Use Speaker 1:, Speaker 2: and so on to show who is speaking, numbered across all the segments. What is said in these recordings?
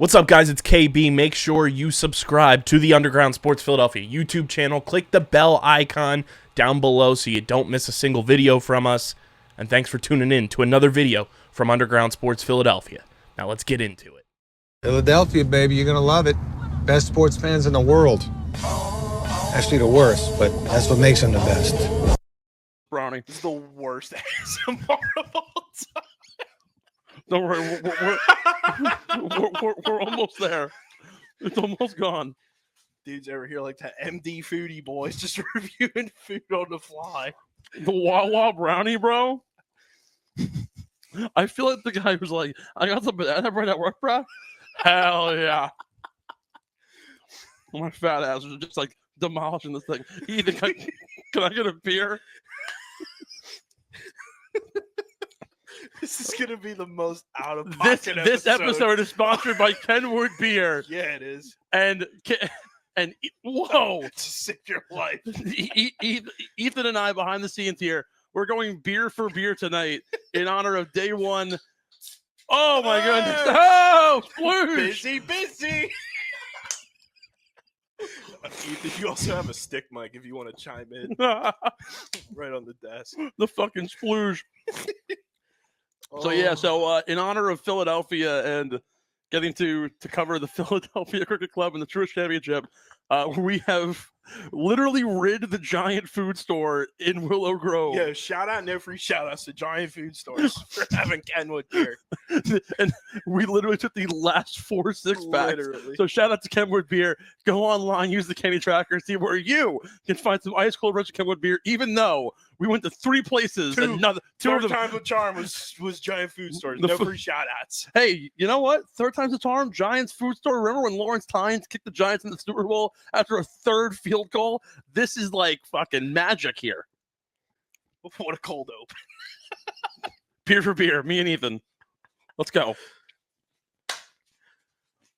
Speaker 1: What's up, guys? It's KB. Make sure you subscribe to the Underground Sports Philadelphia YouTube channel. Click the bell icon down below so you don't miss a single video from us. And thanks for tuning in to another video from Underground Sports Philadelphia. Now let's get into it.
Speaker 2: Philadelphia, baby, you're going to love it. Best sports fans in the world. Actually, the worst, but that's what makes them the best.
Speaker 3: Brownie.
Speaker 4: This is the worst ASMR of all time.
Speaker 3: Don't worry, we're almost there. It's almost gone.
Speaker 4: Dudes over here like that MD Foodie Boys just reviewing food on the fly.
Speaker 3: The Wawa brownie, bro. I feel like the guy who's like, I got some banana bread at work, bro. Hell yeah. My fat ass is just like demolishing this thing. Ethan, can I get a beer?
Speaker 4: This is gonna be the most out of pocket
Speaker 3: This episode is sponsored by Kenwood Beer.
Speaker 4: Yeah, it is.
Speaker 3: And whoa,
Speaker 4: To save your life.
Speaker 3: Ethan and I behind the scenes here. We're going beer for beer tonight in honor of day one. Oh my goodness! Oh, sploosh!
Speaker 4: Busy. Ethan, you also have a stick mic if you want to chime in. Right on the desk.
Speaker 3: The fucking sploosh. So yeah, in honor of Philadelphia and getting to cover the Philadelphia Cricket Club and the Truist Championship, we have literally rid the giant food store in Willow Grove.
Speaker 4: Yeah, shout out, no free shout outs to giant food stores for having Kenwood Beer.
Speaker 3: And we literally took the last 4 6-packs.
Speaker 4: Literally.
Speaker 3: So shout out to Kenwood Beer. Go online, use the Kenny Tracker, see where you can find some ice cold rich Kenwood Beer, even though we went to 3 places. Two of them.
Speaker 4: Third time with charm was giant food stores. No free shout outs.
Speaker 3: Hey, you know what? Third time's a charm. Giants food store. Remember when Lawrence Tynes kicked the Giants in the Super Bowl after a third field goal? This is like fucking magic here.
Speaker 4: What a cold open.
Speaker 3: Beer for beer. Me and Ethan. Let's go.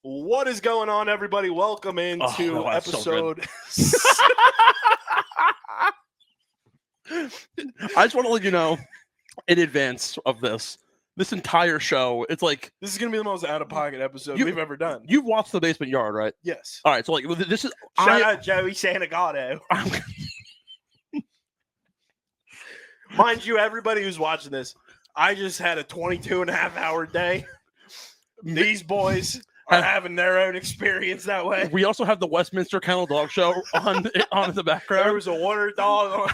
Speaker 4: What is going on, everybody? Welcome into episode.
Speaker 3: So I just want to let you know in advance of this entire show, it's like
Speaker 4: This is going to be the most out-of-pocket episode we've ever done.
Speaker 3: You've watched The Basement Yard, right?
Speaker 4: Yes.
Speaker 3: All right, so like this is
Speaker 4: Shout out Joey Santagato. Mind you, everybody who's watching this, I just had a 22-and-a-half-hour day. These boys are having their own experience that way.
Speaker 3: We also have the Westminster Dog Show on the background.
Speaker 4: There was a water dog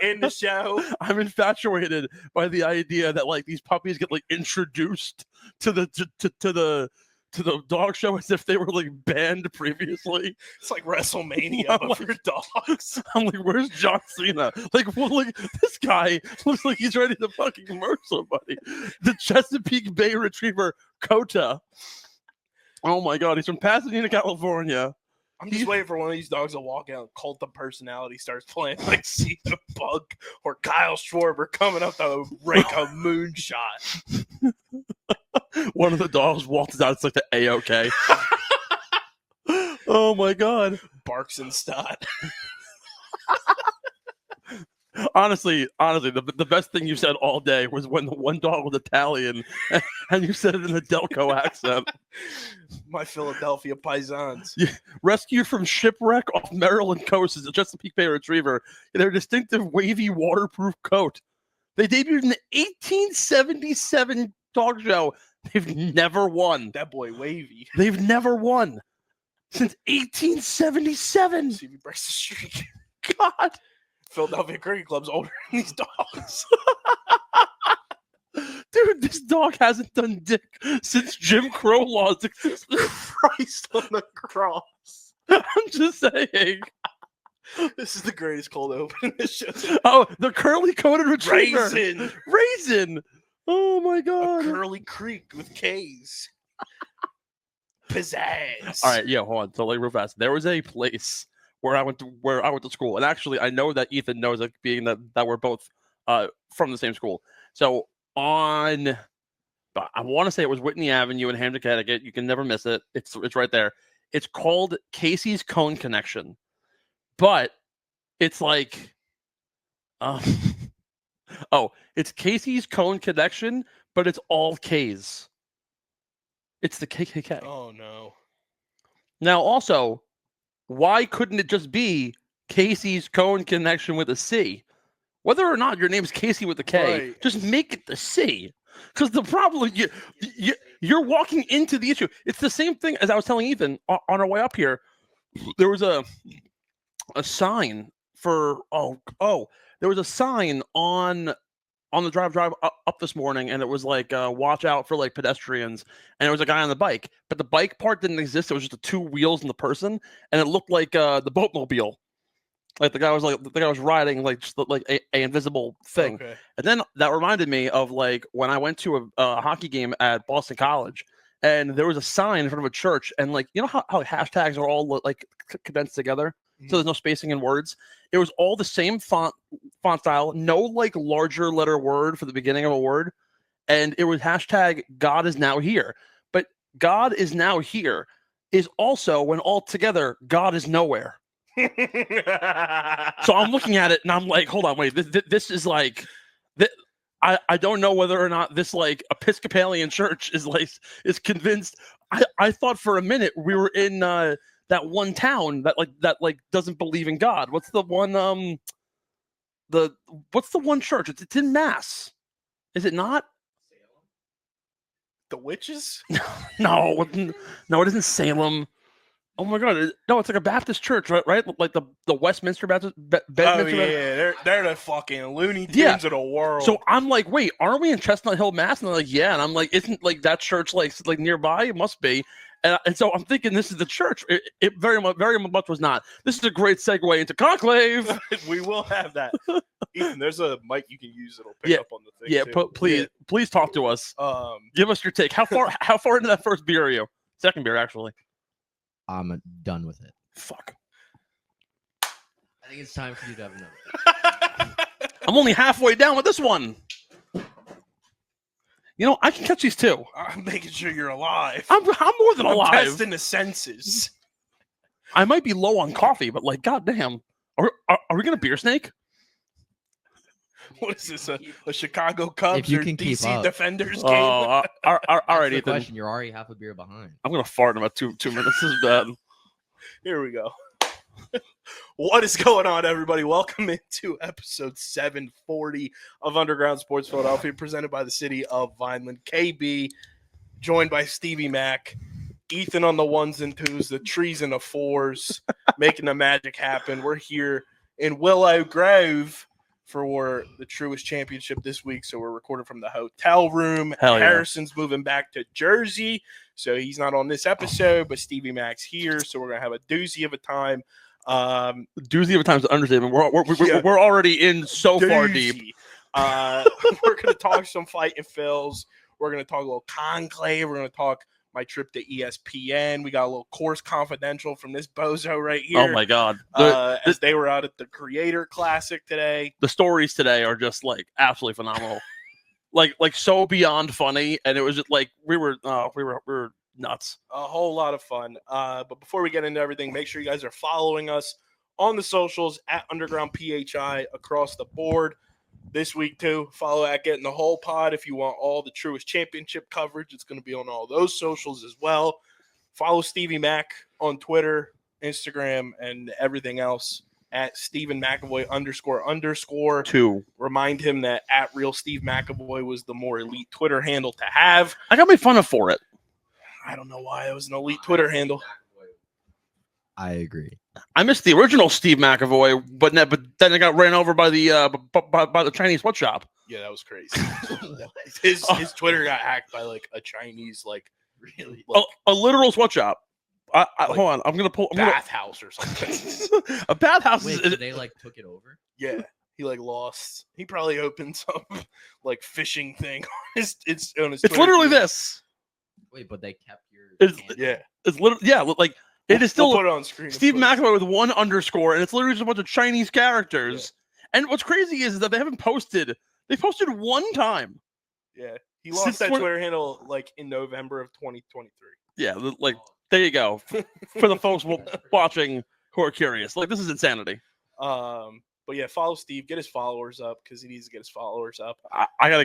Speaker 4: in the show.
Speaker 3: I'm infatuated by the idea that like these puppies get like introduced to the dog show as if they were like banned previously.
Speaker 4: It's like WrestleMania but for dogs.
Speaker 3: I'm like, where's John Cena? Like this guy looks like he's ready to fucking murder somebody. The Chesapeake Bay Retriever Kota. Oh my God, he's from Pasadena, California.
Speaker 4: I'm just waiting for one of these dogs to walk out and Cult of Personality starts playing like Cena Bug or Kyle Schwarber coming up to rake a moonshot.
Speaker 3: One of the dogs walks out, it's like the A-OK. Oh my God.
Speaker 4: Barks and stot.
Speaker 3: Honestly, the best thing you said all day was when the one dog was Italian and you said it in a Delco accent.
Speaker 4: My Philadelphia Paisans.
Speaker 3: Yeah. Rescued from shipwreck off Maryland coast is a Chesapeake Bay Retriever. Their distinctive wavy waterproof coat. They debuted in the 1877 dog show. They've never won.
Speaker 4: That boy wavy.
Speaker 3: They've never won since 1877.
Speaker 4: See if he breaks the streak.
Speaker 3: God.
Speaker 4: Philadelphia Cricket Club's older than these dogs.
Speaker 3: Dude, this dog hasn't done dick since Jim Crow laws existed.
Speaker 4: Christ on the cross.
Speaker 3: I'm just saying.
Speaker 4: This is the greatest cold open in this show.
Speaker 3: Oh, the curly-coated retriever.
Speaker 4: Raisin.
Speaker 3: Oh, my God.
Speaker 4: A Curly Creek with K's. Pizzazz.
Speaker 3: All right, yeah, hold on. So, like, real fast. There was a place where I went to school. And actually, I know that Ethan knows it, being that we're both from the same school. So, I want to say it was Whitney Avenue in Hampton, Connecticut. You can never miss it. It's right there. It's called Casey's Cone Connection. But it's like it's Casey's Cone Connection, but it's all K's. It's the KKK.
Speaker 4: Oh
Speaker 3: Now, also, why couldn't it just be Casey's Cone connection with a C? Whether or not your name's Casey with a K, just make it the C. Because the problem, you're walking into the issue. It's the same thing as I was telling Ethan on our way up here. There was a sign for there was a sign on the drive up this morning, and it was like watch out for like pedestrians, and there was a guy on the bike, but the bike part didn't exist. It was just the two wheels and the person, and it looked like the boatmobile. Like the guy was riding like just like a invisible thing. Okay. And then that reminded me of like when I went to a hockey game at Boston College, and there was a sign in front of a church, and like you know how hashtags are all like condensed together, so there's no spacing in words. It was all the same font style, no like larger letter word for the beginning of a word, and it was hashtag God is now here. But God is now here is also when all together God is nowhere. So I'm looking at it and I'm like, hold on, wait, this is like, I don't know whether or not this like Episcopalian church is convinced. I thought for a minute we were in that one town that doesn't believe in God. What's the one what's the one church? It's in Mass. Is it not?
Speaker 4: The witches?
Speaker 3: No, it isn't Salem. Oh my God! No, it's like a Baptist church, right? Like the Westminster Baptist.
Speaker 4: They're the fucking Looney Tunes of the world.
Speaker 3: So I'm like, wait, aren't we in Chestnut Hill, Mass? And they're like, yeah. And I'm like, isn't like that church like nearby? It must be. And so I'm thinking this is the church. It very much was not. This is a great segue into Conclave.
Speaker 4: We will have that. Ethan, there's a mic you can use. It'll pick up on the thing.
Speaker 3: Yeah, please talk to us. Give us your take. How far into that first beer are you? Second beer, actually.
Speaker 5: I'm done with it.
Speaker 3: Fuck.
Speaker 5: I think it's time for you to have another.
Speaker 3: I'm only halfway down with this one. You know, I can catch these too.
Speaker 4: I'm making sure you're alive.
Speaker 3: I'm more than alive.
Speaker 4: I'm testing the senses.
Speaker 3: I might be low on coffee, but like, goddamn, are we gonna beer snake?
Speaker 4: What is this? A Chicago Cubs or DC Defenders game?
Speaker 3: All right, Ethan.
Speaker 5: Question. You're already half a beer behind.
Speaker 3: I'm gonna fart in about 2 minutes. This is bad.
Speaker 4: Here we go. What is going on, everybody? Welcome into episode 740 of Underground Sports Philadelphia, presented by the city of Vineland. KB, joined by Stevie Mac, Ethan on the ones and twos, the trees and the fours, making the magic happen. We're here in Willow Grove for the Truist Championship this week, so we're recording from the hotel room.
Speaker 3: Hell yeah.
Speaker 4: Harrison's moving back to Jersey, so he's not on this episode, but Stevie Mac's here, so we're going to have a doozy of a time.
Speaker 3: Doozy of a time's an understatement. We're already in so far deep.
Speaker 4: We're going to talk some fight and fills. We're going to talk a little Conclave. We're going to talk my trip to ESPN. We got a little course confidential from this bozo right here.
Speaker 3: Oh my God.
Speaker 4: As they were out at the Creator Classic today.
Speaker 3: The stories today are just like absolutely phenomenal. like so beyond funny. And it was just like, we were nuts.
Speaker 4: A whole lot of fun. But before we get into everything, make sure you guys are following us on the socials at Underground PHI across the board. This week, too, follow at Getting the Whole Pod if you want all the Truist Championship coverage. It's going to be on all those socials as well. Follow Stevie Mac on Twitter, Instagram, and everything else at Stephen McAvoy __
Speaker 3: to
Speaker 4: remind him that at Real Steve McAvoy was the more elite Twitter handle to have.
Speaker 3: I got made fun of for it.
Speaker 4: I don't know why it was an elite Twitter handle.
Speaker 5: I agree.
Speaker 3: I missed the original Steve McAvoy, but then it got ran over by the Chinese sweatshop.
Speaker 4: Yeah, that was crazy. his Twitter got hacked by like a Chinese
Speaker 5: really
Speaker 3: a literal sweatshop. Hold on, I'm gonna pull
Speaker 4: bathhouse or something.
Speaker 3: A bathhouse.
Speaker 5: Wait, so they took it over?
Speaker 4: Yeah, he lost. He probably opened some phishing thing on his
Speaker 3: It's
Speaker 4: Twitter
Speaker 3: literally
Speaker 4: feed.
Speaker 3: this.
Speaker 5: Wait, but they kept your.
Speaker 3: It's literally it is still
Speaker 4: we'll put it on screen.
Speaker 3: Steve McAvoy with 1 underscore, and it's literally just a bunch of Chinese characters. Yeah. And what's crazy is that they haven't posted. They posted 1 time.
Speaker 4: Yeah, he lost that Twitter handle in November of 2023.
Speaker 3: Yeah, there you go. For the folks watching who are curious, this is insanity.
Speaker 4: But But yeah, follow Steve. Get his followers up because he needs to get his followers up.
Speaker 3: I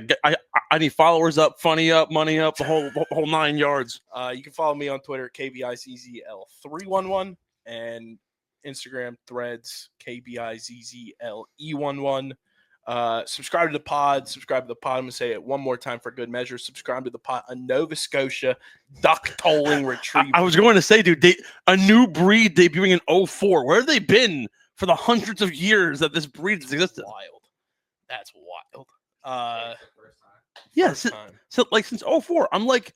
Speaker 3: need followers up, funny up, money up, the whole 9 yards.
Speaker 4: You can follow me on Twitter at KBIZZL311 and Instagram Threads KBIZZLE11. Subscribe to the pod. I'm going to say it one more time for good measure. Subscribe to the pod. A Nova Scotia duck tolling retriever.
Speaker 3: I was going to say, dude, a new breed debuting in 2004. Where have they been for the hundreds of years that this breed has existed?
Speaker 4: That's wild.
Speaker 3: Yes. So like since 2004, I'm like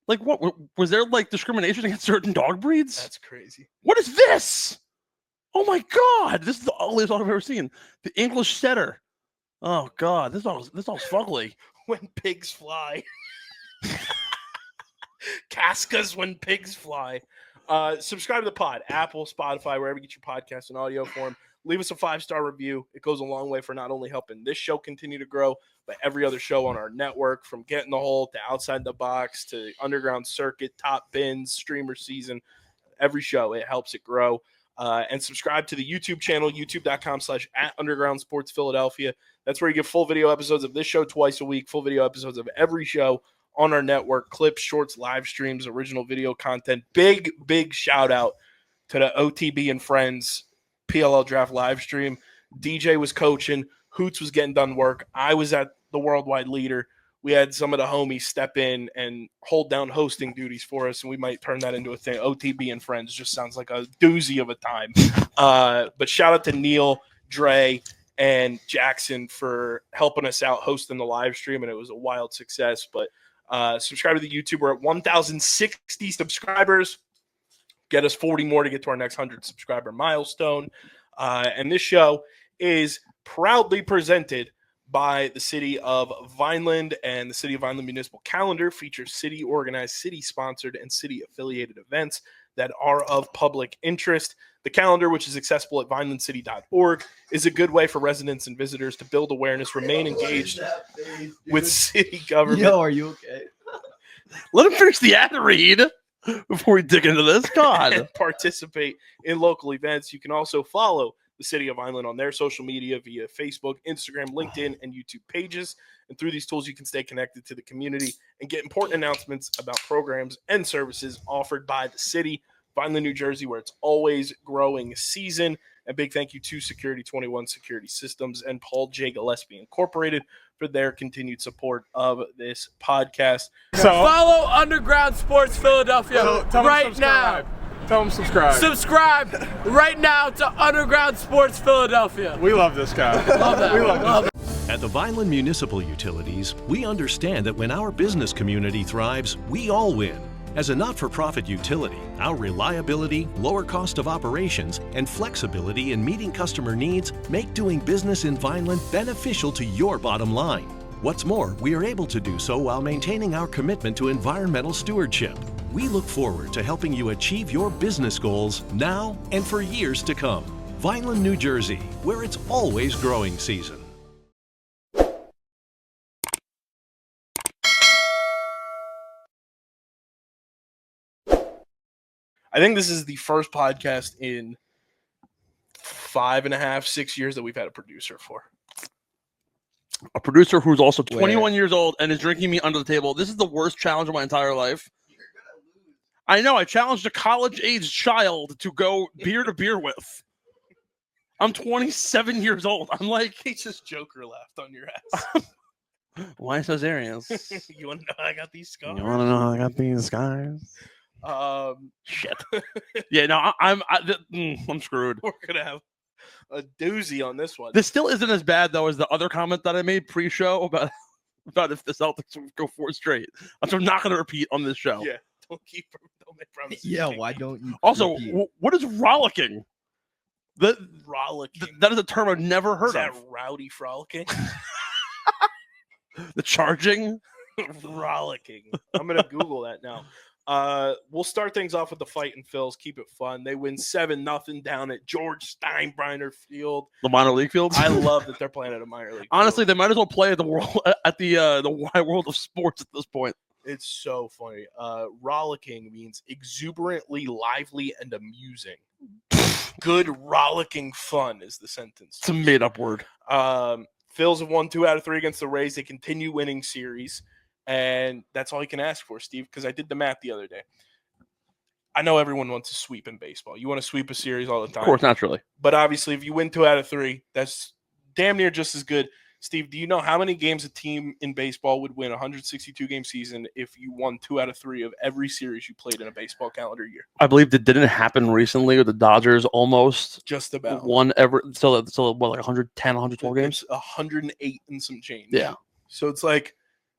Speaker 3: what was there like discrimination against certain dog breeds?
Speaker 4: That's crazy.
Speaker 3: What is this? Oh my God! This is the ugliest dog I've ever seen. The English setter. Oh God, this dog's fugly.
Speaker 4: When pigs fly. Cascas when pigs fly. Subscribe to the pod. Apple, Spotify, wherever you get your podcast in audio form. Leave us a 5-star review. It goes a long way for not only helping this show continue to grow, but every other show on our network, from Get in the Hole to Outside the Box to Underground Circuit, Top Bins, Streamer Season. Every show, it helps it grow. And subscribe to the YouTube channel, youtube.com/@undergroundsportsphiladelphia. That's where you get full video episodes of this show twice a week, full video episodes of every show on our network, clips, shorts, live streams, original video content. Big shout out to the OTB and Friends PLL Draft live stream. DJ was coaching. Hoots was getting done work. I was at the Worldwide Leader. We had some of the homies step in and hold down hosting duties for us, and we might turn that into a thing. OTB and Friends just sounds like a doozy of a time. But shout out to Neil, Dre, and Jackson for helping us out hosting the live stream, and it was a wild success. But subscribe to the YouTube. We're at 1,060 subscribers. Get us 40 more to get to our next 100 subscriber milestone. And this show is proudly presented by the City of Vineland, and the City of Vineland Municipal Calendar features city-organized, city-sponsored, and city-affiliated events that are of public interest. The calendar, which is accessible at vinelandcity.org, is a good way for residents and visitors to build awareness, remain engaged with city government.
Speaker 5: Yo, are you okay?
Speaker 3: Let him finish the ad read before we dig into this. God.
Speaker 4: And participate in local events. You can also follow the City of Vineland on their social media via Facebook, Instagram, LinkedIn, and YouTube pages. And through these tools, you can stay connected to the community and get important announcements about programs and services offered by the city. Vineland, New Jersey, where it's always growing season. A big thank you to Security 21 Security Systems and Paul J. Gillespie Incorporated for their continued support of this podcast.
Speaker 6: So follow Underground Sports Philadelphia right now.
Speaker 7: Tell them subscribe.
Speaker 6: Subscribe right now to Underground Sports Philadelphia.
Speaker 7: We love this guy.
Speaker 6: Love that.
Speaker 7: We love
Speaker 8: At the Vineland Municipal Utilities, we understand that when our business community thrives, we all win. As a not-for-profit utility, our reliability, lower cost of operations, and flexibility in meeting customer needs make doing business in Vineland beneficial to your bottom line. What's more, we are able to do so while maintaining our commitment to environmental stewardship. We look forward to helping you achieve your business goals now and for years to come. Vineland, New Jersey, where it's always growing season.
Speaker 4: I think this is the first podcast in 5.5, 6 years that we've had a producer for.
Speaker 3: A producer who's also 21 years old and is drinking me under the table. This is the worst challenge of my entire life. I know. I challenged a college-aged child to go beer to beer with. I'm 27 years old. I'm like,
Speaker 4: He just Joker laughed on your ass.
Speaker 3: why so serious?
Speaker 4: You want to know how I got these scars?
Speaker 3: You want to know how I got these scars?
Speaker 4: Shit.
Speaker 3: Yeah, no, I'm screwed.
Speaker 4: We're gonna have a doozy on this one.
Speaker 3: This still isn't as bad though as the other comment that I made pre-show about if the Celtics would go 4 straight. Which I'm not going to repeat on this show.
Speaker 4: Yeah, don't make promises.
Speaker 5: Yeah,
Speaker 4: You
Speaker 5: why
Speaker 4: can't
Speaker 5: don't you?
Speaker 3: Also,
Speaker 5: repeat?
Speaker 3: what is rollicking?
Speaker 4: keep. Rollicking?
Speaker 3: That is a term I've never
Speaker 4: Is
Speaker 3: heard
Speaker 4: that
Speaker 3: of.
Speaker 4: rowdy frolicking?
Speaker 3: The charging.
Speaker 4: Rollicking. I'm gonna Google that now. We'll start things off with the fight and Phils. Keep it fun. They win 7-0 down at George Steinbrenner Field.
Speaker 3: The minor league fields.
Speaker 4: I love that they're playing at a minor league.
Speaker 3: Honestly,
Speaker 4: field.
Speaker 3: they might as well play at the wide world of sports at this point.
Speaker 4: It's so funny. Rollicking means exuberantly lively and amusing. Good rollicking fun is the sentence.
Speaker 3: It's a made-up word.
Speaker 4: Phils have won 2 out of 3 against the Rays. They continue winning series, and that's all you can ask for, Steve, because I did the math the other day. I know everyone wants to sweep in baseball. You want to sweep a series all the time.
Speaker 3: Of course, naturally.
Speaker 4: But obviously, if you win 2 out of 3, that's damn near just as good. Steve, do you know how many games a team in baseball would win a 162-game season if you won 2 out of 3 of every series you played in a baseball calendar year?
Speaker 3: I believe that didn't happen recently with the Dodgers almost.
Speaker 4: Just about.
Speaker 3: One ever. So what, like 110, 112 games?
Speaker 4: It's 108 and some change.
Speaker 3: Yeah. So
Speaker 4: it's like,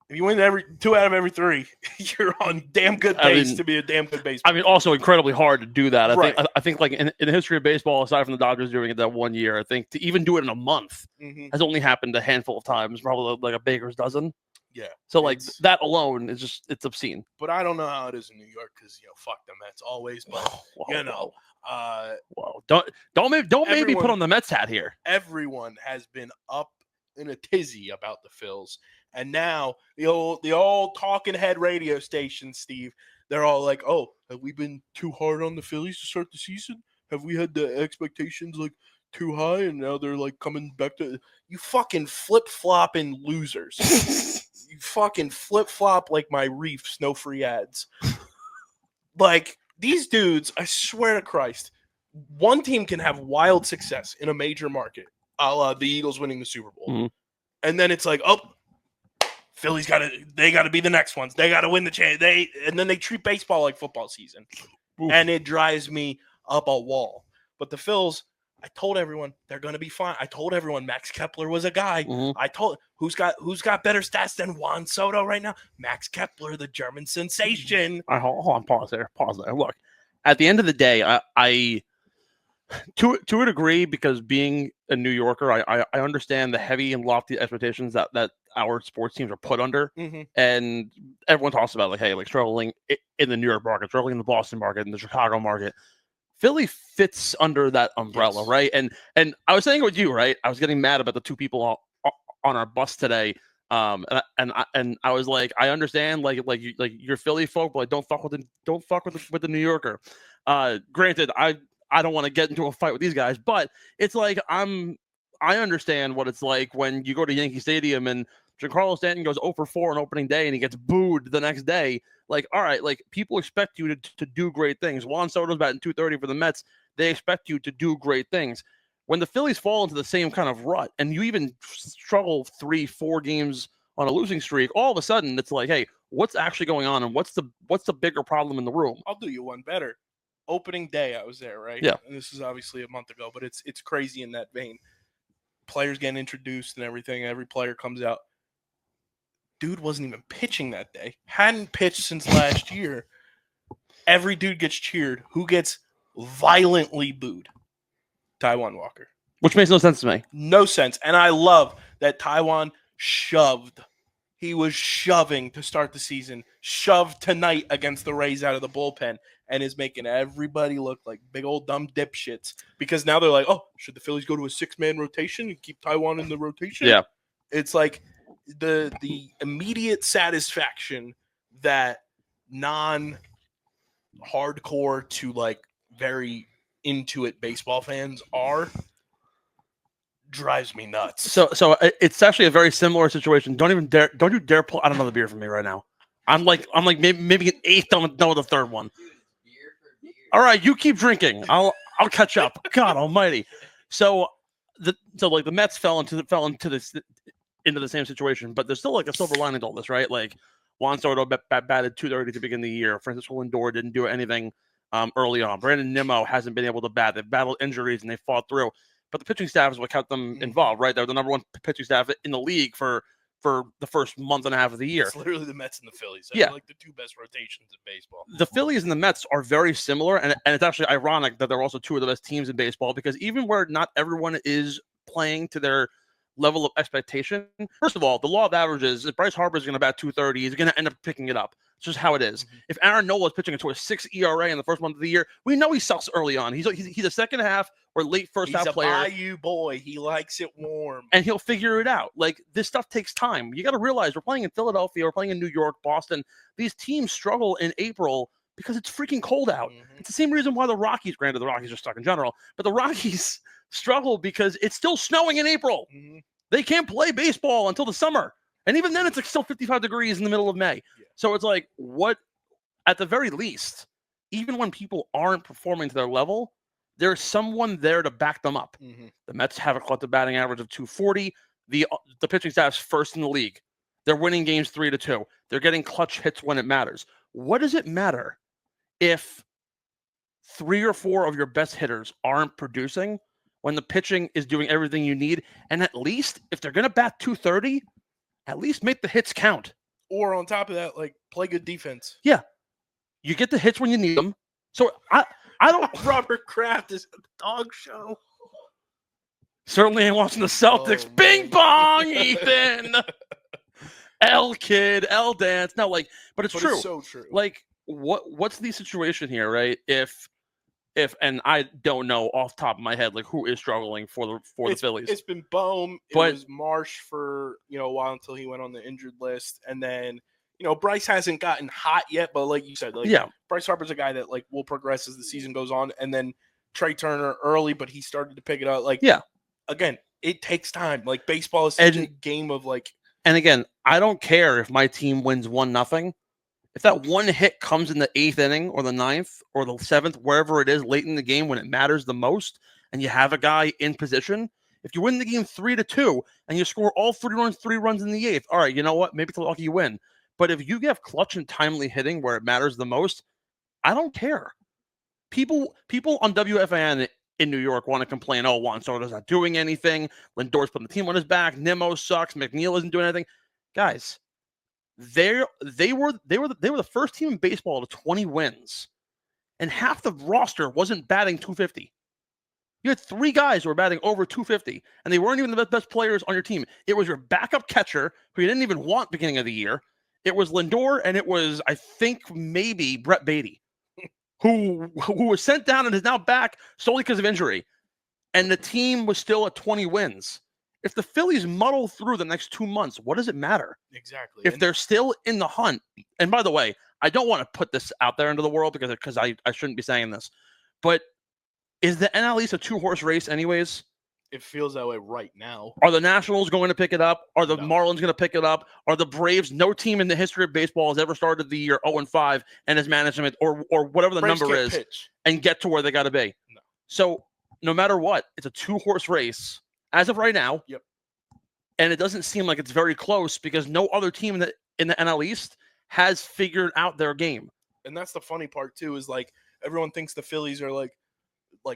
Speaker 4: if you win 2 out of every 3, you're on damn good pace to be a damn good baseball.
Speaker 3: I mean, also incredibly hard to do that.
Speaker 4: Right.
Speaker 3: I think like in the history of baseball, aside from the Dodgers doing it that 1 year, I think to even do it in a month has only happened a handful of times, probably like a baker's dozen.
Speaker 4: Yeah.
Speaker 3: So like that alone is just, it's obscene.
Speaker 4: But I don't know how it is in New York because, fuck the Mets always. But,
Speaker 3: Don't make me put on the Mets hat here.
Speaker 4: Everyone has been up in a tizzy about the Phils. And now the old talking head radio station, Steve, they're all like, oh, have we been too hard on the Phillies to start the season? Have we had the expectations like too high? And now they're like coming back to you fucking flip-flopping losers. You fucking flip-flop like my Reefs, no free ads. Like these dudes, I swear to Christ, one team can have wild success in a major market, a la the Eagles winning the Super Bowl.
Speaker 3: Mm-hmm.
Speaker 4: And then it's like, oh, Phillies got to be the next ones. They got to win the chance. And then they treat baseball like football season. Ooh. And it drives me up a wall. But the Phils, I told everyone they're going to be fine. I told everyone Max Kepler was a guy. Mm-hmm. I told who's got better stats than Juan Soto right now? Max Kepler, the German sensation.
Speaker 3: Hold on, pause there. Look, at the end of the day, I to a degree, because being a New Yorker, I understand the heavy and lofty expectations that our sports teams are put under. Mm-hmm. And everyone talks about struggling in the New York market, struggling in the Boston market, in the Chicago market. Philly fits under that umbrella, yes. Right? And I was saying it with you, right? I was getting mad about the 2 people on our bus today. And I was like, I understand, like you're Philly folk, but don't fuck with the New Yorker. Granted, I don't want to get into a fight with these guys, but it's like I understand what it's like when you go to Yankee Stadium and Giancarlo Stanton goes 0 for 4 on opening day and he gets booed the next day. Like, all right, like people expect you to do great things. Juan Soto's batting .230 for the Mets. They expect you to do great things. When the Phillies fall into the same kind of rut and you even struggle 3-4 games on a losing streak, all of a sudden it's like, hey, what's actually going on and what's the bigger problem in the room?
Speaker 4: I'll do you one better. Opening day, I was there, right?
Speaker 3: Yeah.
Speaker 4: And this is obviously a month ago, but it's crazy in that vein. Players getting introduced and everything. Every player comes out. Dude wasn't even pitching that day. Hadn't pitched since last year. Every dude gets cheered. Who gets violently booed? Taijuan Walker.
Speaker 3: Which makes no sense to me.
Speaker 4: No sense. And I love that Taijuan shoved. He was shoving to start the season. Shoved tonight against the Rays out of the bullpen. And is making everybody look like big old dumb dipshits. Because now they're like, oh, should the Phillies go to a 6-man rotation and keep Taijuan in the rotation?
Speaker 3: Yeah.
Speaker 4: It's like the immediate satisfaction that non-hardcore to like very into it baseball fans are drives me nuts.
Speaker 3: So it's actually a very similar situation. Don't you dare pull out another beer from me right now. I'm like maybe an 8th, done with the 3rd one. All right, you keep drinking. I'll catch up. God Almighty. So the Mets fell into the same situation, but there's still like a silver lining to all this, right? Like Juan Soto batted .230 to begin the year. Francisco Lindor didn't do anything early on. Brandon Nimmo hasn't been able to bat. They've battled injuries and they fought through. But the pitching staff is what kept them involved, right? They're the number 1 pitching staff in the league for the first month and a half of the year.
Speaker 4: It's literally the Mets and the Phillies. They're like the 2 best rotations in baseball.
Speaker 3: The Phillies and the Mets are very similar, and it's actually ironic that they're also 2 of the best teams in baseball, because even where not everyone is playing to their level of expectation, first of all, the law of averages, if Bryce Harper is going to bat .230, he's going to end up picking it up. It's just how it is. Mm-hmm. If Aaron Nola is pitching into a 6 ERA in the first month of the year, we know he sucks early on. He's a second half or late first half player.
Speaker 4: He's a Bayou boy. He likes it warm.
Speaker 3: And he'll figure it out. Like, this stuff takes time. You got to realize we're playing in Philadelphia, we're playing in New York, Boston. These teams struggle in April because it's freaking cold out. It's the same reason why the Rockies, granted the Rockies are stuck in general, but the Rockies struggle because it's still snowing in April. They can't play baseball until the summer. And even then, it's like still 55 degrees in the middle of May. So it's like, what, at the very least, even when people aren't performing to their level, there's someone there to back them up. The Mets have a collective batting average of 240. The pitching staff's first in the league. They're winning games 3-2. They're getting clutch hits when it matters. What does it matter if 3 or 4 of your best hitters aren't producing when the pitching is doing everything you need? And at least, if they're going to bat 230, at least make the hits count.
Speaker 4: Or on top of that, like, play good defense.
Speaker 3: Yeah. You get the hits when you need them. So I don't...
Speaker 4: Robert Kraft is a dog show.
Speaker 3: Certainly ain't watching the Celtics. Bing bong, Ethan. L kid, L dance. No, like, but it's true.
Speaker 4: It's so true.
Speaker 3: Like, what's the situation here, right? If and I don't know off the top of my head, like, who is struggling for the Phillies?
Speaker 4: It's been Bohm. It
Speaker 3: But-
Speaker 4: was Marsh for a while until he went on the injured list, and then Bryce hasn't gotten hot yet. But like you said, like,
Speaker 3: Yeah.
Speaker 4: Bryce Harper's a guy that like will progress as the season goes on, and then Trey Turner early, but he started to pick it up. Like,
Speaker 3: Yeah.
Speaker 4: Again, it takes time. Like, baseball is such a
Speaker 3: And-
Speaker 4: game of like.
Speaker 3: And again, I don't care if my team wins 1-0. If that one hit comes in the 8th inning or the 9th or the 7th, wherever it is late in the game when it matters the most, and you have a guy in position, if you win the game 3-2 and you score all 3 runs in the 8th, all right, you know what? Maybe it's lucky you win. But if you have clutch and timely hitting where it matters the most, I don't care. People on WFAN in New York want to complain, oh, Juan Soto's not doing anything. Lindor's putting the team on his back. Nimmo sucks. McNeil isn't doing anything. Guys, they were the first team in baseball to 20 wins, and half the roster wasn't batting 250. You had 3 guys who were batting over 250, and they weren't even the best players on your team. It was your backup catcher, who you didn't even want beginning of the year. It was Lindor, and it was, I think, maybe Brett Beatty, who was sent down and is now back solely because of injury. And the team was still at 20 wins. If the Phillies muddle through the next 2 months, what does it matter?
Speaker 4: Exactly.
Speaker 3: If they're still in the hunt, and by the way, I don't want to put this out there into the world because I shouldn't be saying this, but is the NL East a 2-horse race anyways?
Speaker 4: It feels that way right now.
Speaker 3: Are the Nationals going to pick it up? Are the
Speaker 4: No.
Speaker 3: Marlins going to pick it up? Are the Braves? No team in the history of baseball has ever started the year 0-5 and his management or whatever the
Speaker 4: Braves
Speaker 3: number
Speaker 4: can't
Speaker 3: is
Speaker 4: pitch.
Speaker 3: and get to where they got to be.
Speaker 4: No.
Speaker 3: So no matter what, it's a 2-horse race as of right now.
Speaker 4: Yep.
Speaker 3: And it doesn't seem like it's very close because no other team in the NL East has figured out their game.
Speaker 4: And that's the funny part too, is like everyone thinks the Phillies are like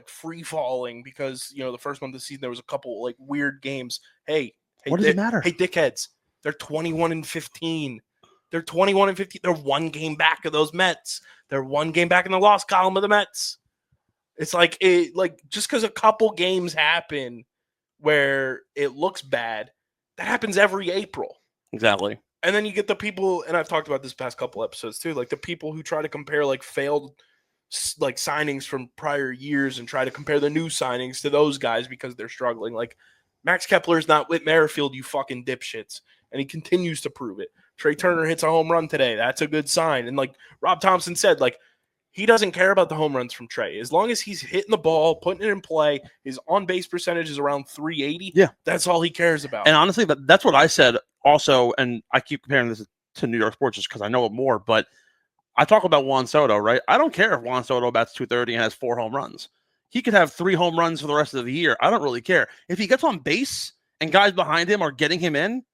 Speaker 4: free falling because the first month of the season there was a couple like weird games. Hey,
Speaker 3: What does it matter?
Speaker 4: Hey, dickheads, they're 21-15. They're 21-15. They're 1 game back of those Mets. They're 1 game back in the loss column of the Mets. It's like just because a couple games happen where it looks bad, that happens every April.
Speaker 3: Exactly.
Speaker 4: And then you get the people, and I've talked about this past couple episodes too, like the people who try to compare like failed like signings from prior years and try to compare the new signings to those guys because they're struggling. Like Max Kepler's not Whit Merrifield, you fucking dipshits. And he continues to prove it. Trey Turner hits a home run today. That's a good sign. And like Rob Thompson said, like he doesn't care about the home runs from Trey. As long as he's hitting the ball, putting it in play, his on-base percentage is around 380.
Speaker 3: Yeah.
Speaker 4: That's all he cares about.
Speaker 3: And honestly, that's what I said also, and I keep comparing this to New York sports just because I know it more, but I talk about Juan Soto, right? I don't care if Juan Soto bats 230 and has 4 home runs. He could have 3 home runs for the rest of the year. I don't really care. If he gets on base and guys behind him are getting him in,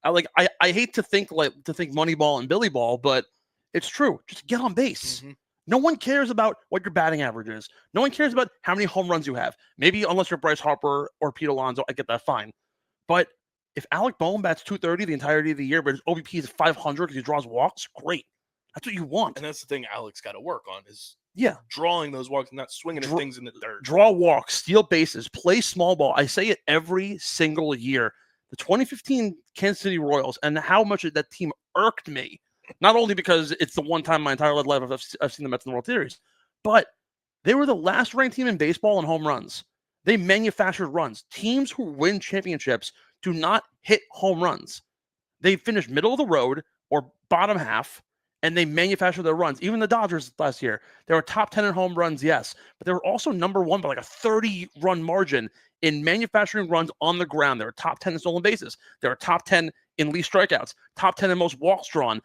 Speaker 3: I hate to think Moneyball and Billy Ball, but it's true. Just get on base.
Speaker 4: Mhm.
Speaker 3: No one cares about what your batting average is. No one cares about how many home runs you have. Maybe unless you're Bryce Harper or Pete Alonso, I get that fine. But if Alec Boehm bats 230 the entirety of the year, but his OBP is 500 because he draws walks, great. That's what you want.
Speaker 4: And that's the thing Alex got to work on is
Speaker 3: Yeah.
Speaker 4: drawing those walks and not swinging at things in the dirt.
Speaker 3: Draw walks, steal bases, play small ball. I say it every single year. The 2015 Kansas City Royals and how much that team irked me. Not only because it's the one time in my entire life I've seen the Mets in the World Series, but they were the last ranked team in baseball in home runs. They manufactured runs. Teams who win championships do not hit home runs. They finish middle of the road or bottom half, and they manufacture their runs. Even the Dodgers last year, they were top 10 in home runs, yes, but they were also number one by like a 30-run margin in manufacturing runs on the ground. They were top 10 in stolen bases. They were top 10 in least strikeouts, top 10 in most walks drawn,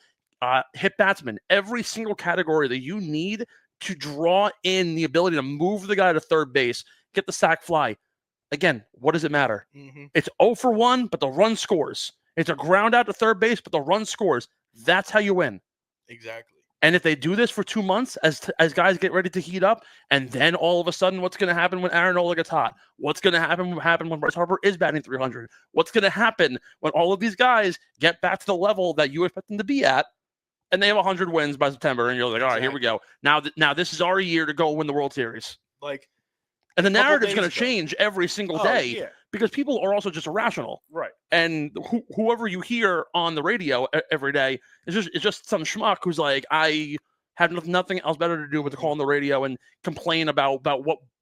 Speaker 3: hit batsmen. Every single category that you need to draw in the ability to move the guy to third base, get the sac fly. Again, what does it matter?
Speaker 4: Mm-hmm.
Speaker 3: It's 0 for 1, but the run scores. It's a ground out to third base, but the run scores. That's how you win.
Speaker 4: Exactly.
Speaker 3: And if they do this for 2 months as guys get ready to heat up, and then all of a sudden, what's going to happen when Aaron Nola gets hot? What's going to happen when Bryce Harper is batting 300? What's going to happen when all of these guys get back to the level that you expect them to be at, and they have 100 wins by September, and you're like, all right, here we go. Now this is our year to go win the World Series.
Speaker 4: Like,
Speaker 3: and the narrative's going to change every single day because people are also just irrational.
Speaker 4: Right.
Speaker 3: And whoever you hear on the radio every day is just some schmuck who's like, I have nothing else better to do but to call on the radio and complain about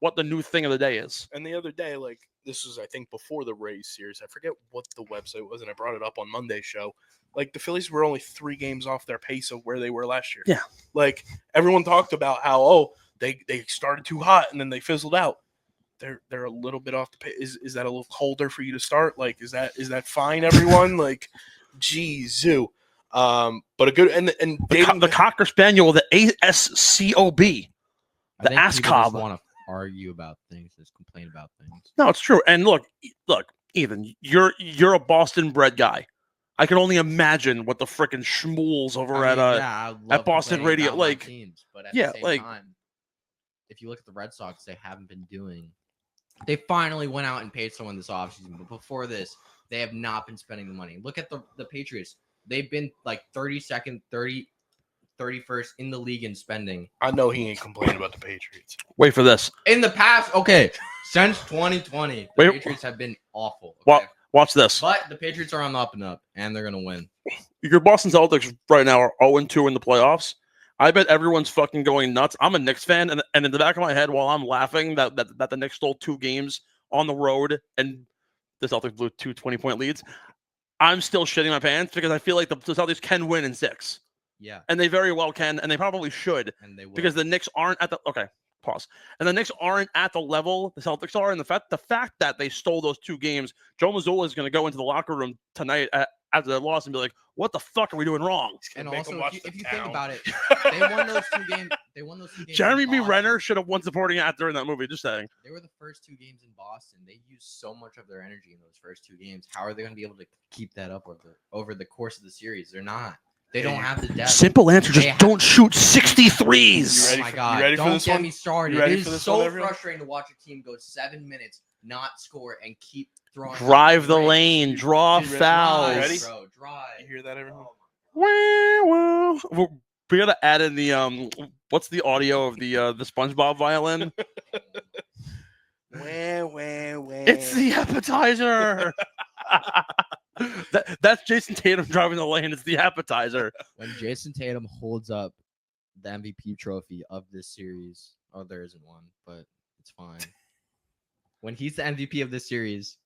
Speaker 3: what the new thing of the day is.
Speaker 4: And the other day, like, this was, I think, before the Rays series. I forget what the website was, and I brought it up on Monday's show. Like, the Phillies were only 3 games off their pace of where they were last year.
Speaker 3: Yeah. Like,
Speaker 4: everyone talked about how, they started too hot and then they fizzled out. They're a little bit off the pace. Is that a little colder for you to start? Like, is that fine, everyone? Like, geez, zoo. But a good and
Speaker 3: the Cocker Spaniel, the ASCOB, the ASCOB.
Speaker 5: Want to argue about things, just complain about things.
Speaker 3: No, it's true. And look, Ethan, you're a Boston-bred guy. I can only imagine what the frickin' schmools over at Boston radio like.
Speaker 5: Teams, but at the same time, if you look at the Red Sox, they haven't been doing. They finally went out and paid someone this offseason, but before this, they have not been spending the money. Look at the Patriots. They've been like 32nd, 31st in the league in spending.
Speaker 4: I know he ain't complaining about the Patriots.
Speaker 3: Wait for this.
Speaker 5: In the past, since 2020, the Patriots have been awful. Okay?
Speaker 3: Watch this.
Speaker 5: But the Patriots are on the up and up, and they're going to win.
Speaker 3: Your Boston Celtics right now are 0-2 in the playoffs. I bet everyone's fucking going nuts. I'm a Knicks fan, and in the back of my head, while I'm laughing that the Knicks stole 2 games on the road and the Celtics blew 2 20-point leads, I'm still shitting my pants because I feel like the Celtics can win in 6.
Speaker 5: Yeah.
Speaker 3: And they very well can, and they probably should.
Speaker 5: And they will.
Speaker 3: Because the Knicks aren't at the pause. And the Knicks aren't at the level the Celtics are. And the fact that they stole those 2 games, Joe Mazzulla is going to go into the locker room tonight after their loss and be like, what the fuck are we doing wrong?
Speaker 5: And also, if you think about it, they won those 2 games.
Speaker 3: Jeremy B. Renner should have won supporting actor in that movie. Just saying.
Speaker 5: They were the first 2 games in Boston. They used so much of their energy in those first 2 games. How are they going to be able to keep that up over the course of the series? They're not. They don't have the depth.
Speaker 3: Simple answer: just don't shoot 63s.
Speaker 5: Oh my God! Don't get me started. It is so frustrating to watch a team go 7 minutes, not score, and keep throwing.
Speaker 3: Drive the lane, draw fouls.
Speaker 4: Ready?
Speaker 5: Bro, drive.
Speaker 4: You hear that, everyone?
Speaker 3: We gotta add in the what's the audio of the SpongeBob violin? It's the appetizer. That's Jason Tatum driving the lane. It's the appetizer.
Speaker 5: When Jason Tatum holds up the MVP trophy of this series, there isn't one, but it's fine. When he's the MVP of this series,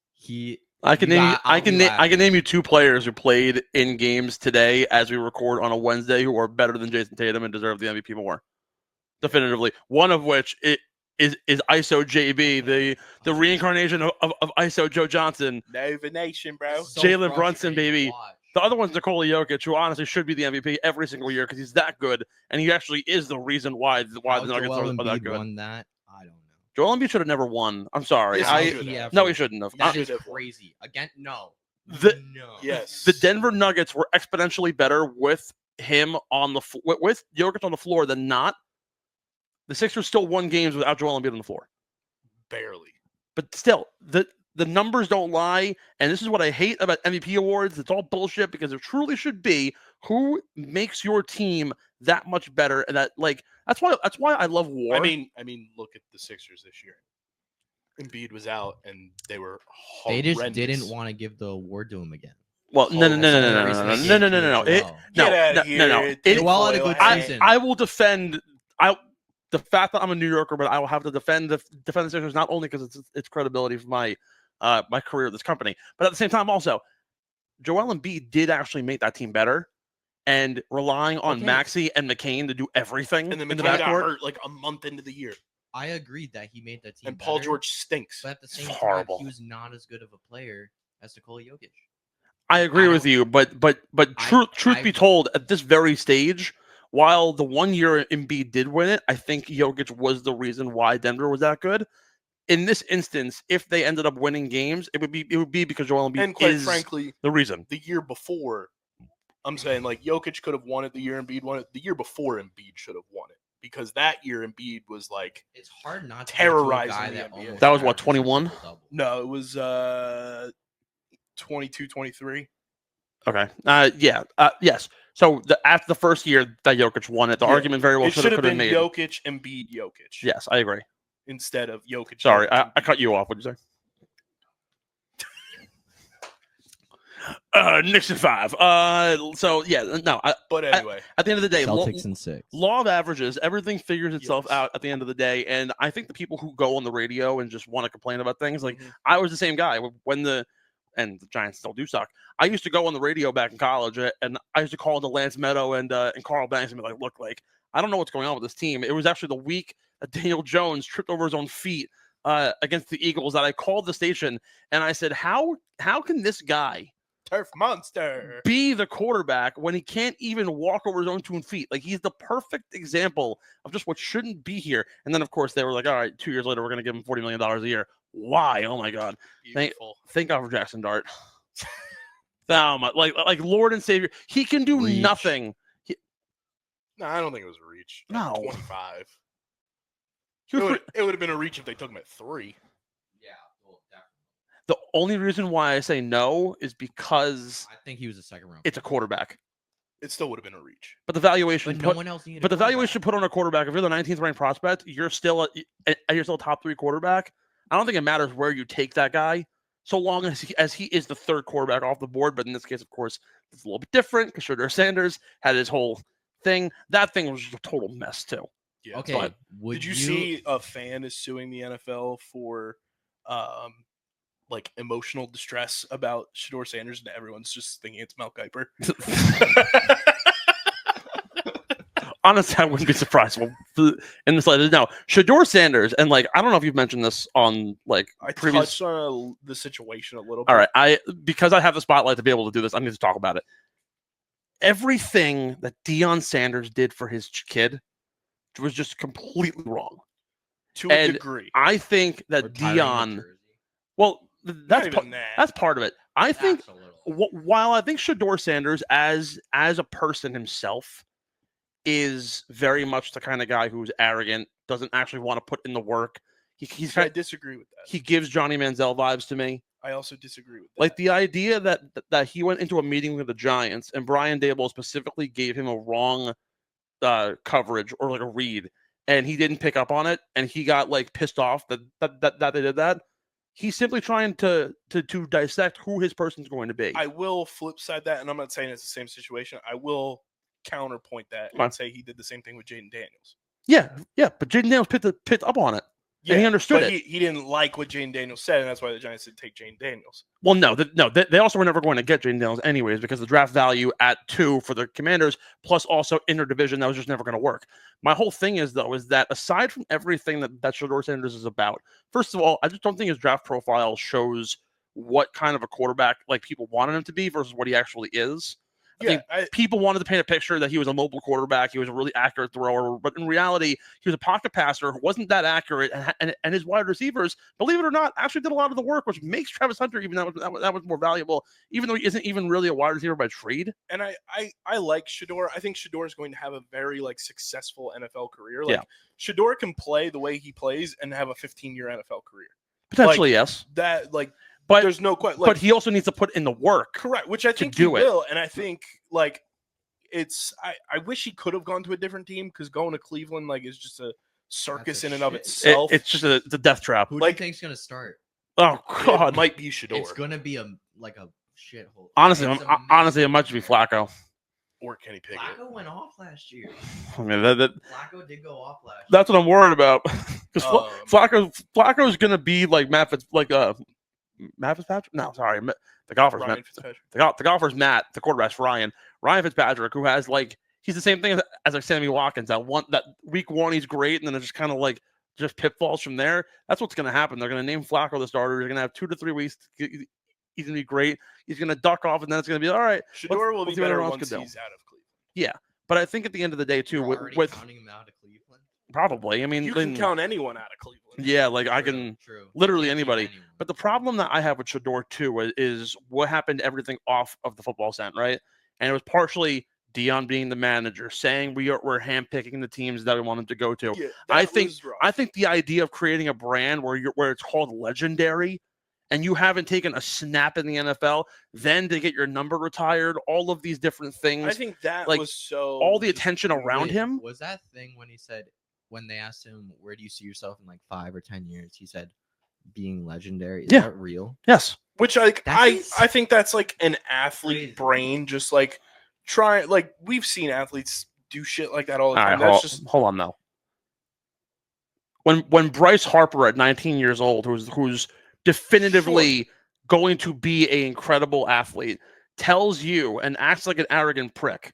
Speaker 3: I can name you 2 players who played in games today as we record on a Wednesday who are better than Jason Tatum and deserve the MVP more. Definitively. One of which is ISO JB, the reincarnation of ISO Joe Johnson.
Speaker 4: Nova Nation, bro.
Speaker 5: So
Speaker 3: Jalen Brunson, baby.
Speaker 5: watch.
Speaker 3: The other one's Nikola Jokic, who honestly should be the MVP every single year because he's that good, and he actually is the reason why the Nuggets are that good.
Speaker 5: Won that? I don't know.
Speaker 3: Joel Embiid should have never won. I'm sorry.
Speaker 4: Yes,
Speaker 3: No, he shouldn't have.
Speaker 5: That is crazy. Again, no.
Speaker 4: Yes.
Speaker 3: The Denver Nuggets were exponentially better with him on the with Jokic on the floor than not. The Sixers still won games without Joel Embiid on the floor.
Speaker 4: Barely.
Speaker 3: But still, the numbers don't lie, and this is what I hate about MVP awards. It's all bullshit because it truly should be who makes your team that much better, and that's why I love war.
Speaker 4: I mean, look at the Sixers this year. Embiid was out, and they were horrendous.
Speaker 5: They just didn't want to give the award to him again.
Speaker 3: Well, no.
Speaker 4: Get out of here.
Speaker 5: Joel had a good season.
Speaker 3: I will defend. The fact that I'm a New Yorker, but I will have to defend the Sixers not only because it's credibility for my career at this company, but at the same time also, Joel Embiid did actually make that team better. and relying on
Speaker 5: Okay.
Speaker 3: Maxey and McCain to do everything
Speaker 4: And then
Speaker 3: in the
Speaker 4: McCain got
Speaker 3: backcourt.
Speaker 4: hurt like a month into the year,
Speaker 5: I agreed that he made that team.
Speaker 4: and Paul
Speaker 5: better,
Speaker 4: George stinks.
Speaker 5: but at the same time,
Speaker 3: horrible.
Speaker 5: he was not as good of a player as Nikola Jokic.
Speaker 3: I agree
Speaker 5: I
Speaker 3: with
Speaker 5: don't-
Speaker 3: you, but truth be told, at this very stage, while the 1 year Embiid did win it, I think Jokic was the reason why Denver was that good. In this instance, if they ended up winning games, it would be because Joel Embiid
Speaker 4: And quite
Speaker 3: is
Speaker 4: frankly,
Speaker 3: the reason.
Speaker 4: the year before, I'm saying like Jokic could have won it the year Embiid won it. The year before Embiid should have won it because that year Embiid was like,
Speaker 5: It's hard not to
Speaker 4: Terrorizing
Speaker 5: get to a guy
Speaker 4: the
Speaker 5: that
Speaker 4: NBA.
Speaker 5: almost
Speaker 3: That was what,
Speaker 5: averages a
Speaker 3: 21?
Speaker 5: triple-double.
Speaker 4: no, it was 22, 23.
Speaker 3: Okay. Yes. So after the first year that Jokic won it, the
Speaker 4: Yeah.
Speaker 3: argument very well
Speaker 4: It
Speaker 3: should
Speaker 4: should
Speaker 3: have
Speaker 4: have
Speaker 3: been
Speaker 4: been
Speaker 3: made.
Speaker 4: Jokic, Embiid, Jokic.
Speaker 3: Yes, I agree.
Speaker 4: Instead of Jokic.
Speaker 3: Sorry,
Speaker 4: Jokic,
Speaker 3: I
Speaker 4: Embiid.
Speaker 3: cut you off. What did you say? Nixon 5. So yeah, no.
Speaker 4: But anyway,
Speaker 3: At the end of the day,
Speaker 5: Celtics in 6.
Speaker 3: law of averages, everything figures itself
Speaker 4: Yes.
Speaker 3: out at the end of the day. And I think the people who go on the radio and just want to complain about things, like
Speaker 4: Mhm.
Speaker 3: I was the same guy when the Giants still do suck. I used to go on the radio back in college, and I used to call into Lance Meadow and Carl Banks and be like, "Look, like I don't know what's going on with this team." It was actually the week that Daniel Jones tripped over his own feet against the Eagles that I called the station and I said, "How can this guy
Speaker 4: Turf Monster.
Speaker 3: be the quarterback when he can't even walk over his own 2 feet? Like he's the perfect example of just what shouldn't be here." And then of course they were like, "All right, 2 years later we're going to give him $40 million a year." Why? Oh my God!
Speaker 4: Beautiful.
Speaker 3: Thank God for Jackson Dart. Like Lord and Savior, he can do
Speaker 5: Reach.
Speaker 3: nothing.
Speaker 4: No, I don't think it was a reach. At
Speaker 3: No.
Speaker 4: 25.
Speaker 3: He was
Speaker 4: It would have been a reach if they took him at 3.
Speaker 5: Yeah, well, definitely.
Speaker 3: the only reason why I say no is because
Speaker 5: I think he was a second round.
Speaker 3: it's a quarterback.
Speaker 4: It still would have been a reach.
Speaker 3: But the valuation
Speaker 5: But no one else needed.
Speaker 3: But the
Speaker 5: a quarterback.
Speaker 3: valuation put on a quarterback, if you're the 19th ranked prospect, you're still a top 3 quarterback. I don't think it matters where you take that guy, so long as he is the 3rd quarterback off the board. But in this case, of course, it's a little bit different because Shedeur Sanders had his whole thing. That thing was just a total mess too.
Speaker 4: Yeah.
Speaker 5: Okay.
Speaker 3: But
Speaker 5: would
Speaker 4: Did you see a fan is suing the NFL for like emotional distress about Shedeur Sanders, and everyone's just thinking it's Mel Kiper?
Speaker 3: Honestly, I wouldn't be surprised. In this letter, no, Shedeur Sanders, and like I don't know if you've mentioned this on like
Speaker 4: I
Speaker 3: previous.
Speaker 4: touched on the situation a little bit.
Speaker 3: All right, because I have the spotlight to be able to do this, I need to talk about it. Everything that Deion Sanders did for his kid was just completely wrong.
Speaker 4: To a
Speaker 3: And
Speaker 4: degree.
Speaker 3: I think that
Speaker 5: retiring the
Speaker 3: Deion,
Speaker 5: jersey?
Speaker 3: well,
Speaker 4: Not
Speaker 3: that's
Speaker 4: even that.
Speaker 3: that's part of it. I think
Speaker 5: That's a little.
Speaker 3: while I think Shedeur Sanders as a person himself is very much the kind of guy who's arrogant, doesn't actually want to put in the work. He's
Speaker 4: I
Speaker 3: kind
Speaker 4: disagree with that.
Speaker 3: he gives Johnny Manziel vibes to me.
Speaker 4: I also disagree with that.
Speaker 3: Like the idea that he went into a meeting with the Giants and Brian Daboll specifically gave him a wrong coverage or like a read, and he didn't pick up on it, and he got like pissed off that they did that. He's simply trying to dissect who his person's going to be.
Speaker 4: I will flip side that, and I'm not saying it's the same situation. I will counterpoint that
Speaker 3: Fine.
Speaker 4: and say he did the same thing with Jaden Daniels.
Speaker 3: yeah, but Jaden Daniels picked up on it. And he understood
Speaker 4: but
Speaker 3: it.
Speaker 4: He didn't like what Jaden Daniels said, and that's why the Giants did take Jaden Daniels.
Speaker 3: Well, no, they also were never going to get Jaden Daniels anyways because the draft value at 2 for the Commanders, plus also interdivision, that was just never going to work. My whole thing is that aside from everything that Shedeur Sanders is about, first of all, I just don't think his draft profile shows what kind of a quarterback like people wanted him to be versus what he actually is. I think people wanted to paint a picture that he was a mobile quarterback. He was a really accurate thrower, but in reality, he was a pocket passer who wasn't that accurate. And his wide receivers, believe it or not, actually did a lot of the work, which makes Travis Hunter even that was more valuable, even though he isn't even really a wide receiver by trade.
Speaker 4: And I like Shedeur. I think Shedeur is going to have a very like successful NFL career. Like
Speaker 3: Yeah.
Speaker 4: Shedeur can play the way he plays and have a 15-year NFL career.
Speaker 3: Potentially, yes.
Speaker 4: That like,
Speaker 3: But
Speaker 4: there's no question.
Speaker 3: but he also needs to put in the work.
Speaker 4: Correct, which I think
Speaker 3: do
Speaker 4: he
Speaker 3: it.
Speaker 4: will, and I think like it's. I wish he could have gone to a different team because going to Cleveland like is just a circus
Speaker 5: That's a
Speaker 4: in and of
Speaker 5: shit.
Speaker 4: itself.
Speaker 3: It's just it's a death trap.
Speaker 5: Who
Speaker 4: like-
Speaker 5: do you think's gonna start?
Speaker 3: Oh God!
Speaker 4: It might be Shedeur
Speaker 5: It's gonna be a shithole.
Speaker 3: Honestly,
Speaker 5: It's a
Speaker 3: honestly, it
Speaker 5: mess.
Speaker 3: might just be Flacco.
Speaker 4: or Kenny Pickett.
Speaker 5: Flacco went off last year.
Speaker 3: I mean,
Speaker 5: Flacco did go off last year.
Speaker 3: that's what I'm worried about. Because
Speaker 4: Um,
Speaker 3: Flacco's gonna be like Matt Fitzpatrick. No, sorry, the golfer's
Speaker 4: Ryan
Speaker 3: Matt.
Speaker 4: Fitzpatrick.
Speaker 3: The golfer's Matt. The quarterback's Ryan. Ryan Fitzpatrick, who has like he's the same thing as like Sammy Watkins. That week 1 he's great, and then it's just kind of like just pitfalls from there. That's what's going to happen. They're going to name Flacco the starter. They're going to have 2 to 3 weeks. He's going to be great. He's going to duck off, and then it's going to be all right.
Speaker 4: Shador will be better once he's out of Cleveland.
Speaker 3: Yeah, but I think at the end of the day too, with
Speaker 5: counting him out of Cleveland.
Speaker 3: Probably. I mean,
Speaker 4: you can count anyone out of Cleveland.
Speaker 3: Yeah, like I can literally anybody. But the problem that I have with Shador too is what happened to everything off of the football stand, right? And it was partially Dion being the manager, saying we're handpicking the teams that we want him to go to.
Speaker 4: Yeah,
Speaker 3: I think the idea of creating a brand where it's called legendary, and you haven't taken a snap in the NFL, then to get your number retired, all of these different things.
Speaker 4: I think that
Speaker 3: like,
Speaker 4: was so
Speaker 3: all the attention around him.
Speaker 5: Was that thing when he said, when they asked him, where do you see yourself in like 5 or 10 years? He said, being legendary. Is that real?
Speaker 3: Yes.
Speaker 4: Which I think that's like an athlete brain, just like we've seen athletes do shit like that all the time.
Speaker 3: Hold on though. When Bryce Harper at 19 years old, who's definitively going to be an incredible athlete, tells you and acts like an arrogant prick.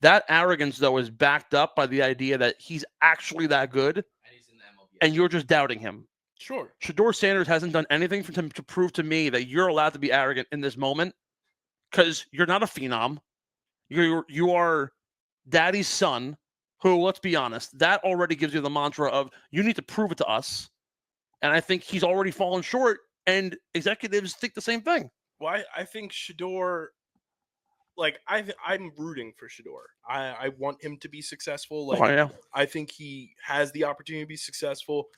Speaker 3: That arrogance, though, is backed up by the idea that he's actually that good, and you're just doubting him.
Speaker 4: Sure.
Speaker 3: Shador Sanders hasn't done anything for him to prove to me that you're allowed to be arrogant in this moment, because you're not a phenom. You are daddy's son, who, let's be honest, that already gives you the mantra of you need to prove it to us. And I think he's already fallen short, and executives think the same thing.
Speaker 4: Well, I think Shador, like, I'm rooting for Shador. I want him to be successful. Like, I think he has the opportunity to be successful,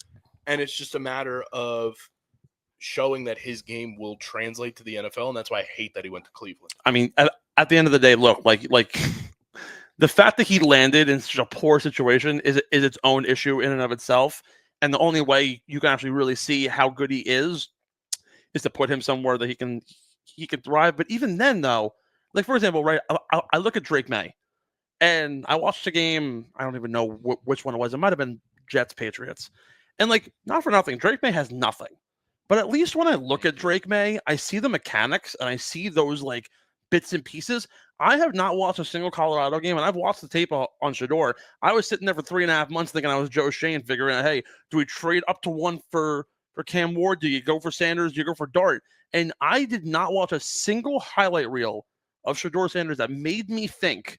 Speaker 4: and it's just a matter of showing that his game will translate to the NFL, and that's why I hate that he went to Cleveland.
Speaker 3: I mean, at the end of the day, look, like the fact that he landed in such a poor situation is its own issue in and of itself. And the only way you can actually really see how good he is to put him somewhere that he can thrive. But even then, though, like, for example, right, I look at Drake May, and I watched a game. I don't even know which one it was. It might have been Jets Patriots. And, like, not for nothing, Drake May has nothing. But at least when I look at Drake May, I see the mechanics and I see those, like, bits and pieces. I have not watched a single Colorado game, and I've watched the tape on Shador. I was sitting there for 3.5 months thinking I was Joe Shane, figuring out, hey, do we trade up to 1 for Cam Ward? Do you go for Sanders? Do you go for Dart? And I did not watch a single highlight reel of Shador Sanders that made me think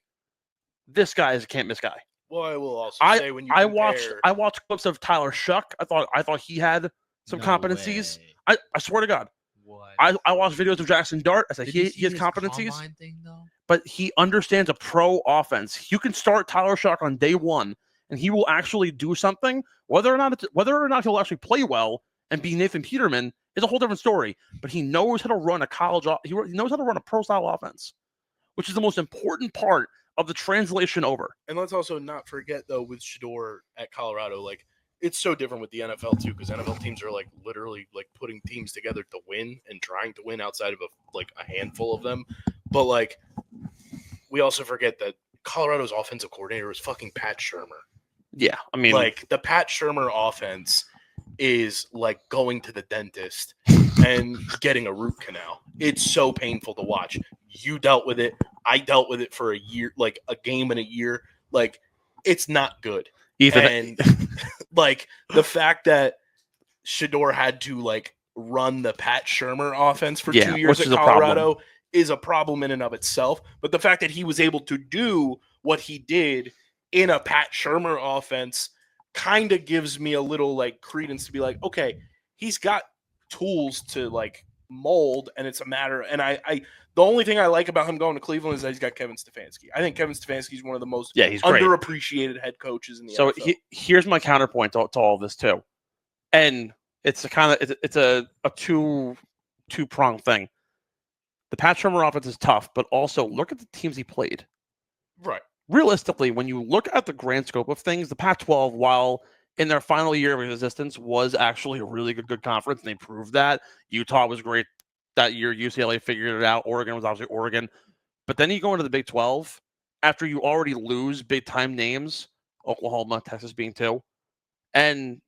Speaker 3: this guy is a can't miss guy.
Speaker 4: Well, I will also say when you
Speaker 3: I watched clips of Tyler Shuck. I thought he had some competencies. I swear to God.
Speaker 5: What?
Speaker 3: I watched videos of Jackson Dart. I said he has competencies, but he understands a pro offense. You can start Tyler Shuck on day 1, and he will actually do something. Whether or not he'll actually play well and be Nathan Peterman is a whole different story. But he knows how to run he knows how to run a pro style offense, which is the most important part of the translation over.
Speaker 4: And let's also not forget, though, with Shador at Colorado, like, it's so different with the NFL too, because NFL teams are like literally like putting teams together to win and trying to win outside of a handful of them. But like, we also forget that Colorado's offensive coordinator is fucking Pat Shurmur.
Speaker 3: Yeah, I mean,
Speaker 4: like, the Pat Shurmur offense is like going to the dentist and getting a root canal. It's so painful to watch. You dealt with it. I dealt with it for a year, like a game in a year. Like, it's not good.
Speaker 3: Ethan,
Speaker 4: and like the fact that Shador had to like run the Pat Shurmur offense for 2 years at Colorado is a problem in and of itself. But the fact that he was able to do what he did in a Pat Shurmur offense kind of gives me a little like credence to be like, okay, he's got tools to like mold, and it's a matter. And I the only thing I like about him going to Cleveland is that he's got Kevin Stefanski. I think Kevin Stefanski is one of the most
Speaker 3: he's
Speaker 4: underappreciated head coaches in the NFL.
Speaker 3: So here's my counterpoint to all this too, and it's a two-pronged thing. The Pat Shurmur offense is tough, but also look at the teams he played.
Speaker 4: Right.
Speaker 3: Realistically, when you look at the grand scope of things, the Pac-12, while in their final year of existence, was actually a really good conference, and they proved that. Utah was great that year. UCLA figured it out. Oregon was obviously Oregon. But then you go into the Big 12 after you already lose big-time names, Oklahoma, Texas being 2, and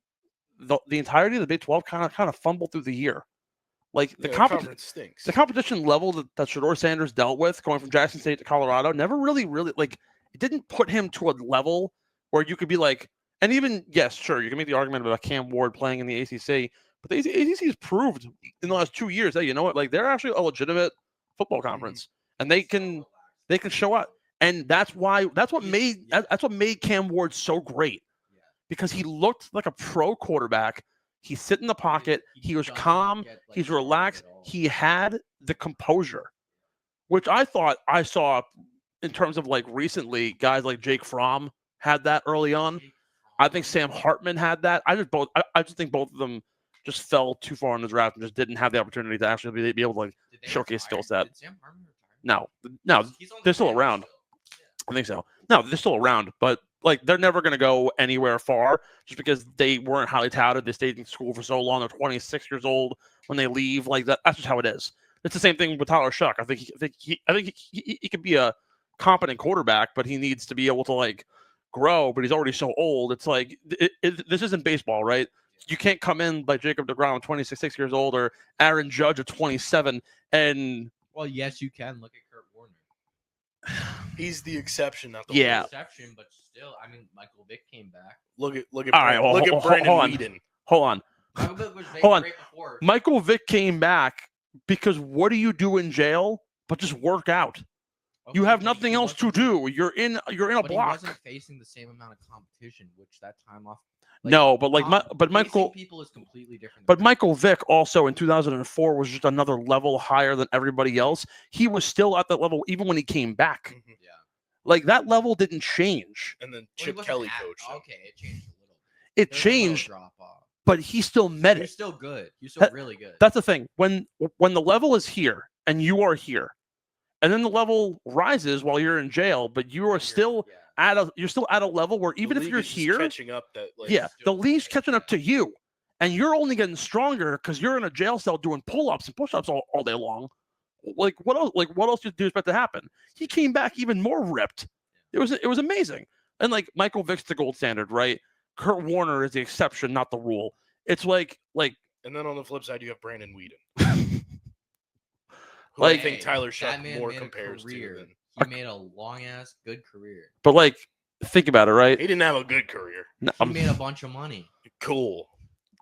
Speaker 3: the entirety of the Big 12 kind of fumbled through the year. Like
Speaker 4: The conference stinks.
Speaker 3: the competition level that Shedeur Sanders dealt with going from Jackson State to Colorado never really like it didn't put him to a level where you could be like, and even yes, sure, you can make the argument about Cam Ward playing in the ACC, but the ACC has proved in the last 2 years that you know what, like they're actually a legitimate football conference, and they can show up, and that's what made Cam Ward so great, because he looked like a pro quarterback. He sit in the pocket. He was calm. He's relaxed. He had the composure, which I thought I saw in terms of like recently guys like Jake Fromm had that early on. I think Sam Hartman had that. I just think both of them just fell too far in the draft and just didn't have the opportunity to actually be able to like showcase skill set. No, they're still around. I think so. No, they're still around, but like they're never going to go anywhere far just because they weren't highly touted. They stayed in school for so long. They're 26 years old when they leave. Like that. That's just how it is. It's the same thing with Tyler Shuck. I think he could be a competent quarterback, but he needs to be able to like grow. But he's already so old. It's like this isn't baseball, right? You can't come in like Jacob deGrom, 26 years old, or Aaron Judge at 27, and
Speaker 5: well, yes, you can look at Kurt Warner.
Speaker 4: He's the exception, not the
Speaker 5: rule. Exception, but still, I mean, Michael Vick came back.
Speaker 4: Look at
Speaker 3: Brandon
Speaker 4: Weeden.
Speaker 3: Hold on.
Speaker 5: Michael Vick was
Speaker 3: hold on.
Speaker 5: Great before.
Speaker 3: Michael Vick came back because what do you do in jail? But just work out. Okay, you have nothing else to do. You're in a block.
Speaker 5: He wasn't facing the same amount of competition, which that time off.
Speaker 3: Like, no, but like Michael
Speaker 5: people is completely different.
Speaker 3: But Michael Vick also in 2004 was just another level higher than everybody else. He was still at that level even when he came back.
Speaker 4: Mm-hmm.
Speaker 5: Yeah,
Speaker 3: like that level didn't change.
Speaker 4: And then Chip Kelly coached.
Speaker 5: Okay, it changed a little.
Speaker 3: It changed, but he still met it.
Speaker 5: He's still good. He's still really good.
Speaker 3: That's the thing. When the level is here and you are here, and then the level rises while you're in jail, but you are still. You're still at a level where even if you're here,
Speaker 4: catching up
Speaker 3: the league's catching up to you, and you're only getting stronger because you're in a jail cell doing pull-ups and push-ups all day long. Like what else? Like what else do you expect to happen? He came back even more ripped. It was amazing. And like Michael Vick's the gold standard, right? Kurt Warner is the exception, not the rule. It's like.
Speaker 4: And then on the flip side, you have Brandon Weeden. I think Tyler Shuck more compares to.
Speaker 5: He made a long-ass good career.
Speaker 3: But, like, think about it, right?
Speaker 4: He didn't have a good career.
Speaker 3: No,
Speaker 5: he made a bunch of money.
Speaker 4: Cool.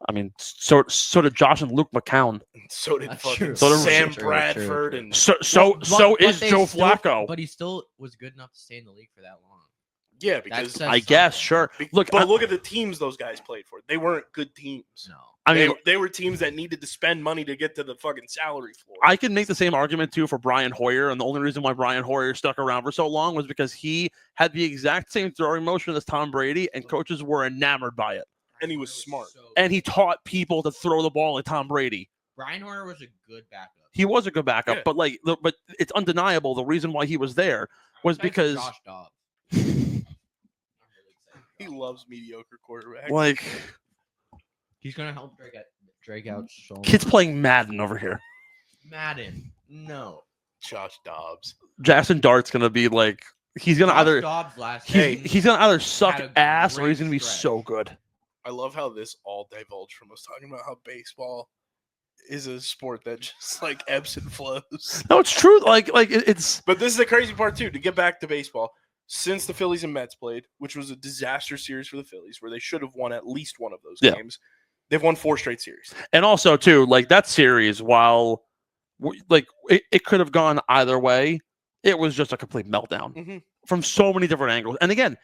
Speaker 3: I mean, so did Josh and Luke McCown.
Speaker 4: So did fucking
Speaker 3: so
Speaker 4: Sam Bradford. And
Speaker 3: so is Joe Flacco.
Speaker 5: But he still was good enough to stay in the league for that long.
Speaker 4: Yeah, because
Speaker 3: I guess, sure.
Speaker 4: Look at the teams those guys played for. They weren't good teams.
Speaker 5: No.
Speaker 3: I mean,
Speaker 4: they were teams that needed to spend money to get to the fucking salary floor.
Speaker 3: I can make the same argument, too, for Brian Hoyer, and the only reason why Brian Hoyer stuck around for so long was because he had the exact same throwing motion as Tom Brady, and coaches were enamored by it.
Speaker 4: And he was smart.
Speaker 3: And he taught people to throw the ball like Tom Brady.
Speaker 5: Brian Hoyer was a good backup.
Speaker 3: He was a good backup, but but it's undeniable the reason why he was there was because
Speaker 5: Josh Dobbs.
Speaker 4: He loves mediocre quarterbacks.
Speaker 3: Like
Speaker 5: he's gonna help drag out.
Speaker 3: Kids playing Madden over here.
Speaker 5: Madden, no.
Speaker 4: Josh Dobbs.
Speaker 3: Jackson Dart's gonna be like he's gonna he's gonna either suck ass or he's gonna be so good.
Speaker 4: I love how this all divulged from us talking about how baseball is a sport that just like ebbs and flows.
Speaker 3: No, it's true. Like it's.
Speaker 4: But this is the crazy part too. To get back to baseball, since the Phillies and Mets played, which was a disaster series for the Phillies, where they should have won at least one of those games, they've won 4 straight series.
Speaker 3: And also too, like that series, while like it could have gone either way, it was just a complete meltdown from so many different angles. And again,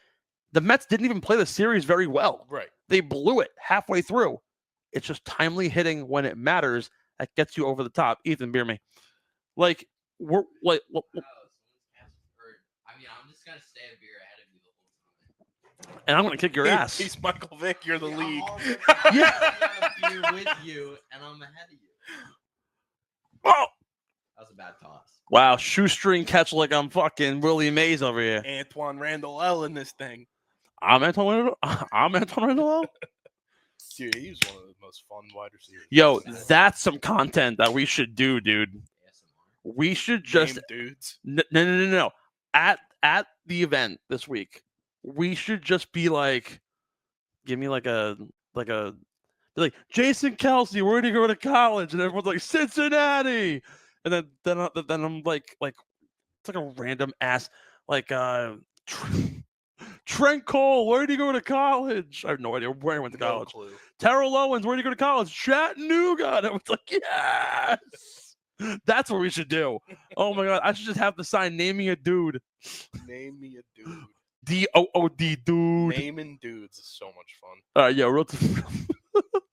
Speaker 3: the Mets didn't even play the series very well.
Speaker 4: Right.
Speaker 3: They blew it halfway through. It's just timely hitting when it matters that gets you over the top. Ethan, beer me. Like, we're like.
Speaker 5: I mean, I'm just going to stay a beer ahead of you the whole time.
Speaker 3: And I'm going to kick your ass.
Speaker 4: He's Michael Vick. You're the league.
Speaker 5: Yeah. I'm beer with you, and I'm ahead of you.
Speaker 3: Oh.
Speaker 5: That was a bad toss.
Speaker 3: Wow. Shoestring catch like I'm fucking Willie Mays over here.
Speaker 4: Antoine Randall L in this thing.
Speaker 3: I'm Antoine Randall.
Speaker 4: Dude, he was one of the most fun wide receivers.
Speaker 3: Yo, that's some content that we should do, dude. We should just
Speaker 4: dudes.
Speaker 3: No. At the event this week, we should just be like, give me like a. There's They're like, Jason Kelsey, where did he go to college? And everyone's like, Cincinnati. And then I'm like it's like a random ass like Trent Cole, where did he go to college? I have no idea where he went to college.
Speaker 4: No clue.
Speaker 3: Terrell Owens, where did he go to college? Chattanooga. And I was like, yes, that's what we should do. Oh my god, I should just have the sign naming a dude.
Speaker 4: Name me a dude.
Speaker 3: DOOD, dude.
Speaker 4: Naming dudes is so much fun.
Speaker 3: Yeah,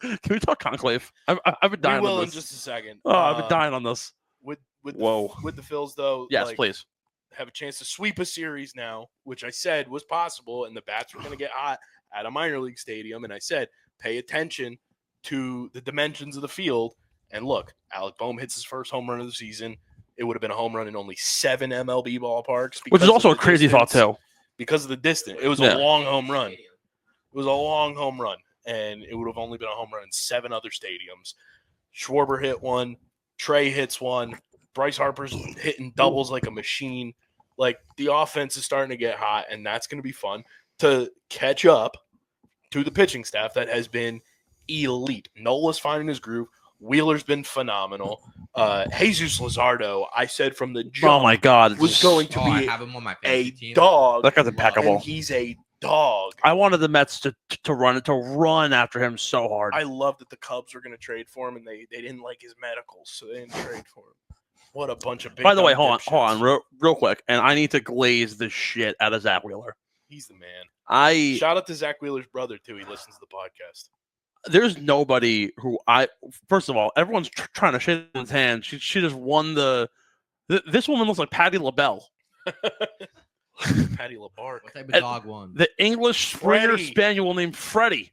Speaker 3: can we talk Conclave? I've been dying
Speaker 4: We will
Speaker 3: on
Speaker 4: in
Speaker 3: this.
Speaker 4: just a second.
Speaker 3: Oh, I've been dying on this.
Speaker 4: With
Speaker 3: Whoa.
Speaker 4: with the Phils though.
Speaker 3: Yes,
Speaker 4: like,
Speaker 3: please.
Speaker 4: have a chance to sweep a series now, which I said was possible, and the bats were going to get hot at a minor league stadium. And I said, pay attention to the dimensions of the field. And look, Alec Boehm hits his first home run of the season. It would have been a home run in only 7 MLB ballparks.
Speaker 3: Which is
Speaker 4: because
Speaker 3: also
Speaker 4: of
Speaker 3: a
Speaker 4: the
Speaker 3: crazy thought,
Speaker 4: distance.
Speaker 3: too.
Speaker 4: Because of the distance. It was
Speaker 3: Yeah.
Speaker 4: a long home run. It was a long home run, and it would have only been a home run in 7 other stadiums. Schwarber hit one. Trey hits one. Bryce Harper's hitting doubles like a machine. Like, the offense is starting to get hot, and that's going to be fun to catch up to the pitching staff that has been elite. Nola's finding his groove. Wheeler's been phenomenal. Jesus Luzardo, I said from the jump,
Speaker 3: Oh my god.
Speaker 4: was going to
Speaker 5: I
Speaker 4: be
Speaker 5: have him on my
Speaker 4: a
Speaker 5: fantasy team.
Speaker 4: dog.
Speaker 3: That guy's
Speaker 4: And
Speaker 3: impeccable.
Speaker 4: he's a dog.
Speaker 3: I wanted the Mets to run after him so hard.
Speaker 4: I love that the Cubs were going to trade for him, and they didn't like his medicals, so they didn't trade for him. What a bunch of big.
Speaker 3: By the way,
Speaker 4: dumb
Speaker 3: hold on,
Speaker 4: dipshits.
Speaker 3: real quick, and I need to glaze the shit out of Zach Wheeler.
Speaker 4: He's the man.
Speaker 3: Shout
Speaker 4: Shout out to Zach Wheeler's brother too. He listens to the podcast.
Speaker 3: There's nobody who first of all, everyone's trying to shake his hand. She just won this woman looks like Patti LaBelle.
Speaker 4: Patty Labarque.
Speaker 5: What type of dog won?
Speaker 3: The English Springer
Speaker 4: Freddie.
Speaker 3: Spaniel named Freddie.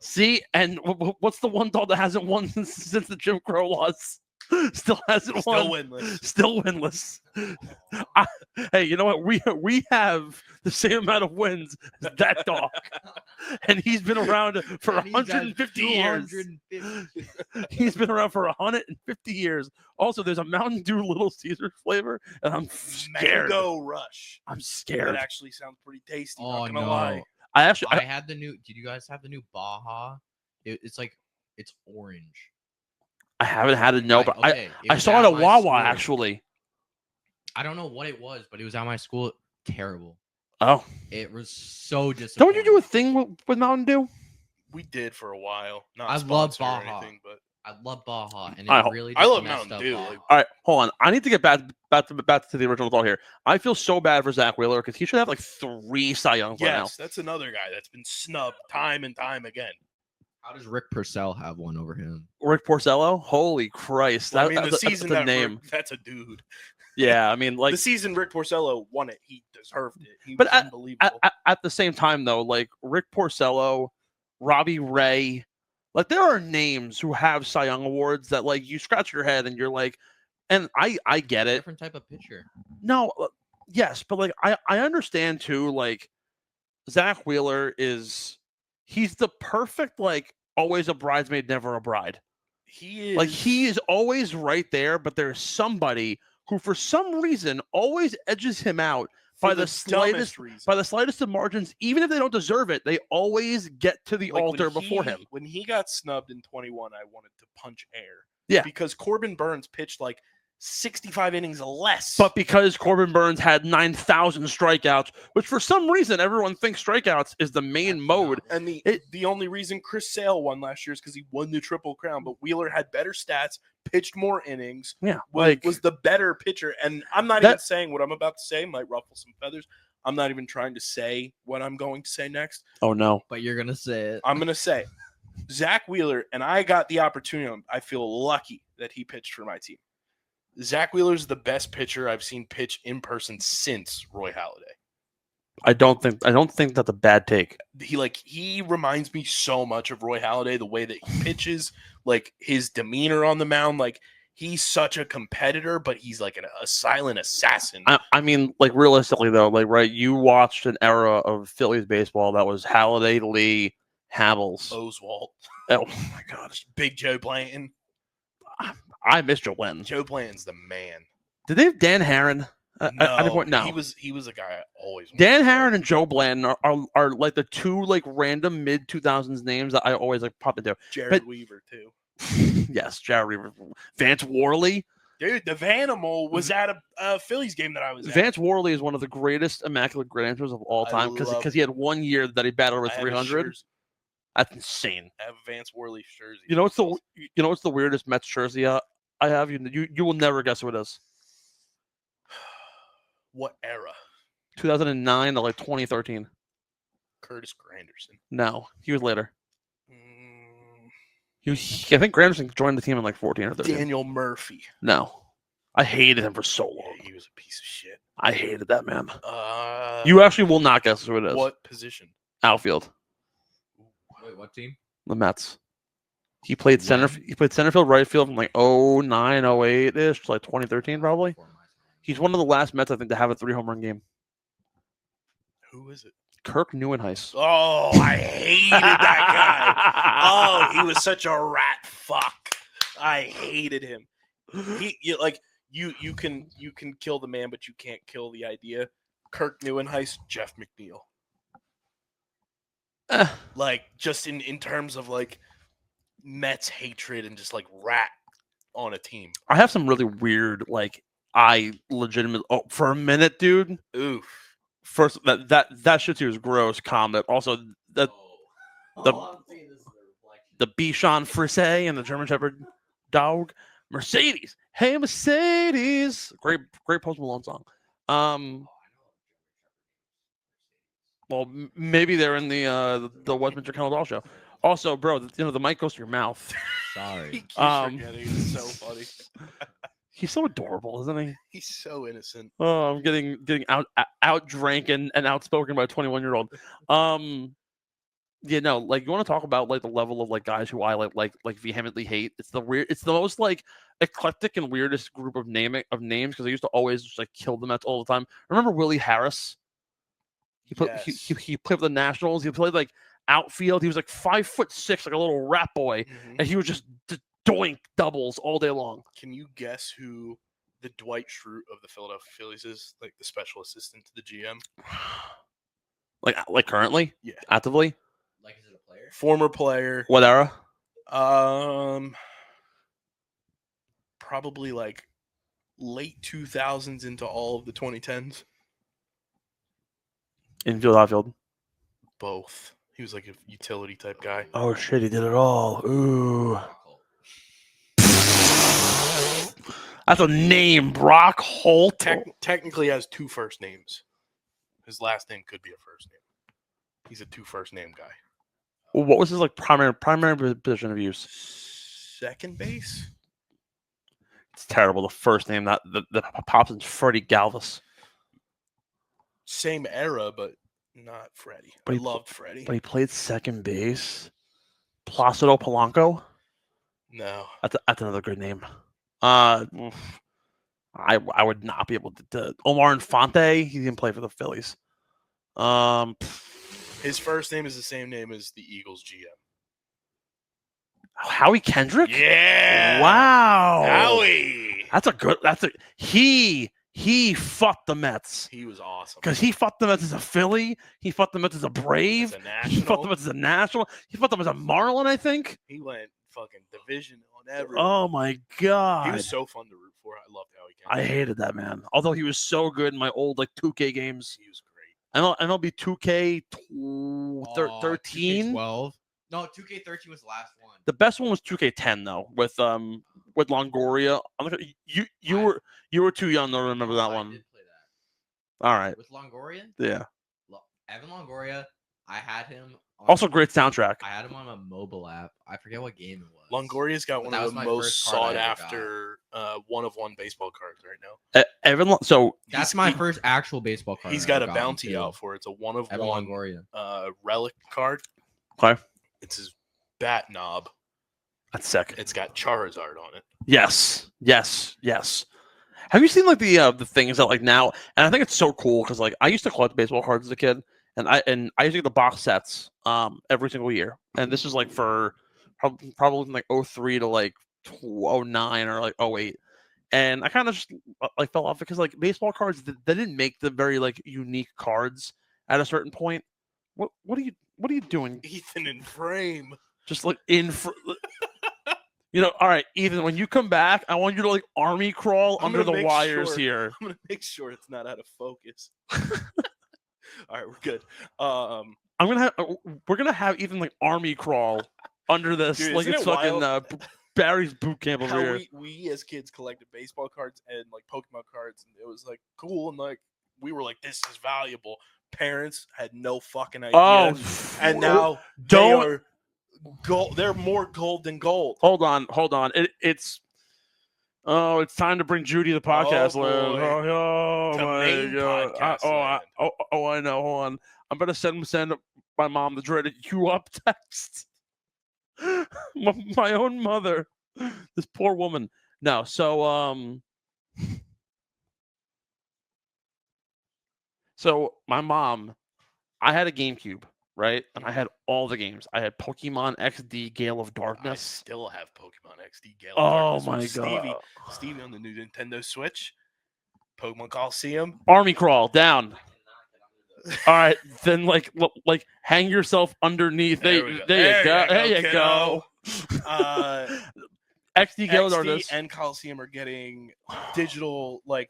Speaker 3: See, and what's the one dog that hasn't won since the Jim Crow laws? Still hasn't
Speaker 4: Still
Speaker 3: won.
Speaker 4: winless.
Speaker 3: Still winless. Hey, you know what? We have the same amount of wins as that dog, and he's been around for
Speaker 5: And he's at
Speaker 3: 150 years.
Speaker 5: 250.
Speaker 3: He's been around for 150 years. Also, there's a Mountain Dew Little Caesar flavor, and I'm scared.
Speaker 4: Mango Rush.
Speaker 3: I'm
Speaker 4: That
Speaker 3: scared.
Speaker 4: actually sounds pretty tasty.
Speaker 5: Oh,
Speaker 4: not gonna
Speaker 5: no.
Speaker 4: lie.
Speaker 3: I actually,
Speaker 5: I had the new. Did you guys have the new Baja? It's orange.
Speaker 3: I haven't had it. No, but
Speaker 5: okay,
Speaker 3: I
Speaker 5: was
Speaker 3: saw it
Speaker 5: at
Speaker 3: at
Speaker 5: my
Speaker 3: Wawa
Speaker 5: school.
Speaker 3: actually.
Speaker 5: I don't know what it was, but it was at my school. Terrible.
Speaker 3: Oh,
Speaker 5: It was so disappointing.
Speaker 3: don't you do a thing with Mountain Dew?
Speaker 4: We did for a while. Not
Speaker 5: I love
Speaker 4: sponsored or
Speaker 5: Baja.
Speaker 4: anything, but
Speaker 5: I love Baja, and
Speaker 3: I
Speaker 5: it
Speaker 3: hope-
Speaker 5: really.
Speaker 4: I
Speaker 5: just
Speaker 4: love
Speaker 5: messed
Speaker 4: Mountain
Speaker 5: up
Speaker 4: Dew,
Speaker 5: Baja.
Speaker 4: like-
Speaker 3: All right, hold on. I need to get back to the original thought here. I feel so bad for Zach Wheeler because he should have like 3 Cy Youngs right now.
Speaker 4: yes, that's another guy that's been snubbed time and time again.
Speaker 5: How does Rick Purcell have one over him?
Speaker 3: Rick Porcello? Holy Christ!
Speaker 4: Well, I
Speaker 3: That,
Speaker 4: mean, the
Speaker 3: that's
Speaker 4: season
Speaker 3: the
Speaker 4: that
Speaker 3: name.
Speaker 4: that's a dude.
Speaker 3: Yeah, I mean, like,
Speaker 4: the season Rick Porcello won it, he deserved it. He
Speaker 3: But
Speaker 4: was unbelievable.
Speaker 3: at the same time, though, like Rick Porcello, Robbie Ray, like there are names who have Cy Young awards that like you scratch your head and you're like, and I get it.
Speaker 5: Different type of pitcher.
Speaker 3: No, yes, but like I understand too. Like Zach Wheeler he's the perfect like always a bridesmaid, never a bride.
Speaker 4: He is
Speaker 3: Like he is always right there, but there's somebody who for some reason always edges him out
Speaker 4: for
Speaker 3: by
Speaker 4: the
Speaker 3: the slightest
Speaker 4: reason.
Speaker 3: by the slightest of margins, even if they don't deserve it. They always get to the
Speaker 4: Like, when
Speaker 3: altar before him.
Speaker 4: When he got snubbed in 21, I wanted to punch air.
Speaker 3: Yeah.
Speaker 4: Because Corbin Burns pitched like 65 innings less.
Speaker 3: But because Corbin Burns had 9,000 strikeouts, which for some reason everyone thinks strikeouts is the main mode.
Speaker 4: and the only reason Chris Sale won last year is because he won the Triple Crown. But Wheeler had better stats, pitched more innings,
Speaker 3: Yeah,
Speaker 4: was the better pitcher. And I'm not
Speaker 3: That-
Speaker 4: even saying what I'm about to say might ruffle some feathers. I'm not even trying to say what I'm going to say next.
Speaker 3: oh no.
Speaker 5: But you're gonna say it.
Speaker 4: I'm going to say Zach Wheeler, and I got the opportunity. I feel lucky that he pitched for my team. Zach Wheeler's the best pitcher I've seen pitch in person since Roy Halladay.
Speaker 3: I don't think that's a bad take.
Speaker 4: He reminds me so much of Roy Halladay, the way that he pitches, like his demeanor on the mound. Like he's such a competitor, but he's like a silent assassin.
Speaker 3: I mean, like realistically though, like right, you watched an era of Phillies baseball that was Halladay, Lee, Havels.
Speaker 4: Oswalt,
Speaker 3: Oh my gosh.
Speaker 4: Big Joe Blanton.
Speaker 3: I miss Joe Blanton.
Speaker 4: Joe Blanton's the man.
Speaker 3: Did they have Dan Herron? At any point, no.
Speaker 4: He was a guy I always wanted
Speaker 3: Dan
Speaker 4: to
Speaker 3: Harron
Speaker 4: start.
Speaker 3: and Joe Blanton are like the two like random mid 2000s names that I always like pop into.
Speaker 4: Jared Weaver too.
Speaker 3: Yes, Jared Weaver, Vance Worley.
Speaker 4: Dude, the Vanimal was at a Phillies game that I was at.
Speaker 3: Vance Worley is one of the greatest immaculate grandsons of all time because he had 1 year that he batted over 300. That's insane.
Speaker 4: I have Vance Worley jersey.
Speaker 3: You know what's the weirdest Mets jersey I have? You will never guess who it is.
Speaker 4: What era?
Speaker 3: 2009 to like 2013.
Speaker 4: Curtis Granderson.
Speaker 3: No, he was later. I think Granderson joined the team in like 14 or 13.
Speaker 4: Daniel Murphy.
Speaker 3: No, I hated him for so long.
Speaker 4: Yeah, he was a piece of shit.
Speaker 3: I hated that man.
Speaker 4: You
Speaker 3: You actually will not guess who it is.
Speaker 4: what position?
Speaker 3: Outfield.
Speaker 5: Wait, what team?
Speaker 3: The Mets. He played center. He played center field, right field from like 09, 08 ish to like 2013 probably. He's one of the last Mets I think to have a 3 home run game.
Speaker 4: Who is it?
Speaker 3: Kirk Neuenhuis.
Speaker 4: Oh, I hated that guy. Oh, he was such a rat fuck. I hated him. You can kill the man, but you can't kill the idea. Kirk Neuenhuis, Jeff McNeil. Like just in terms of like Mets hatred and just like rat on a team.
Speaker 3: I have some really weird like for a minute, dude.
Speaker 4: Oof.
Speaker 3: First that shit too is gross comment. Also the Bichon Frise and the German Shepherd dog. Mercedes. Hey Mercedes. Great Post Malone song. Well, maybe they're in the Westminster Dog Show. Also, bro, the mic goes to your mouth.
Speaker 4: He
Speaker 5: Sorry.
Speaker 4: keeps forgetting. It's so funny.
Speaker 3: He's so adorable, isn't he?
Speaker 4: He's so innocent.
Speaker 3: Oh, I'm getting out drank and outspoken by a 21-year-old. Yeah, no, like you want to talk about like the level of like guys who I like vehemently hate. It's the most like eclectic and weirdest group of names because I used to always just like kill the Mets all the time. Remember Willie Harris? He played for the Nationals. He played like outfield. He was like 5'6", like a little rat boy, and he was just doink doubles all day long.
Speaker 4: Can you guess who the Dwight Schrute of the Philadelphia Phillies is? Like the special assistant to the GM?
Speaker 3: Like currently?
Speaker 4: Yeah.
Speaker 3: Actively?
Speaker 5: Like, is it a player?
Speaker 4: Former player.
Speaker 3: What era?
Speaker 4: Probably like late 2000s into all of the 2010s.
Speaker 3: Infield, outfield.
Speaker 4: Both. He was like a utility type guy.
Speaker 3: Oh shit, he did it all. Ooh. That's a name, Brock Holt.
Speaker 4: Technically has 2 first names. His last name could be a first name. He's a 2 first name guy.
Speaker 3: What was his like primary position of use?
Speaker 4: Second base?
Speaker 3: It's terrible. The first name that pops in Freddie Galvis.
Speaker 4: Same era, but not Freddie.
Speaker 3: But
Speaker 4: I
Speaker 3: he
Speaker 4: loved Freddie.
Speaker 3: But he played second base. Placido Polanco.
Speaker 4: No.
Speaker 3: That's another good name. I would not be able to. Omar Infante. He didn't play for the Phillies.
Speaker 4: His first name is the same name as the Eagles GM.
Speaker 3: Howie Kendrick.
Speaker 4: Yeah.
Speaker 3: Wow.
Speaker 4: Howie.
Speaker 3: He fucked the Mets.
Speaker 4: He was awesome.
Speaker 3: Because he fucked the Mets as a Philly. He fucked the Mets as a Brave. He fucked the Mets as a National. He fucked them as a Marlin, I think.
Speaker 4: He went fucking division on everything.
Speaker 3: Oh, my God.
Speaker 4: He was so fun to root for. I loved Howie Kendrick.
Speaker 3: I hated that man. Although he was so good in my old like 2K games.
Speaker 4: He was great.
Speaker 3: MLB 2K 13.
Speaker 5: 12. No, 2K13 was the last one.
Speaker 3: The best one was 2K10 though, with Longoria. You were too young to remember that one.
Speaker 5: I did play that.
Speaker 3: All right.
Speaker 5: With Longoria?
Speaker 3: Yeah.
Speaker 5: Evan Longoria, I had him on,
Speaker 3: Also great soundtrack.
Speaker 5: I had him on a mobile app. I forget what game it was.
Speaker 4: Longoria's got one
Speaker 5: That
Speaker 4: of
Speaker 5: was
Speaker 4: the
Speaker 5: my
Speaker 4: most
Speaker 5: first card I
Speaker 4: sought
Speaker 5: ever
Speaker 4: after one-of-one baseball cards right now.
Speaker 5: That's my first actual baseball card.
Speaker 4: He's
Speaker 5: I
Speaker 4: got a
Speaker 5: ever gotten,
Speaker 4: bounty
Speaker 5: too.
Speaker 4: out for it. It's a
Speaker 5: Evan
Speaker 4: one-of-one
Speaker 5: Longoria.
Speaker 4: relic card.
Speaker 3: Okay.
Speaker 4: It's his bat knob.
Speaker 3: That's sick.
Speaker 4: It's got Charizard on it.
Speaker 3: Yes. Have you seen like the things that like now? And I think it's so cool because like I used to collect baseball cards as a kid, and I used to get the box sets every single year. And this was like for probably from like 03 to like 09 or like 08. and I kind of just like fell off because like baseball cards, they didn't make the very like unique cards at a certain point. What are you doing?
Speaker 4: Ethan in frame.
Speaker 3: Just like all right, Ethan, when you come back, I want you to like army crawl
Speaker 4: I'm
Speaker 3: under the
Speaker 4: gonna make
Speaker 3: wires
Speaker 4: sure-
Speaker 3: here.
Speaker 4: I'm gonna make sure it's not out of focus. All right, we're good.
Speaker 3: We're gonna have Ethan like army crawl under this,
Speaker 4: Dude,
Speaker 3: like
Speaker 4: isn't
Speaker 3: it's
Speaker 4: it
Speaker 3: fucking
Speaker 4: wild
Speaker 3: Barry's boot camp over
Speaker 4: how
Speaker 3: here.
Speaker 4: we as kids collected baseball cards and like Pokemon cards, and it was like cool, and like we were like, this is valuable. Parents had no fucking idea.
Speaker 3: Oh,
Speaker 4: and now
Speaker 3: don't-
Speaker 4: they are gold. They're more gold than gold.
Speaker 3: Hold on. It's time to bring Judy the podcast.
Speaker 4: boy.
Speaker 3: Oh
Speaker 4: The
Speaker 3: my
Speaker 4: main
Speaker 3: god!
Speaker 4: podcast land.
Speaker 3: I know. Hold on. I'm gonna send my mom the dreaded "you up" text. my own mother. This poor woman. No, so so my mom, I had a GameCube, right? And I had all the games. I had Pokemon XD, Gale of
Speaker 4: I
Speaker 3: Darkness.
Speaker 4: still have Pokemon XD Gale.
Speaker 3: Oh
Speaker 4: Darkness
Speaker 3: my
Speaker 4: with
Speaker 3: god!
Speaker 4: Stevie on the new Nintendo Switch. Pokemon Coliseum.
Speaker 3: Army crawl down. All right, then like hang yourself underneath.
Speaker 4: There
Speaker 3: There
Speaker 4: we
Speaker 3: you
Speaker 4: go.
Speaker 3: go. There you go. XD Gale of
Speaker 4: XD
Speaker 3: Darkness.
Speaker 4: and Coliseum are getting digital, like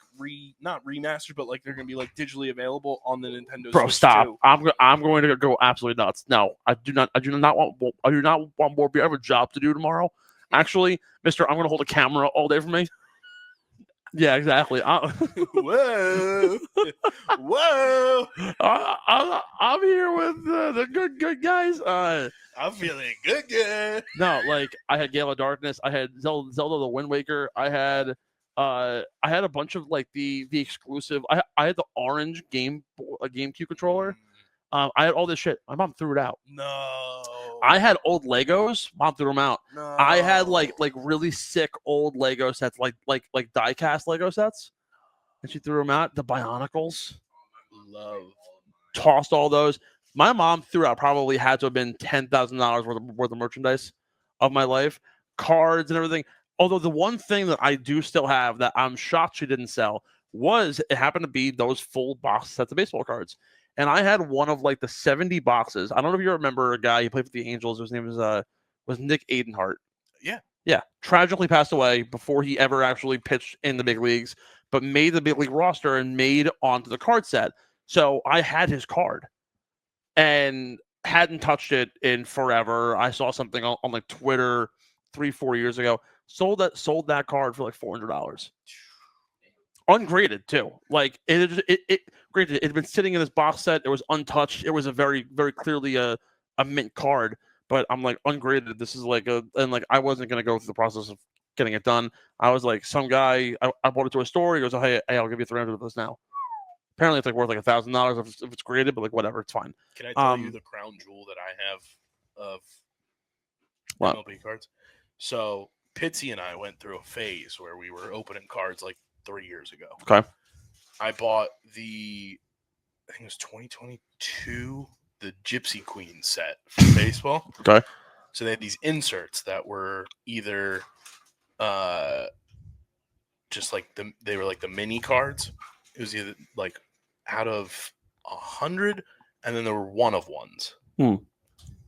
Speaker 4: not remastered, but like they're gonna be like digitally available on the Nintendo
Speaker 3: Bro,
Speaker 4: Switch
Speaker 3: stop!
Speaker 4: too.
Speaker 3: I'm going to go absolutely nuts. No, I do not want more beer. I have a job to do tomorrow. Actually, Mister, I'm going to hold a camera all day for me. Yeah, exactly.
Speaker 4: Whoa, whoa!
Speaker 3: I'm here with the good guys.
Speaker 4: I'm feeling good.
Speaker 3: No, like I had Gale of Darkness, I had Zelda the Wind Waker, I had a bunch of like the exclusive. I had the orange GameCube controller. I had all this shit. My mom threw it out.
Speaker 4: No,
Speaker 3: I had old Legos. Mom threw them out.
Speaker 4: no.
Speaker 3: I had like really sick old Lego sets, like die-cast Lego sets, and she threw them out. The Bionicles,
Speaker 4: love.
Speaker 3: tossed all those. My mom threw out probably had to have been $10,000 worth of merchandise of my life, cards and everything. Although the one thing that I do still have that I'm shocked she didn't sell was it happened to be those full box sets of baseball cards. And I had one of like the 70 boxes. I don't know if you remember a guy who played for the Angels. His name was Nick Adenhart. Yeah. Tragically passed away before he ever actually pitched in the big leagues, but made the big league roster and made onto the card set. So I had his card and hadn't touched it in forever. I saw something on like Twitter 3-4 years ago. Sold that card for like $400. Ungraded too. Like it graded. It had been sitting in this box set. It was untouched. It was a very, very clearly a mint card. But I'm like ungraded. This is like and like I wasn't gonna go through the process of getting it done. I was like some guy. I brought it to a store. He goes, oh, hey, I'll give you $300 of this now. Apparently it's like worth like $1,000 if it's graded, but like whatever, it's fine.
Speaker 4: Can I tell you the crown jewel that I have of
Speaker 3: What?
Speaker 4: MLB cards? So Pitsy and I went through a phase where we were opening cards like 3 years ago.
Speaker 3: Okay.
Speaker 4: I bought I think it was 2022, the Gypsy Queen set for baseball.
Speaker 3: Okay.
Speaker 4: So they had these inserts that were either just like they were like the mini cards. It was either like out of 100, and then there were one of ones. And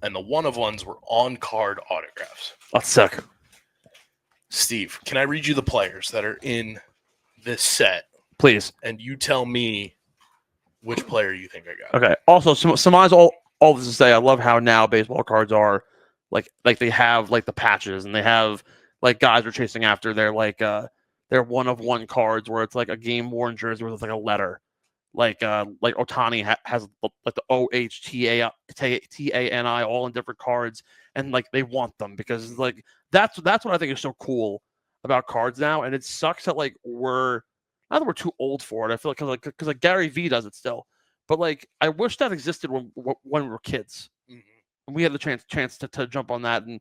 Speaker 4: the one of ones were on card autographs.
Speaker 3: That's sick.
Speaker 4: Steve, can I read you the players that are in this set?
Speaker 3: Please.
Speaker 4: And you tell me which player you think I got.
Speaker 3: Okay. Also, surmise all this to say, I love how now baseball cards are like they have like the patches and they have like guys are chasing after their like their one of one cards where it's like a game worn jersey with like a letter. Like Ohtani has like the OHTANI all in different cards, and like they want them because like that's what I think is so cool about cards now. And it sucks that like we're too old for it. I feel like because like Gary V does it still, but like I wish that existed when we were kids.
Speaker 4: Mm-hmm.
Speaker 3: And we had the chance to jump on that, and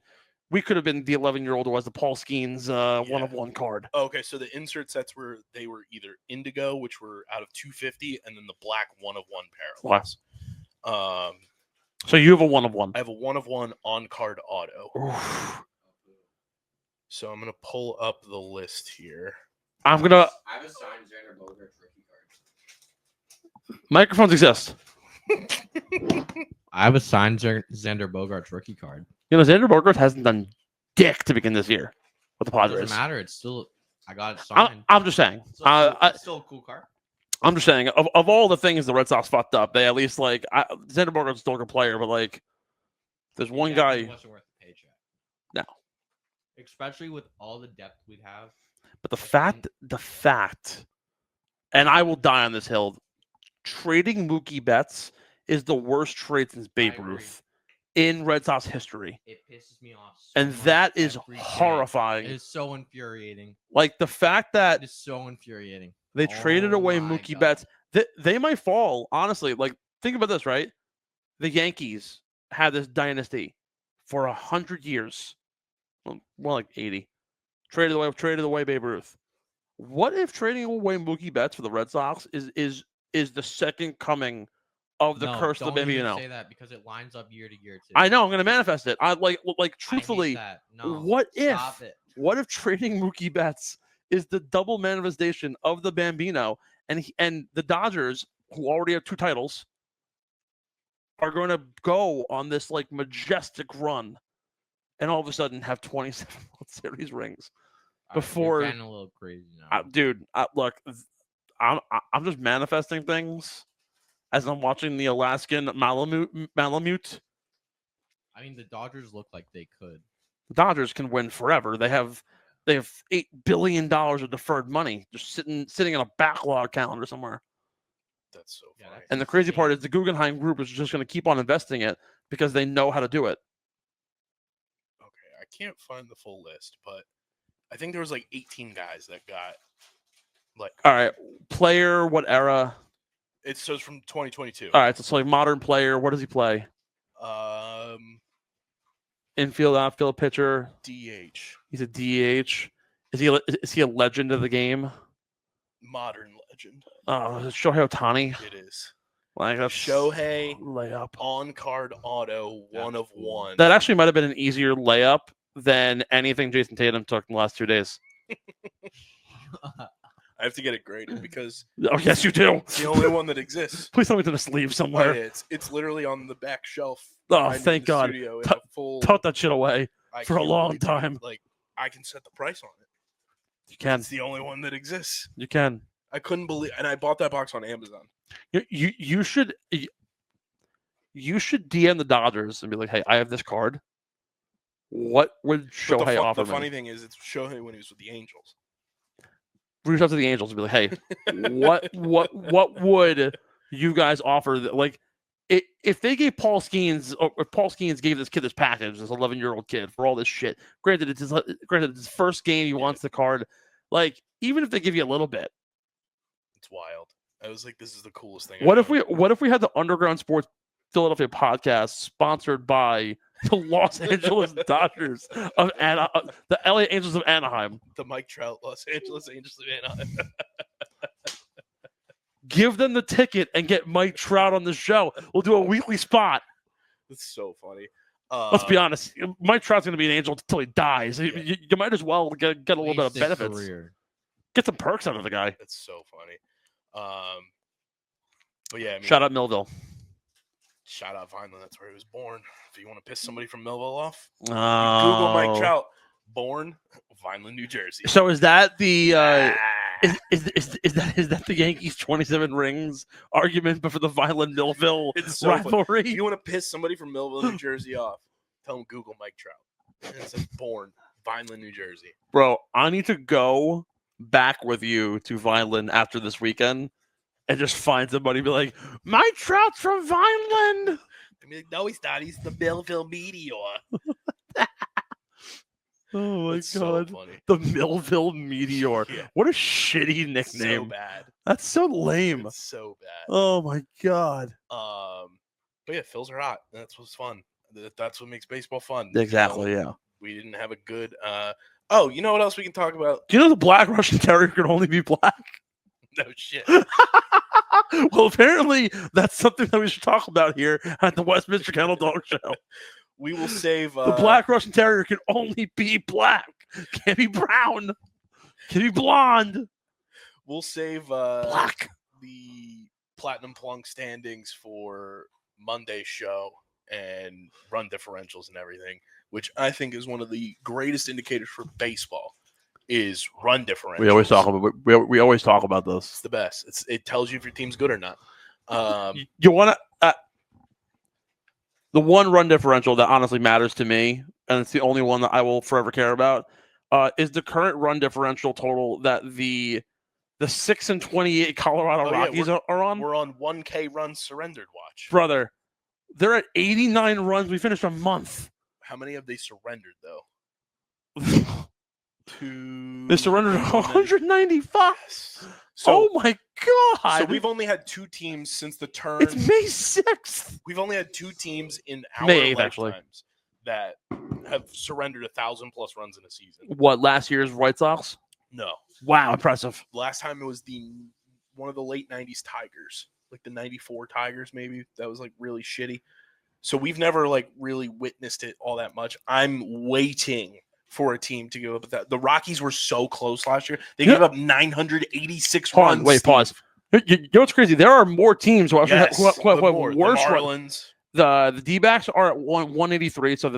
Speaker 3: we could have been the 11-year-old who was the Paul Skeens one of one card.
Speaker 4: Okay, so the insert sets were either indigo, which were out of 250, and then the black one of one parallels.
Speaker 3: Wow. So you have a one of one.
Speaker 4: I have a one of one on card auto.
Speaker 3: Oof.
Speaker 4: So I'm gonna pull up the list here.
Speaker 3: I'm gonna.
Speaker 5: I have a signed Xander Bogaerts rookie card.
Speaker 3: Microphones exist.
Speaker 5: I have a signed Xander Bogaerts rookie card.
Speaker 3: You know, Xander Bogaerts hasn't done dick to begin this year with the
Speaker 5: It
Speaker 3: Padres.
Speaker 5: doesn't matter. It's still. I got it signed.
Speaker 3: I'm just saying.
Speaker 5: It's still a cool card.
Speaker 3: I'm just saying. Of all the things the Red Sox fucked up, they at least like Xander Bogaerts is still a good player, but like, there's one guy.
Speaker 5: Wasn't worth the paycheck.
Speaker 3: No.
Speaker 5: Especially with all the depth we'd have.
Speaker 3: But the fact, and I will die on this hill, trading Mookie Betts is the worst trade since Babe
Speaker 5: agree.
Speaker 3: Ruth in Red Sox history.
Speaker 5: It pisses me off. So
Speaker 3: And
Speaker 5: much
Speaker 3: that is
Speaker 5: every day.
Speaker 3: horrifying.
Speaker 5: It is so infuriating.
Speaker 3: Like the fact that
Speaker 5: It is so infuriating.
Speaker 3: they traded away
Speaker 5: my
Speaker 3: Mookie
Speaker 5: God.
Speaker 3: Betts, they might fall, honestly. Like, think about this, right? The Yankees had this dynasty for 100 years. Well, more like 80. Traded away Babe Ruth. What if trading away Mookie Betts for the Red Sox is the second coming of the curse of the
Speaker 5: Don't even
Speaker 3: Bambino?
Speaker 5: say that because it lines up year to year too.
Speaker 3: I know, I'm gonna manifest it. I like
Speaker 5: I hate
Speaker 3: truthfully,
Speaker 5: that. No,
Speaker 3: what if
Speaker 5: stop it.
Speaker 3: what if trading Mookie Betts is the double manifestation of the Bambino, and the Dodgers, who already have 2 titles, are going to go on this like majestic run, and all of a sudden have 27 World Series rings? Before-
Speaker 5: You're getting a little crazy now.
Speaker 3: Dude, look, I'm just manifesting things as I'm watching the Alaskan Malamute.
Speaker 5: I mean, the Dodgers look like they could.
Speaker 3: The Dodgers can win forever. They have $8 billion of deferred money just sitting in a backlog calendar somewhere.
Speaker 4: That's so
Speaker 5: Yeah,
Speaker 4: funny.
Speaker 5: that's
Speaker 3: And the crazy part
Speaker 5: insane.
Speaker 3: is the Guggenheim Group is just going to keep on investing it because they know how to do it.
Speaker 4: Okay, I can't find the full list, but I think there was like 18 guys that got like.
Speaker 3: All right, player, what era?
Speaker 4: It says from 2022.
Speaker 3: All right, so it's like modern player. What does he play? Infield, outfield, pitcher.
Speaker 4: DH,
Speaker 3: He's a DH. Is he a legend of the game?
Speaker 4: modern legend.
Speaker 3: Oh, is it Shohei Ohtani?
Speaker 4: It is
Speaker 3: Like that's
Speaker 4: Shohei
Speaker 3: layup.
Speaker 4: on card auto, one of one.
Speaker 3: That actually might have been an easier layup than anything Jason Tatum took in the last 2 days.
Speaker 4: I have to get it graded because
Speaker 3: Oh yes, you do.
Speaker 4: it's the only one that exists.
Speaker 3: Please tell me it's in a sleeve
Speaker 4: But
Speaker 3: somewhere.
Speaker 4: it's literally on the back shelf.
Speaker 3: Oh,
Speaker 4: behind me in
Speaker 3: thank
Speaker 4: the
Speaker 3: God.
Speaker 4: studio in
Speaker 3: Tuck-
Speaker 4: a full.
Speaker 3: Tuck that shit away
Speaker 4: I
Speaker 3: for a
Speaker 4: can't
Speaker 3: long
Speaker 4: believe it.
Speaker 3: time.
Speaker 4: Like I can set the price on it.
Speaker 3: You can.
Speaker 4: It's the only one that exists.
Speaker 3: You can.
Speaker 4: I couldn't believe, and I bought that box on Amazon.
Speaker 3: You should DM the Dodgers and be like, hey, I have this card. What would
Speaker 4: But
Speaker 3: Shohei offer
Speaker 4: the
Speaker 3: me?
Speaker 4: funny thing is, it's Shohei when he was with the Angels.
Speaker 3: Reach out to the Angels and be like, hey, what would you guys offer? Like, if they gave Paul Skeens, or if Paul Skeens gave this kid this package, this 11-year-old kid, for all this shit. Granted, it's his first game. He wants the card. Like, even if they give you a little bit,
Speaker 4: It's wild. I was like, this is the coolest thing.
Speaker 3: what if we had the Underground Sports Philadelphia podcast sponsored by the Los Angeles Dodgers of the LA Angels of Anaheim?
Speaker 4: the Mike Trout Los Angeles Angels of Anaheim?
Speaker 3: Give them the ticket and get Mike Trout on the show. We'll do a weekly spot.
Speaker 4: That's so funny.
Speaker 3: Let's be honest. Mike Trout's going to be an Angel until he dies.
Speaker 4: Yeah.
Speaker 3: You might as well get a little bit of
Speaker 5: Waste his
Speaker 3: benefits.
Speaker 5: career.
Speaker 3: Get some perks out of the guy.
Speaker 4: That's so funny. But yeah, I mean,
Speaker 3: Shout out Millville.
Speaker 4: shout out Vineland. That's where he was born. If you want to piss somebody from Millville off,
Speaker 3: Oh.
Speaker 4: Google Mike Trout, born Vineland, New Jersey.
Speaker 3: So is that the
Speaker 4: Ah.
Speaker 3: is that the Yankees 27 rings argument, but for the Vineland Millville
Speaker 4: It's so funny.
Speaker 3: rivalry?
Speaker 4: If you want to piss somebody from Millville, New Jersey off, tell them Google Mike Trout. And it says born Vineland, New Jersey.
Speaker 3: Bro, I need to go back with you to Vineland after this weekend and just find somebody and be like, Mike Trout's from Vineland.
Speaker 4: I mean, no, he's not. He's the Millville Meteor.
Speaker 3: Oh my
Speaker 4: It's so
Speaker 3: god.
Speaker 4: funny.
Speaker 3: The Millville Meteor.
Speaker 4: Yeah.
Speaker 3: What a shitty
Speaker 4: So
Speaker 3: nickname.
Speaker 4: bad.
Speaker 3: That's so lame.
Speaker 4: It's so bad.
Speaker 3: Oh my god.
Speaker 4: But yeah, Phils are hot. That's what's fun. That's what makes baseball fun.
Speaker 3: Exactly,
Speaker 4: You know,
Speaker 3: yeah.
Speaker 4: we didn't have a good. Oh, you know what else we can talk about?
Speaker 3: Do you know the Black Russian Terrier can only be black?
Speaker 4: No shit.
Speaker 3: Well, apparently that's something that we should talk about here at the Westminster Dog Show.
Speaker 4: We will save.
Speaker 3: The Black Russian Terrier can only be black. Can't be brown. Can be blonde.
Speaker 4: We'll save
Speaker 3: Black.
Speaker 4: the Platinum Plunk standings for Monday's show and run differentials and everything, which I think is one of the greatest indicators for baseball is run differentials.
Speaker 3: We always talk about this.
Speaker 4: It's the best. It tells you if your team's good or not.
Speaker 3: You want to the one run differential that honestly matters to me, and it's the only one that I will forever care about, is the current run differential total that the 6-28 Colorado Rockies are on.
Speaker 4: We're on 1K runs surrendered watch.
Speaker 3: Brother, they're at 89 runs. We finished a month.
Speaker 4: How many have they surrendered, though?
Speaker 3: They surrendered 195.
Speaker 4: So,
Speaker 3: oh, my God.
Speaker 4: So we've only had 2 teams since the turn.
Speaker 3: It's May 6th.
Speaker 4: We've only had 2 teams in our
Speaker 3: May 8th,
Speaker 4: lifetimes
Speaker 3: actually,
Speaker 4: that have surrendered 1,000+ runs in a season.
Speaker 3: What, last year's White Sox?
Speaker 4: No.
Speaker 3: Wow, impressive.
Speaker 4: Last time it was one of the late 90s Tigers, like the 94 Tigers maybe. That was like really shitty. So we've never like really witnessed it all that much. I'm waiting for a team to give up that. The Rockies were so close last year. They gave up 986 runs.
Speaker 3: Wait, pause. You know what's crazy? There are more teams who have worse
Speaker 4: runs.
Speaker 3: The D-backs are at 183, so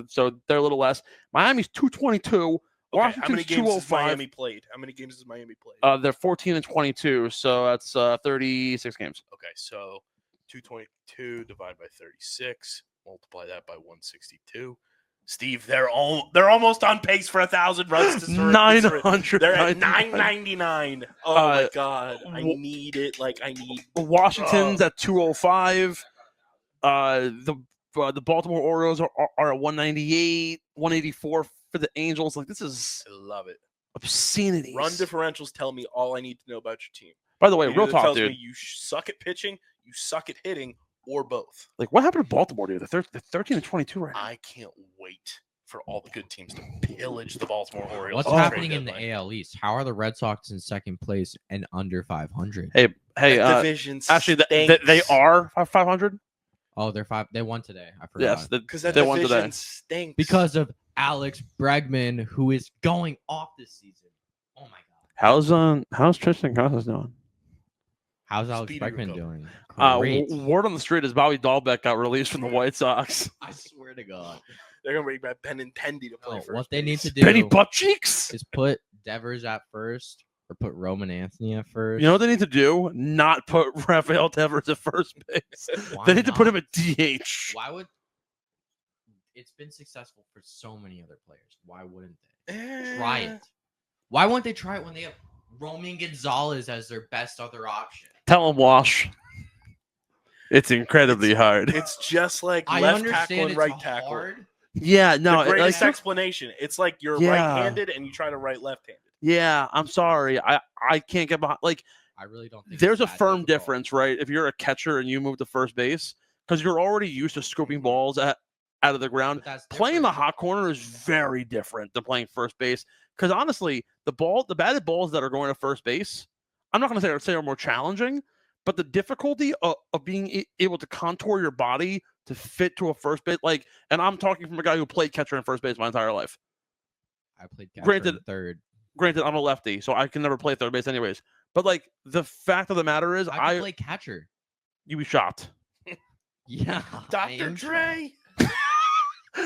Speaker 3: they're a little less. Miami's 222.
Speaker 4: Okay, how many games has
Speaker 3: 205.
Speaker 4: Miami played? How many games has Miami played?
Speaker 3: They're 14-22, so that's 36 games.
Speaker 4: Okay, so 222 divided by 36, multiply that by 162. Steve, they're almost on pace for 1,000 runs to
Speaker 3: 900.
Speaker 4: They're at 999. Oh my God, I need it. Like I need.
Speaker 3: Washington's at 205. The Baltimore Orioles are at 198, 184 for the Angels. Like this is,
Speaker 4: I love it.
Speaker 3: Obscenity.
Speaker 4: Run differentials tell me all I need to know about your team.
Speaker 3: By the way, real talk,
Speaker 4: tells
Speaker 3: dude.
Speaker 4: Me you suck at pitching, you suck at hitting, or both.
Speaker 3: Like what happened to Baltimore, dude? They're 13-22 right now.
Speaker 4: I can't wait for all the good teams to pillage the Baltimore Orioles.
Speaker 5: What's happening in the AL East? How are the Red Sox in second place and under 500?
Speaker 3: Hey,
Speaker 4: division
Speaker 3: actually, they are 500.
Speaker 5: Oh, they're 5. They won today. I forgot.
Speaker 3: Yes,
Speaker 4: because that
Speaker 3: they won
Speaker 4: division
Speaker 3: today.
Speaker 4: stinks.
Speaker 5: Because of Alex Bregman, who is going off this season. Oh my God.
Speaker 3: How's Tristan Casas doing?
Speaker 5: How's Alex
Speaker 4: Speedy
Speaker 5: Bregman
Speaker 4: recovery.
Speaker 5: doing? Great.
Speaker 3: Word on the street is Bobby Dahlbeck got released from the White Sox.
Speaker 5: I swear to God.
Speaker 4: They're gonna bring back Benintendi to play
Speaker 5: No,
Speaker 4: first.
Speaker 5: what they need to do
Speaker 3: Benny Butt Cheeks.
Speaker 5: is put Devers at first or put Roman Anthony at first.
Speaker 3: You know what they need to do? Not put Rafael Devers at first base.
Speaker 5: Why
Speaker 3: They need to put him
Speaker 5: not?
Speaker 3: at DH.
Speaker 5: Why would it's been successful for so many other players? Why wouldn't they
Speaker 4: Eh.
Speaker 5: try it? Why won't they try it when they have Roman Gonzalez as their best other option?
Speaker 3: Tell him Wash. It's incredibly hard.
Speaker 4: It's just like
Speaker 5: I
Speaker 4: left
Speaker 5: understand
Speaker 4: tackle and
Speaker 5: it's
Speaker 4: right tackle.
Speaker 5: hard.
Speaker 3: Yeah, no.
Speaker 4: The greatest
Speaker 3: like,
Speaker 4: explanation. It's like you're
Speaker 3: Yeah.
Speaker 4: right-handed and you try to right left-handed.
Speaker 3: yeah, I'm sorry. I can't get behind. Like,
Speaker 5: I really don't think
Speaker 3: there's a
Speaker 5: it's that
Speaker 3: firm
Speaker 5: difficult.
Speaker 3: difference, right? If you're a catcher and you move to first base, because you're already used to scooping balls out of the ground.
Speaker 5: But that's
Speaker 3: Playing the
Speaker 5: different.
Speaker 3: hot corner is very different than playing first base. Because honestly, the batted balls that are going to first base, I'm not going to say are more challenging, but the difficulty of being able to contour your body to fit to a first base, like, and I'm talking from a guy who played catcher and first base my entire life.
Speaker 5: I played catcher
Speaker 3: Granted-
Speaker 5: and third.
Speaker 3: Granted, I'm a lefty, so I can never play third base anyways. But like the fact of the matter is,
Speaker 5: I could play catcher.
Speaker 3: you be shocked.
Speaker 5: Yeah. I
Speaker 4: Dr.
Speaker 5: am
Speaker 4: Dre.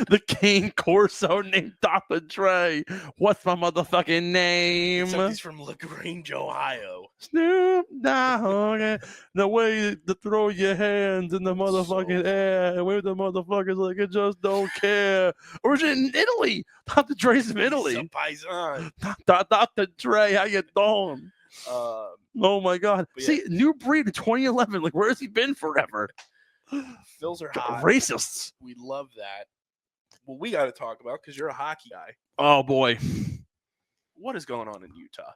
Speaker 3: The Cane Corso named Dr. Dre. What's my motherfucking name?
Speaker 4: Except he's from LaGrange, Ohio.
Speaker 3: Snoop Dogg. The way to throw your hands in the motherfucking air. Wave the motherfuckers like you just don't care. Origin in Italy. Dr. Dre's from
Speaker 4: He's a
Speaker 3: Italy.
Speaker 4: paisan.
Speaker 3: Dr. Dre, how you doing?
Speaker 4: Um,
Speaker 3: Oh my God.
Speaker 4: But
Speaker 3: See, new breed in 2011. Like, where has he been forever?
Speaker 4: Phils are hot.
Speaker 3: Racists.
Speaker 4: We love that. Well, we got to talk about because you're a hockey guy.
Speaker 3: Oh boy.
Speaker 4: What is going on in Utah?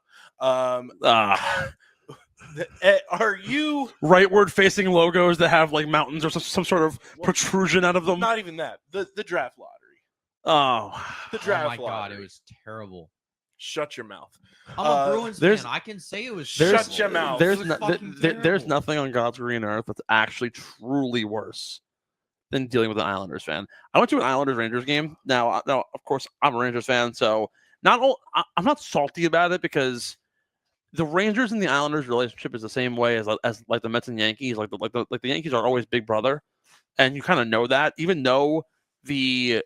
Speaker 4: Are you
Speaker 3: Rightward facing logos that have like mountains or some sort of protrusion out of them?
Speaker 4: not even that? The draft lottery.
Speaker 3: Oh.
Speaker 4: The draft
Speaker 5: Oh my God,
Speaker 4: lottery.
Speaker 5: it was terrible.
Speaker 4: Shut your mouth.
Speaker 5: I'm a Bruins
Speaker 3: there's-
Speaker 5: fan. I can say it was
Speaker 4: Shut
Speaker 5: terrible.
Speaker 4: your mouth.
Speaker 3: There's,
Speaker 5: It was
Speaker 3: no,
Speaker 5: fucking
Speaker 3: there's
Speaker 5: terrible.
Speaker 3: nothing on God's green earth that's actually truly worse than dealing with an Islanders fan. I went to an Islanders Rangers game. Now, of course, I'm a Rangers fan, so I'm not salty about it because the Rangers and the Islanders relationship is the same way as like the Mets and Yankees. Like the Yankees are always big brother, and you kind of know that, even though the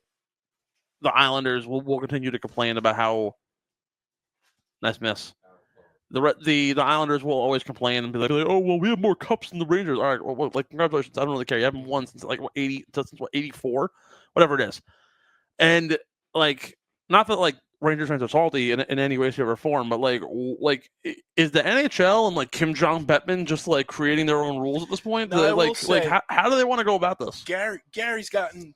Speaker 3: Islanders will continue to complain about how nice miss. The Islanders will always complain and be like, oh well, we have more cups than the Rangers. All right, well, like congratulations. I don't really care. You haven't won since like 84, whatever it is. And like, not that like Rangers fans are salty in any way, shape, or form, but like is the NHL and like Kim Jong Bettman just like creating their own rules at this point?
Speaker 4: No,
Speaker 3: How do they want to go about this?
Speaker 4: Gary's gotten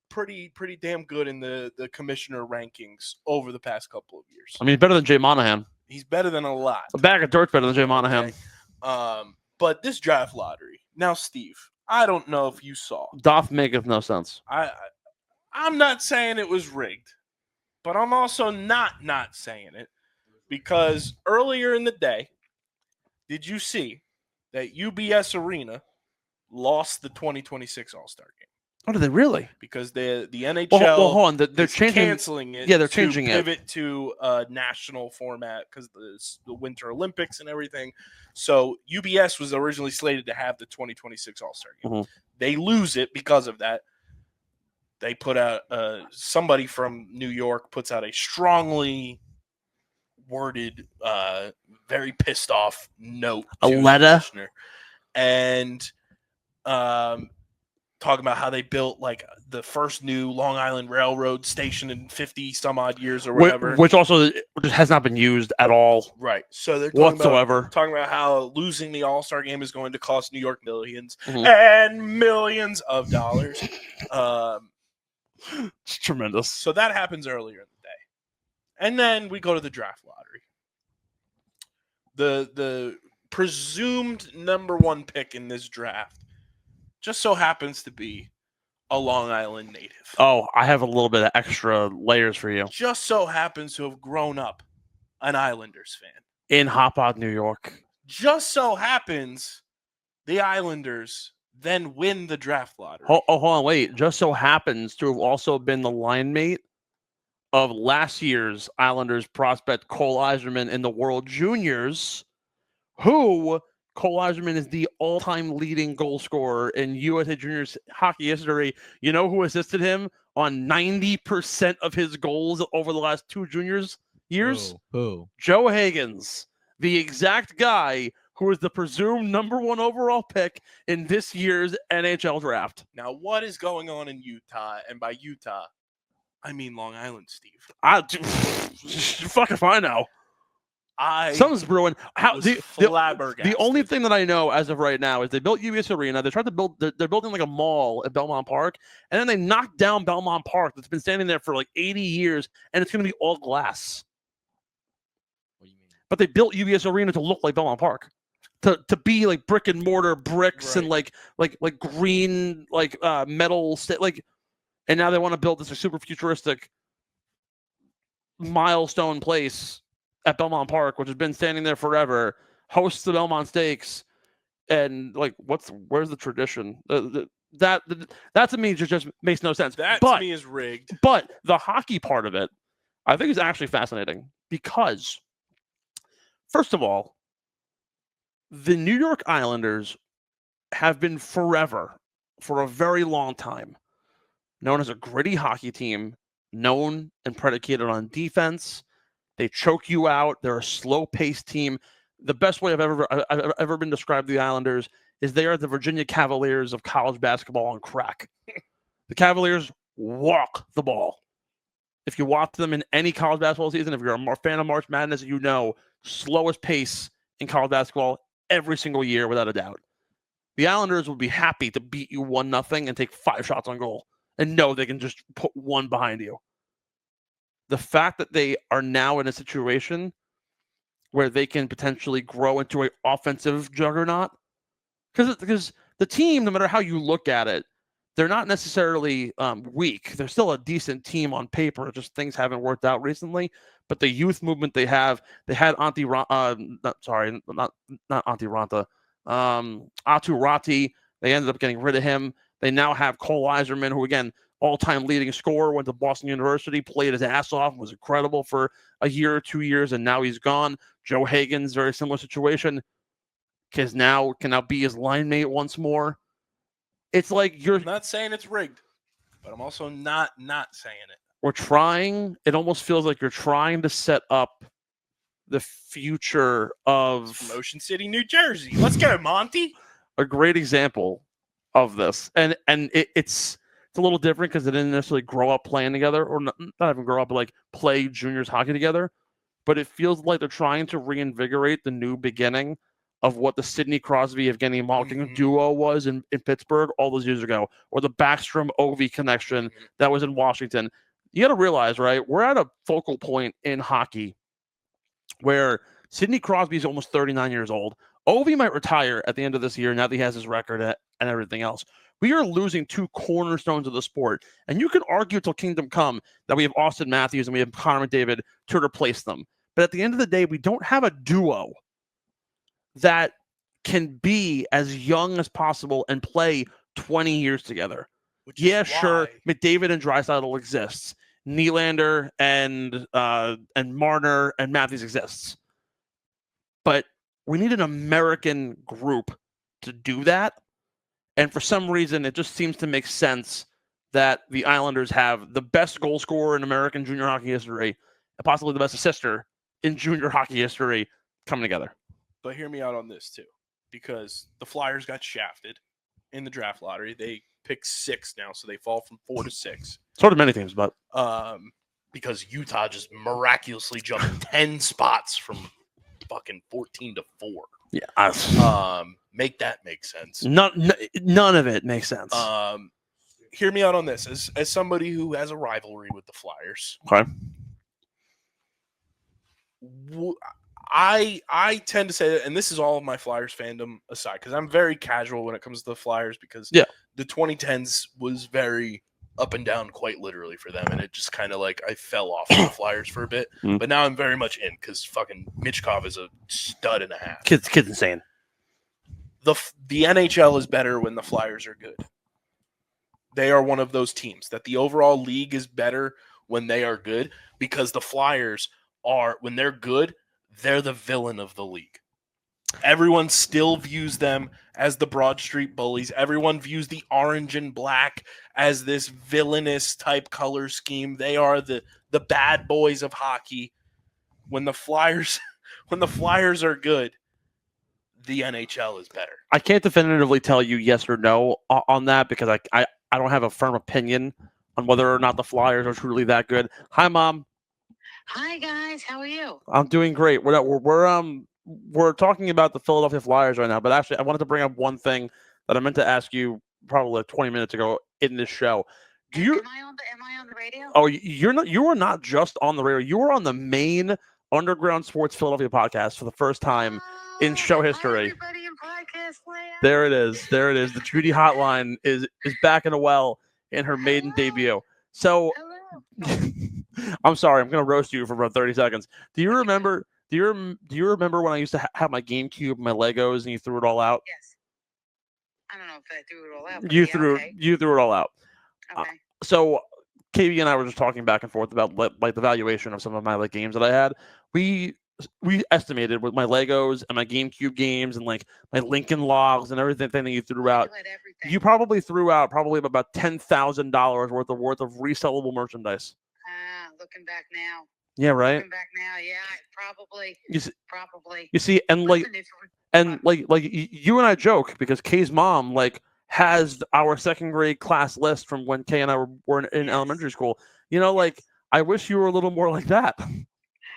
Speaker 4: pretty damn good in the commissioner rankings over the past couple of years.
Speaker 3: I mean, better than Jay Monahan.
Speaker 4: He's better than a lot.
Speaker 3: A bag of dirt's better than Jay Monahan.
Speaker 4: Okay. But this draft lottery. Now, Steve, I don't know if you saw.
Speaker 3: Doth maketh no sense.
Speaker 4: I'm not saying it was rigged, but I'm also not saying it, because earlier in the day, did you see that UBS Arena lost the 2026 All-Star game?
Speaker 3: Oh, did they really?
Speaker 4: Because the NHL
Speaker 3: hold on. They're
Speaker 4: canceling it.
Speaker 3: Yeah, they're changing
Speaker 4: to pivot to a national format because the Winter Olympics and everything. So UBS was originally slated to have the 2026 All-Star game.
Speaker 3: Mm-hmm.
Speaker 4: They lose it because of that. They put out somebody from New York puts out a strongly worded, very pissed off note.
Speaker 3: A letter?
Speaker 4: And talking about how they built like the first new Long Island Railroad station in 50 some odd years or whatever,
Speaker 3: which also has not been used at all,
Speaker 4: right? So they're talking about how losing the All-Star game is going to cost New York millions and millions of dollars.
Speaker 3: It's tremendous.
Speaker 4: So that happens earlier in the day, and then we go to the draft lottery. The presumed number one pick in this draft just so happens to be a Long Island native.
Speaker 3: Oh, I have a little bit of extra layers for you.
Speaker 4: Just so happens to have grown up an Islanders fan.
Speaker 3: In Hauppauge, New York.
Speaker 4: Just so happens the Islanders then win the draft lottery.
Speaker 3: Hold on, wait. Just so happens to have also been the line mate of last year's Islanders prospect Cole Yzerman in the World Juniors, who... Cole Yzerman is the all-time leading goal scorer in USA Juniors hockey history. You know who assisted him on 90% of his goals over the last two juniors years?
Speaker 5: Who?
Speaker 3: Joe Higgins, the exact guy who was the presumed number one overall pick in this year's NHL draft.
Speaker 4: Now, what is going on in Utah? And by Utah, I mean Long Island, Steve.
Speaker 3: Fuck if I know. Something's brewing. The only thing that I know as of right now is they built UBS Arena. They tried to build. They're building like a mall at Belmont Park, and then they knocked down Belmont Park that's been standing there for like 80 years, and it's going to be all glass.
Speaker 5: What do you mean?
Speaker 3: But they built UBS Arena to look like Belmont Park, to be like brick and mortar bricks, right, and like green metal and now they want to build this super futuristic milestone place at Belmont Park, which has been standing there forever, hosts the Belmont Stakes, and where's the tradition? That to me just makes no sense.
Speaker 4: To me is rigged.
Speaker 3: But the hockey part of it, I think, is actually fascinating because, first of all, the New York Islanders have been forever, for a very long time, known as a gritty hockey team, known and predicated on defense. They choke you out. They're a slow-paced team. The best way I've ever been described to the Islanders is they are the Virginia Cavaliers of college basketball on crack. The Cavaliers walk the ball. If you watch them in any college basketball season, if you're a fan of March Madness, you know slowest pace in college basketball every single year, without a doubt. The Islanders would be happy to beat you 1-0 and take 5 shots on goal and know they can just put one behind you. The fact that they are now in a situation where they can potentially grow into an offensive juggernaut, because the team, no matter how you look at it, they're not necessarily weak. They're still a decent team on paper. Just things haven't worked out recently. But the youth movement they had Atu Rati. They ended up getting rid of him. They now have Cole Yzerman, who again all-time leading scorer, went to Boston University, played his ass off, was incredible for a year or 2 years, and now he's gone. Joe Hagan's very similar situation. Can now be his line mate once more. It's like
Speaker 4: I'm not saying it's rigged, but I'm also not saying it.
Speaker 3: We're trying. It almost feels like you're trying to set up the future of
Speaker 4: Motion City, New Jersey. Let's go, Monty.
Speaker 3: A great example of this, and it's a little different because they didn't necessarily grow up playing together, or not even grow up, but like play juniors hockey together. But it feels like they're trying to reinvigorate the new beginning of what the Sidney Crosby Evgeny Malkin duo was in Pittsburgh all those years ago, or the Backstrom Ovi connection that was in Washington. You got to realize, right? We're at a focal point in hockey where Sidney Crosby is almost 39 years old. Ovi might retire at the end of this year now that he has his record and everything else. We are losing two cornerstones of the sport. And you can argue till kingdom come that we have Austin Matthews and we have Connor McDavid to replace them. But at the end of the day, we don't have a duo that can be as young as possible and play 20 years together. Yeah, sure, McDavid and Draisaitl exists. Nylander and Marner and Matthews exists. But we need an American group to do that. And for some reason, it just seems to make sense that the Islanders have the best goal scorer in American junior hockey history, and possibly the best assister in junior hockey history coming together.
Speaker 4: But hear me out on this, too, because the Flyers got shafted in the draft lottery. They pick 6 now, so they fall from 4 to 6.
Speaker 3: So do many teams, but
Speaker 4: because Utah just miraculously jumped 10 spots from fucking 14 to 4.
Speaker 3: Yeah.
Speaker 4: Make that make sense.
Speaker 3: None of it makes sense.
Speaker 4: Hear me out on this. As somebody who has a rivalry with the Flyers,
Speaker 3: okay.
Speaker 4: I tend to say that, and this is all of my Flyers fandom aside, because I'm very casual when it comes to the Flyers, because the 2010s was very up and down quite literally for them, and it just kind of like I fell off the Flyers for a bit, but now I'm very much in because fucking Michkov is a stud and a half.
Speaker 3: Kid's insane.
Speaker 4: The NHL is better when the Flyers are good. They are one of those teams that the overall league is better when they are good, because the Flyers are, when they're good, they're the villain of the league. Everyone still views them as the Broad Street Bullies. Everyone views the orange and black as this villainous type color scheme. They are the bad boys of hockey. When the Flyers are good, the NHL is better.
Speaker 3: I can't definitively tell you yes or no on that, because I don't have a firm opinion on whether or not the Flyers are truly that good. Hi, Mom.
Speaker 7: Hi, guys. How are you?
Speaker 3: I'm doing great. We're talking about the Philadelphia Flyers right now, but actually I wanted to bring up one thing that I meant to ask you probably like 20 minutes ago in this show. Am
Speaker 7: I on the radio?
Speaker 3: Oh, you are not just on the radio. You are on the main Underground Sports Philadelphia podcast for the first time in show history.
Speaker 7: Hi, everybody in podcast land.
Speaker 3: There it is. The Judy Hotline is back in a well in her maiden debut. So I'm sorry, I'm going to roast you for about 30 seconds. Do you remember when I used to have my GameCube, my Legos, and you threw it all out?
Speaker 7: Yes. I don't know if I threw it all out.
Speaker 3: You threw it all out.
Speaker 7: Okay.
Speaker 3: So KB and I were just talking back and forth about like the valuation of some of my like games that I had. We estimated with my Legos and my GameCube games and like my Lincoln Logs and everything that you threw out. You probably threw out about $10,000 worth of resellable merchandise.
Speaker 7: Looking back now.
Speaker 3: Yeah, right.
Speaker 7: Looking back now, yeah, probably. Probably.
Speaker 3: You see, and like you and I joke because Kay's mom like has our second grade class list from when Kay and I were in elementary school. You know, like I wish you were a little more like that.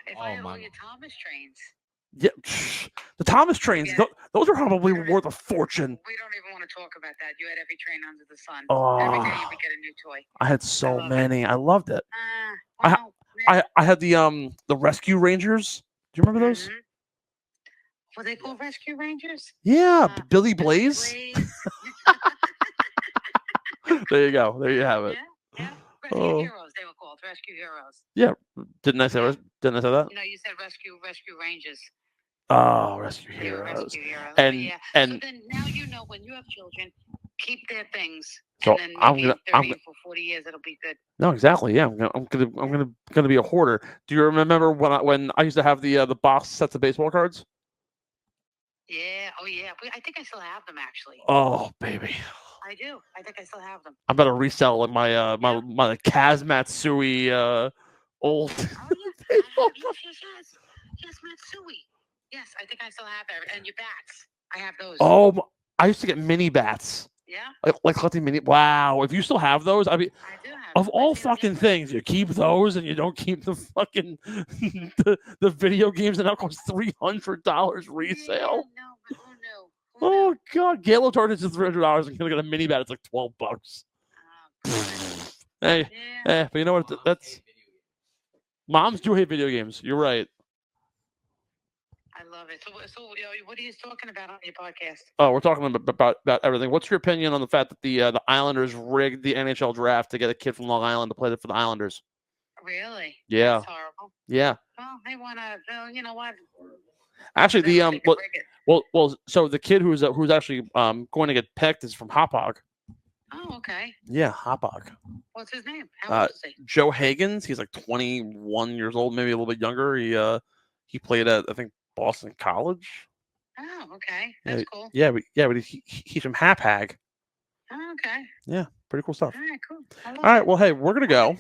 Speaker 7: If I had all your Thomas trains.
Speaker 3: Yeah, the Thomas trains. Those are probably worth a fortune.
Speaker 7: We don't even want to talk about that. You had every train under the sun.
Speaker 3: Oh,
Speaker 7: every day you would get a new toy.
Speaker 3: I had so many. I loved it. I had the Rescue Rangers. Do you remember those?
Speaker 7: Were they called Rescue Rangers?
Speaker 3: Yeah, Billy Blaze. There you go. There you have it.
Speaker 7: Yeah. Rescue Heroes. They were called Rescue Heroes.
Speaker 3: Yeah. Didn't I say that?
Speaker 7: No, you said Rescue Rangers.
Speaker 3: Oh, Rescue Heroes.
Speaker 7: Rescue Heroes.
Speaker 3: And
Speaker 7: so then now you know when you have children, keep their things
Speaker 3: So
Speaker 7: And then
Speaker 3: I'm
Speaker 7: maybe
Speaker 3: gonna,
Speaker 7: in 30 for 40 years, it'll be good.
Speaker 3: no, exactly. Yeah, I'm gonna be a hoarder. Do you remember when I used to have the box sets of baseball cards?
Speaker 7: Yeah. Oh, yeah. I think I still have them, actually.
Speaker 3: Oh, baby.
Speaker 7: I do. I think I still have them.
Speaker 3: I'm about to resell like my Kaz Matsui old.
Speaker 7: Oh, yeah. Yes, Matsui. Yes, I think I still have it. And your bats. I have those.
Speaker 3: Oh, I used to get mini bats.
Speaker 7: Yeah?
Speaker 3: Like collecting mini. Wow, if you still have those, I mean,
Speaker 7: I do have
Speaker 3: of
Speaker 7: them.
Speaker 3: all
Speaker 7: I see them,
Speaker 3: fucking
Speaker 7: yeah.
Speaker 3: things, you keep those and you don't keep the fucking the video games that now cost $300 resale.
Speaker 7: No, but who knew? Who
Speaker 3: Oh
Speaker 7: knew?
Speaker 3: god, Galo charges is $300 and gonna get a mini bat. It's like $12.
Speaker 7: Oh, God.
Speaker 3: Hey,
Speaker 7: Yeah.
Speaker 3: but you know what? That's moms do hate video games. You're right.
Speaker 7: I love it. So what are you talking about on your podcast?
Speaker 3: Oh, we're talking about everything. What's your opinion on the fact that the Islanders rigged the NHL draft to get a kid from Long Island to play for the Islanders?
Speaker 7: Really?
Speaker 3: Yeah.
Speaker 7: That's horrible.
Speaker 3: Yeah.
Speaker 7: Well, they want to. You know what?
Speaker 3: Actually,
Speaker 7: They can rig it.
Speaker 3: so the kid who's actually going to get picked is from Hauppauge.
Speaker 7: Oh, okay.
Speaker 3: Yeah, Hauppauge.
Speaker 7: What's his name? How old is he?
Speaker 3: Joe Hagens. He's like 21 years old, maybe a little bit younger. He played at, I think, Boston College.
Speaker 7: Oh, okay. That's cool.
Speaker 3: Yeah, but he's from Hauppauge.
Speaker 7: Oh, okay.
Speaker 3: Yeah, pretty cool stuff.
Speaker 7: All right, cool. I love
Speaker 3: All right,
Speaker 7: it.
Speaker 3: well, hey, we're gonna go.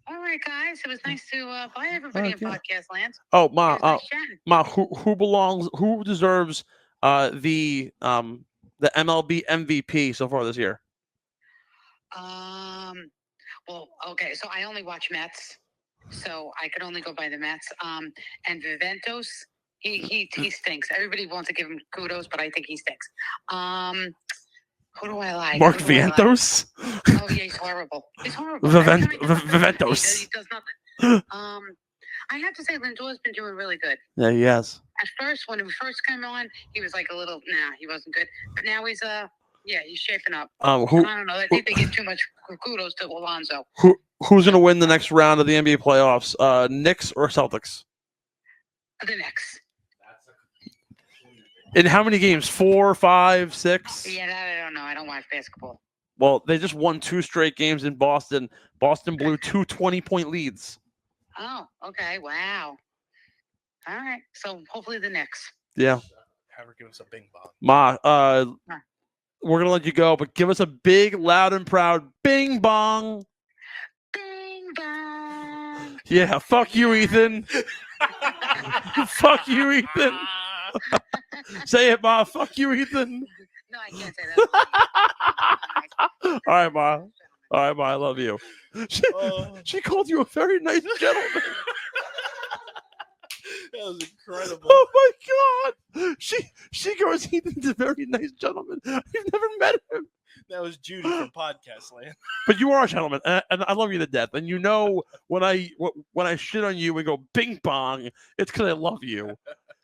Speaker 7: All right, guys. It was nice to bye everybody in
Speaker 3: yeah.
Speaker 7: podcast land.
Speaker 3: Oh,
Speaker 7: It was nice chatting.
Speaker 3: who deserves the MLB MVP so far this year?
Speaker 7: Well, okay. So I only watch Mets, so I could only go by the Mets. And Viventos, he stinks. Everybody wants to give him kudos, but I think he stinks. Who do I like?
Speaker 3: Mark
Speaker 7: Who do I like?
Speaker 3: Vientos?
Speaker 7: Oh yeah, he's horrible. He's horrible.
Speaker 3: Viventos.
Speaker 7: He does nothing. I have to say, Lindor's been doing really good.
Speaker 3: Yeah, he has.
Speaker 7: At first, when he first came on, he was like a little, he wasn't good. But now he's he's shaping up.
Speaker 3: Who
Speaker 7: I don't know. I think they give too much kudos to Alonso.
Speaker 3: who's gonna win the next round of the NBA playoffs? Knicks or Celtics?
Speaker 7: The Knicks.
Speaker 3: In how many games? 4, 5, 6?
Speaker 7: Yeah, that I don't know. I don't watch basketball.
Speaker 3: Well, they just won 2 straight games in Boston. Boston blew 2 20-point leads.
Speaker 7: Oh, okay. Wow. All right. So hopefully the Knicks.
Speaker 3: Yeah.
Speaker 4: Have her give us a bing bong.
Speaker 3: Ma, we're going to let you go, but give us a big, loud, and proud bing bong.
Speaker 7: Bing bong.
Speaker 3: Yeah, fuck you, Ethan. Fuck you, Ethan. Say it, Ma. Fuck you, Ethan.
Speaker 7: No, I can't say that.
Speaker 3: All right, Ma. All right, Ma. I love you. She called you a very nice gentleman.
Speaker 4: That was incredible.
Speaker 3: Oh my God! She goes, Ethan's a very nice gentleman. I've never met him.
Speaker 4: That was Judy from Podcast Land.
Speaker 3: But you are a gentleman, and I love you to death. And you know when I shit on you and go bing bong, it's because I love you.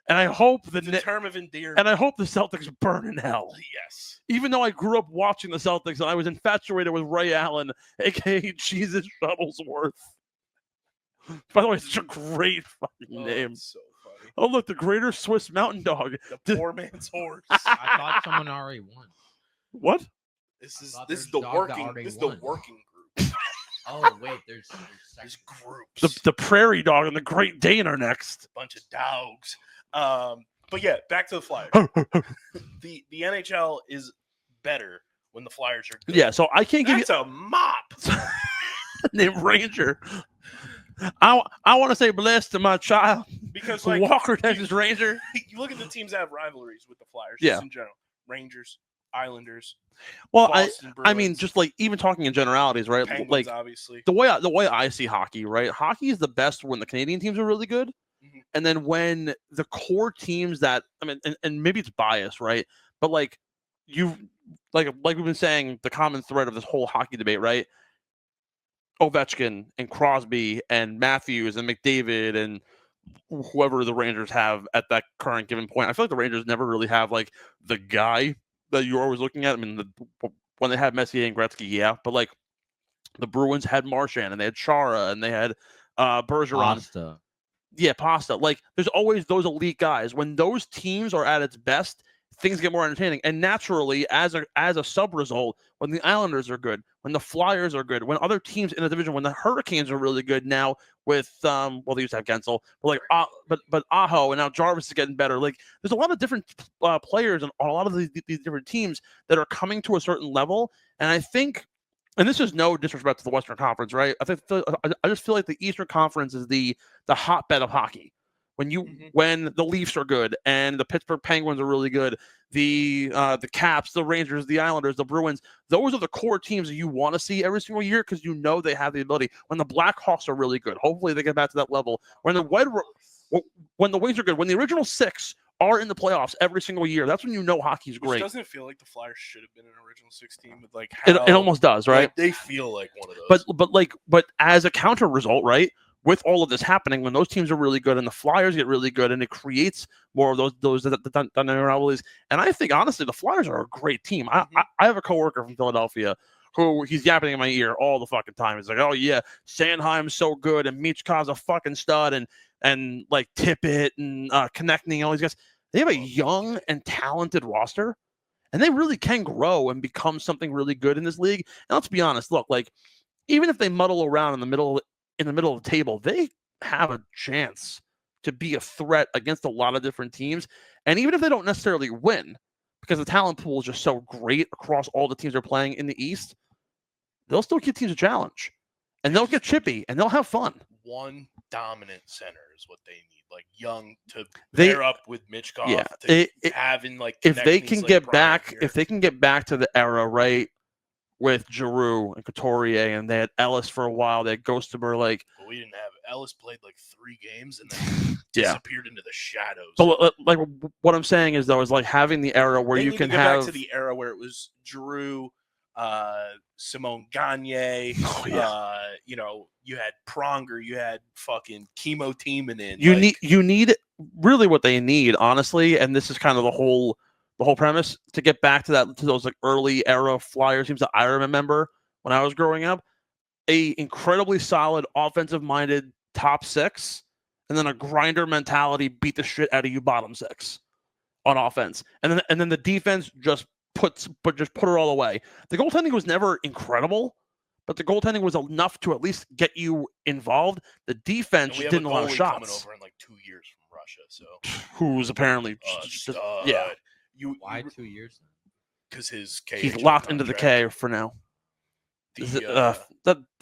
Speaker 3: And I hope
Speaker 4: the term of endearment.
Speaker 3: And I hope the Celtics burn in hell.
Speaker 4: Yes.
Speaker 3: Even though I grew up watching the Celtics and I was infatuated with Ray Allen, aka Jesus Shuttlesworth. By the way, it's such a great fucking name.
Speaker 4: So funny.
Speaker 3: Oh, look, the Greater Swiss Mountain Dog.
Speaker 4: The poor man's horse.
Speaker 5: I thought someone already won.
Speaker 3: What?
Speaker 4: This is
Speaker 5: there's
Speaker 4: the
Speaker 5: a dog that
Speaker 4: working.
Speaker 5: already
Speaker 4: This is the
Speaker 5: won.
Speaker 4: working group.
Speaker 5: Oh wait, there's
Speaker 4: groups.
Speaker 3: The Prairie Dog and the Great Dane are next.
Speaker 4: Bunch of dogs. But yeah, back to the Flyers. the NHL is better when the Flyers are good.
Speaker 3: Yeah, so I can't give
Speaker 4: That's a mop.
Speaker 3: named Ranger. I want to say blessed to my child
Speaker 4: Because
Speaker 3: Walker, Texas Ranger.
Speaker 4: You look at the teams that have rivalries with the Flyers.
Speaker 3: Yeah.
Speaker 4: Just in general, Rangers, Islanders.
Speaker 3: Well,
Speaker 4: Boston
Speaker 3: I mean,
Speaker 4: Bruins,
Speaker 3: just like even talking in generalities, right?
Speaker 4: Penguins,
Speaker 3: Like
Speaker 4: obviously.
Speaker 3: the way I see hockey, right? Hockey is the best when the Canadian teams are really good.
Speaker 4: Mhm.
Speaker 3: And then when the core teams that, I mean, and maybe it's bias, right? But like like we've been saying, the common thread of this whole hockey debate, right? Ovechkin and Crosby and Matthews and McDavid and whoever the Rangers have at that current given point. I feel like the Rangers never really have like the guy that you're always looking at. I mean, when they had Messier and Gretzky, yeah, but like the Bruins had Marchand and they had Chara and they had Bergeron.
Speaker 5: Pasta.
Speaker 3: Yeah, Pasta. Like, there's always those elite guys. When those teams are at its best, things get more entertaining. And naturally, as a sub result, when the Islanders are good, when the Flyers are good, when other teams in the division, when the Hurricanes are really good now with they used to have Gensel, but but Aho, and now Jarvis is getting better. Like, there's a lot of different players and a lot of these different teams that are coming to a certain level. And I think, and this is no disrespect to the Western Conference, right? I just feel like the Eastern Conference is the hotbed of hockey. When the Leafs are good and the Pittsburgh Penguins are really good, the Caps, the Rangers, the Islanders, the Bruins, those are the core teams that you want to see every single year because you know they have the ability. When the Blackhawks are really good, hopefully they get back to that level. When the Wings are good, when the original six are in the playoffs every single year, that's when you know hockey's great.
Speaker 4: Doesn't it feel like the Flyers should have been an original 16 with like
Speaker 3: it almost does, right?
Speaker 4: Like, they feel like one of those.
Speaker 3: But as a counter result, right? With all of this happening, when those teams are really good and the Flyers get really good, and it creates more of those rivalries. And I think honestly, the Flyers are a great team. I have a coworker from Philadelphia who he's yapping in my ear all the fucking time. He's like, "Oh yeah, Sanheim's so good, and Michkov's a fucking stud, and like Tippett and Konechny, all these guys. They have a young and talented roster, and they really can grow and become something really good in this league. And let's be honest, look, like even if they muddle around in the middle of the table, they have a chance to be a threat against a lot of different teams. And even if they don't necessarily win, because the talent pool is just so great across all the teams they're playing in the East, they'll still give teams a challenge. And they'll get chippy, and they'll have fun.
Speaker 4: One dominant center is what they need, like young to pair up with Michkov.
Speaker 3: Yeah,
Speaker 4: having like
Speaker 3: if they can
Speaker 4: like
Speaker 3: get back, if they can get back to the era, right, with Giroux and Couturier, and they had Ellis for a while. They had Ghostaber. Like,
Speaker 4: well, we didn't have Ellis played like 3 games and then disappeared into the shadows.
Speaker 3: But like what I'm saying is though is like having the era where you can have
Speaker 4: back to the era where it was Giroux, Simone Gagne. You had Pronger, you had fucking Chemo Timonen.
Speaker 3: You need really what they need, honestly, and this is kind of the whole premise to get back to those like early era Flyers teams that I remember when I was growing up. A incredibly solid offensive minded top 6, and then a grinder mentality, beat the shit out of you bottom 6 on offense, and then the defense just put it all away. The goaltending was never incredible, but the goaltending was enough to at least get you involved. The defense didn't allow shots.
Speaker 4: Coming over in like 2 years from Russia, so
Speaker 3: who's apparently yeah.
Speaker 5: Why 2 years?
Speaker 4: Because his
Speaker 3: he's locked into the K for now. That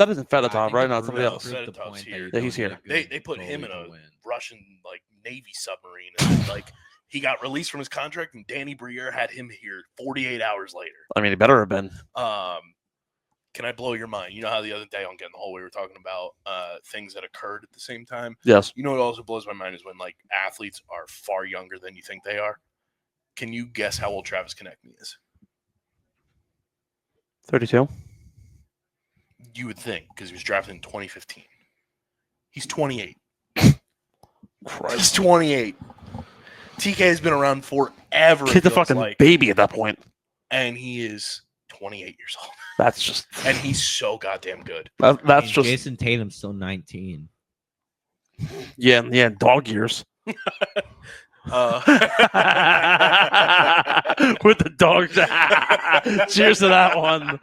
Speaker 3: isn't Fedotov, right? No, it's somebody else.
Speaker 4: Fedotov's here.
Speaker 3: Yeah, he's here.
Speaker 4: They put him in a Russian like Navy submarine, and like he got released from his contract, and Danny Briere had him here 48 hours later.
Speaker 3: I mean, he better have been.
Speaker 4: Can I blow your mind? You know how the other day on Getting the Hole we were talking about things that occurred at the same time?
Speaker 3: Yes.
Speaker 4: You know what also blows my mind is when like athletes are far younger than you think they are. Can you guess how old Travis Konechny is?
Speaker 3: 32.
Speaker 4: You would think, because he was drafted in 2015. He's 28.
Speaker 3: Christ.
Speaker 4: He's 28. TK has been around forever.
Speaker 3: Kid's a fucking baby at that point.
Speaker 4: And he is 28 years old.
Speaker 3: That's just...
Speaker 4: And he's so goddamn good.
Speaker 3: That's just...
Speaker 5: Jason Tatum's still 19.
Speaker 3: Yeah, dog years. With the dogs. Cheers to that one.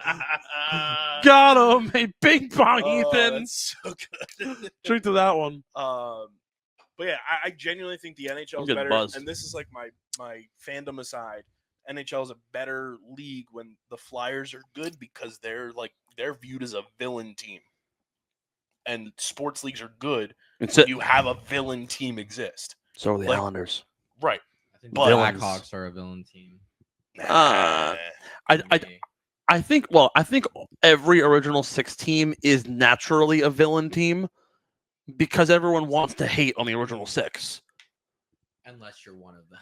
Speaker 3: Got him. Hey, bing bong, Ethan.
Speaker 4: That's so good.
Speaker 3: Drink to that one.
Speaker 4: But yeah, I genuinely think the NHL is better. Buzz. And this is like my fandom aside. NHL is a better league when the Flyers are good because they're viewed as a villain team. And sports leagues are good. You have a villain team exist.
Speaker 3: So are the Islanders.
Speaker 4: Right.
Speaker 5: I think the Blackhawks are a villain team.
Speaker 3: I think every original 6 team is naturally a villain team because everyone wants to hate on the original 6.
Speaker 5: Unless you're one of them.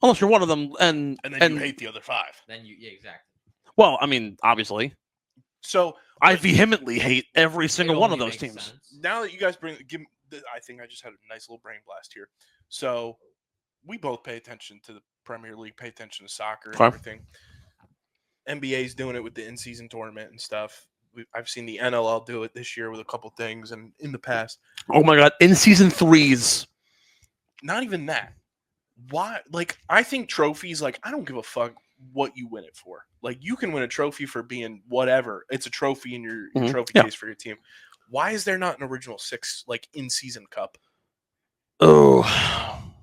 Speaker 3: Unless you're one of them and
Speaker 4: you hate the other 5.
Speaker 5: Yeah, exactly.
Speaker 3: Well, I mean, obviously.
Speaker 4: So
Speaker 3: I vehemently hate every single one of those teams.
Speaker 4: Sense. Now that you guys I think I just had a nice little brain blast here. So we both pay attention to the Premier League, pay attention to soccer and everything. NBA's doing it with the in-season tournament and stuff. I've seen the NLL do it this year with a couple things and in the past.
Speaker 3: Oh my God, in-season 3s.
Speaker 4: Not even that. why? Like, I think trophies. Like, I don't give a fuck what you win it for. Like, you can win a trophy for being whatever. It's a trophy in your trophy case for your team. Why is there not an original 6 like in season cup?
Speaker 3: Oh,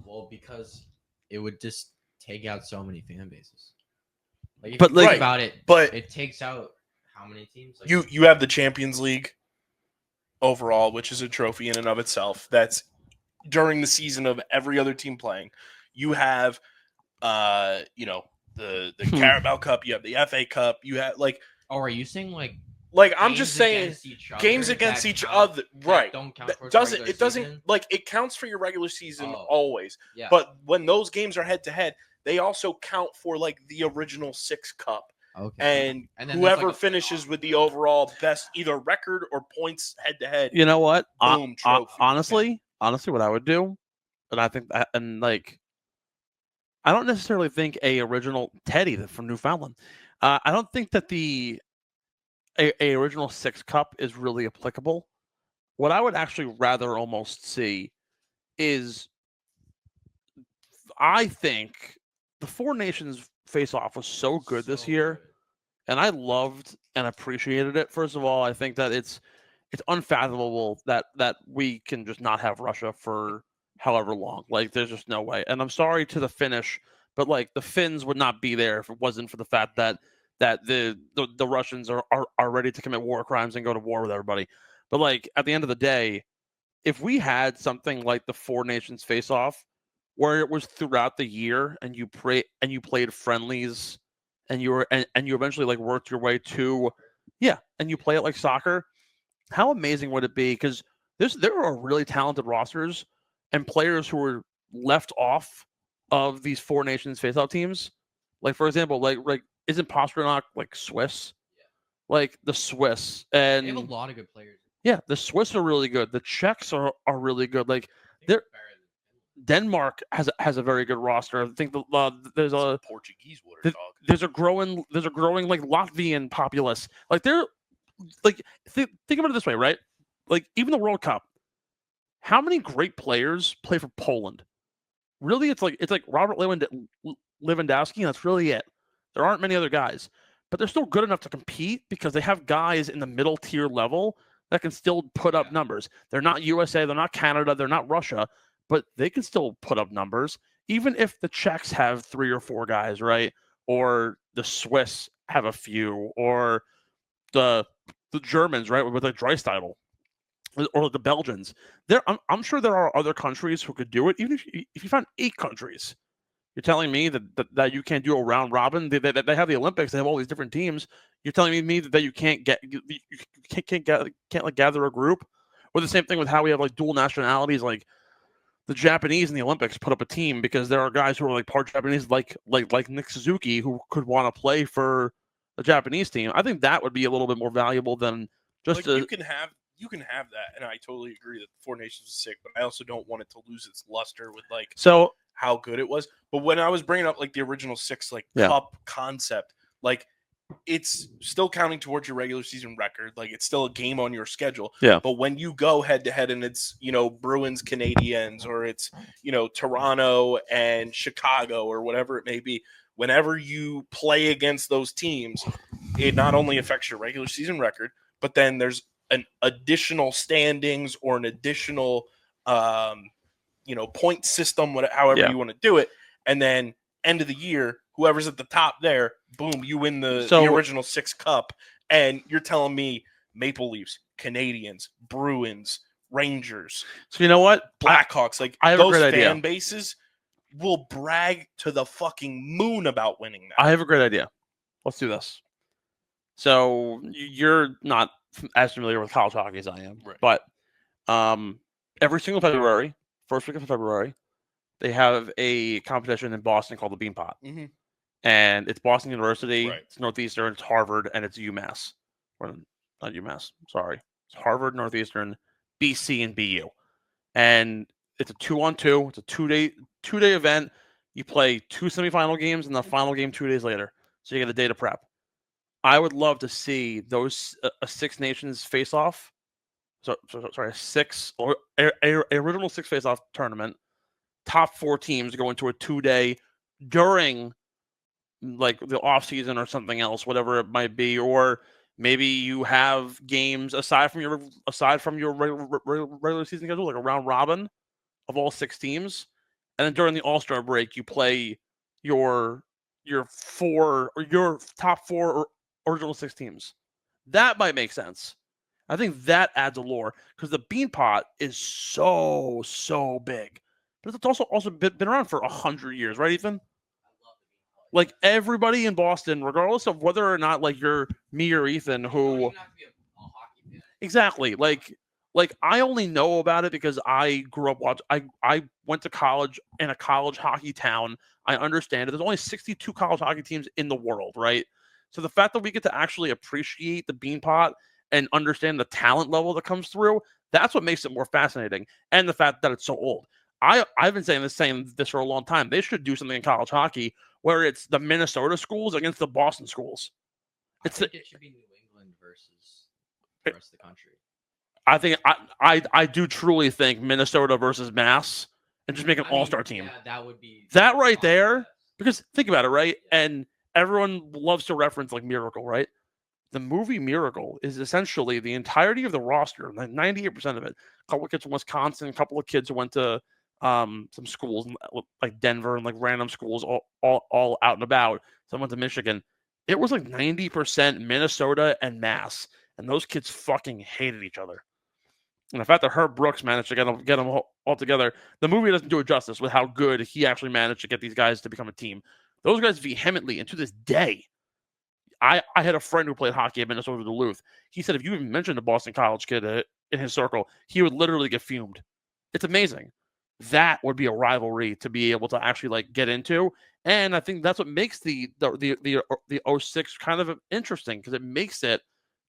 Speaker 5: Well, because it would just take out so many fan bases. Like, if
Speaker 3: But,
Speaker 5: you
Speaker 3: like-
Speaker 5: think about it,
Speaker 4: But
Speaker 5: it takes out how many teams? Like,
Speaker 4: you have the Champions League overall, which is a trophy in and of itself. That's during the season of every other team playing. You have, the Carabao Cup. You have the FA Cup. You have
Speaker 5: oh, are you saying like
Speaker 4: I'm just saying games against each other, right?
Speaker 5: Don't count towards
Speaker 4: Doesn't
Speaker 5: the regular
Speaker 4: season?
Speaker 5: season?
Speaker 4: Like, it counts for your regular season
Speaker 5: Oh.
Speaker 4: always,
Speaker 5: Yeah.
Speaker 4: but when those games are head to head, they also count for like the original 6 cup.
Speaker 5: Okay.
Speaker 4: And
Speaker 5: And then there's,
Speaker 4: whoever
Speaker 5: like, a
Speaker 4: finishes
Speaker 5: playoff
Speaker 4: with the overall best either record or points head to head,
Speaker 3: you know what?
Speaker 4: boom, trophy.
Speaker 3: Honestly, what I would do, and I think that, and like, I don't necessarily think a original Teddy from Newfoundland. I don't think that a original 6 cup is really applicable. What I would actually rather almost see is, I think the Four Nations face-off was so good this year, and I loved and appreciated it. First of all, I think that it's unfathomable that we can just not have Russia for however long. Like, there's just no way. And I'm sorry to the Finnish, but like, the Finns would not be there if it wasn't for the fact that the Russians are ready to commit war crimes and go to war with everybody. But like, at the end of the day, if we had something like the Four Nations face-off, where it was throughout the year and you played friendlies and you eventually like worked your way to, and you play it like soccer, how amazing would it be? Because there are really talented rosters and players who were left off of these Four Nations face-off teams. Like, for example, like isn't Pasternak like Swiss? Like, the Swiss, and
Speaker 5: They have a lot of good players.
Speaker 3: yeah, the Swiss are really good. The Czechs are really good. Like, they're Denmark has a very good roster. I think there's a
Speaker 4: Portuguese water dog.
Speaker 3: there's a growing like Latvian populace. Like, they're like, think about it this way, right? Like, even the World Cup, how many great players play for Poland? Really, it's like Robert Lewandowski, and that's really it. There aren't many other guys, but they're still good enough to compete because they have guys in the middle tier level that can still put up numbers. They're not USA, they're not Canada, they're not Russia, but they can still put up numbers, even if the Czechs have 3 or 4 guys, right? Or the Swiss have a few, or the Germans, right, with like Draisaitl, or the Belgians. I'm sure there are other countries who could do it. Even if you find 8 countries, you're telling me that you can't do a round robin. They have the Olympics. They have all these different teams. You're telling me that you can't like gather a group. Or the same thing with how we have like dual nationalities, like the Japanese in the Olympics put up a team because there are guys who are like part Japanese, like Nick Suzuki, who could want to play for the Japanese team. I think that would be a little bit more valuable than just
Speaker 4: Like, you can have that, and I totally agree that the Four Nations is sick, but I also don't want it to lose its luster with like
Speaker 3: so.
Speaker 4: how good it was. But when I was bringing up like the original 6 like
Speaker 3: Yeah.
Speaker 4: cup concept, like, it's still counting towards your regular season record. Like, it's still a game on your schedule.
Speaker 3: Yeah.
Speaker 4: But when you go head to head and it's, Bruins Canadiens, or it's, Toronto and Chicago, or whatever it may be, whenever you play against those teams, it not only affects your regular season record, but then there's an additional standings or an additional point system, however you want to do it. And then end of the year, whoever's at the top there, boom, you win the original 6 cup. And you're telling me Maple Leafs, Canadians, Bruins, Rangers.
Speaker 3: So you know what?
Speaker 4: Blackhawks,
Speaker 3: I have a
Speaker 4: those
Speaker 3: great
Speaker 4: fan
Speaker 3: idea.
Speaker 4: bases will brag to the fucking moon about winning that.
Speaker 3: I have a great idea. Let's do this. So you're not as familiar with college hockey as I am,
Speaker 4: right.
Speaker 3: But every single February, first week of February, they have a competition in Boston called the Beanpot.
Speaker 4: Mm-hmm.
Speaker 3: And it's Boston University,
Speaker 4: right.
Speaker 3: It's Northeastern, it's Harvard, and it's UMass. Or not UMass, sorry. It's Harvard, Northeastern, BC, and BU. And it's a 2-on-2. It's a two-day event. You play 2 semifinal games and the final game 2 days later. So you get a day to prep. I would love to see those a 6 nations face-off. Sorry, a original 6 face-off tournament top 4 teams go into a 2-day during like the off season or something else, whatever it might be, or maybe you have games aside from your regular season schedule, like a round robin of all 6 teams, and then during the All-Star break you play your top 4 original 6 teams. That might make sense. I think that adds allure because the Bean Pot is so big, but it's also been around for 100 years, right, Ethan? Like everybody in Boston, regardless of whether or not like you're me or Ethan, who exactly like I only know about it because I grew up watching. I went to college in a college hockey town. I understand it. There's only 62 college hockey teams in the world, right? So the fact that we get to actually appreciate the Bean Pot and understand the talent level that comes through, that's what makes it more fascinating. And the fact that it's so old. I've been saying this for a long time. They should do something in college hockey where it's the Minnesota schools against the Boston schools.
Speaker 5: It should be New England versus the rest of the country.
Speaker 3: I think I do truly think Minnesota versus Mass and just make an all-star team.
Speaker 5: Yeah, that would be
Speaker 3: that right there. Because think about it, right? And everyone loves to reference like Miracle, right? The movie Miracle is essentially the entirety of the roster, like 98% of it. A couple of kids from Wisconsin, a couple of kids who went to some schools like Denver and like random schools all out and about. Some went to Michigan. It was like 90% Minnesota and Mass, and those kids fucking hated each other. And the fact that Herb Brooks managed to get them all together, the movie doesn't do it justice with how good he actually managed to get these guys to become a team. Those guys vehemently, and to this day, I had a friend who played hockey at Minnesota Duluth. He said if you even mentioned a Boston College kid in his circle, he would literally get fumed. It's amazing. That would be a rivalry to be able to actually like get into, and I think that's what makes the 06 kind of interesting because it makes it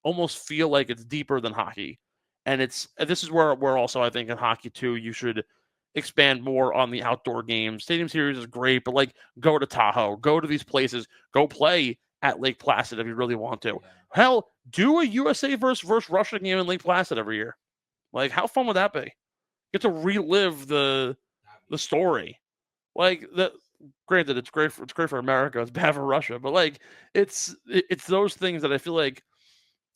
Speaker 3: almost feel like it's deeper than hockey. And this is where also I think in hockey too you should expand more on the outdoor games. Stadium Series is great, but like go to Tahoe, go to these places, go play at Lake Placid if you really want to. Yeah. Hell, do a USA versus Russia game in Lake Placid every year. Like, how fun would that be? Get to relive the story. Like that. Granted, it's great for America. It's bad for Russia, but like it's those things that I feel like.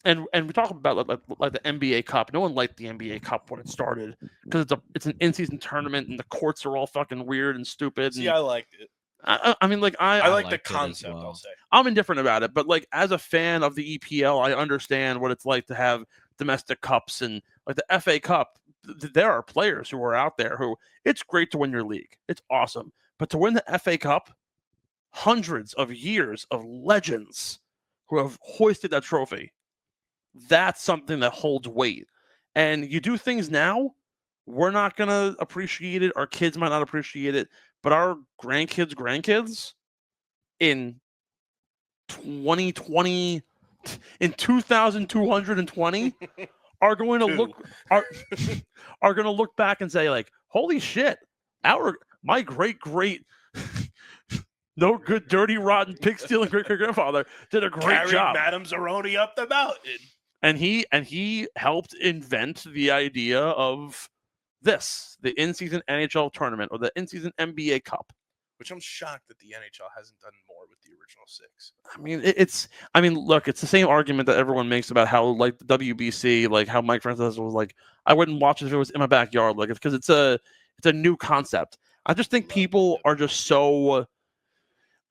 Speaker 3: And we talk about like the NBA Cup. No one liked the NBA Cup when it started because it's an in-season tournament and the courts are all fucking weird and stupid.
Speaker 4: See, I liked it.
Speaker 3: I mean, like I
Speaker 4: like the concept. Well. I'll say
Speaker 3: I'm indifferent about it, but like as a fan of the EPL, I understand what it's like to have domestic cups and like the FA Cup. There are players who are out there who it's great to win your league. It's awesome, but to win the FA Cup, hundreds of years of legends who have hoisted that trophy. That's something that holds weight. And you do things now, we're not going to appreciate it. Our kids might not appreciate it. But our grandkids in 2020, in 2220, are going to look back and say like, holy shit, my great no good, dirty, rotten, pig stealing great grandfather did a great job.
Speaker 4: Madame Zeroni up the mountain.
Speaker 3: And he helped invent the idea of the in-season NHL tournament or the in-season NBA Cup.
Speaker 4: Which I'm shocked that the NHL hasn't done more with the original 6.
Speaker 3: I mean, look, it's the same argument that everyone makes about how like the WBC, like how Mike Francis was like, I wouldn't watch it if it was in my backyard. Like it's because it's a new concept. I just think people are just so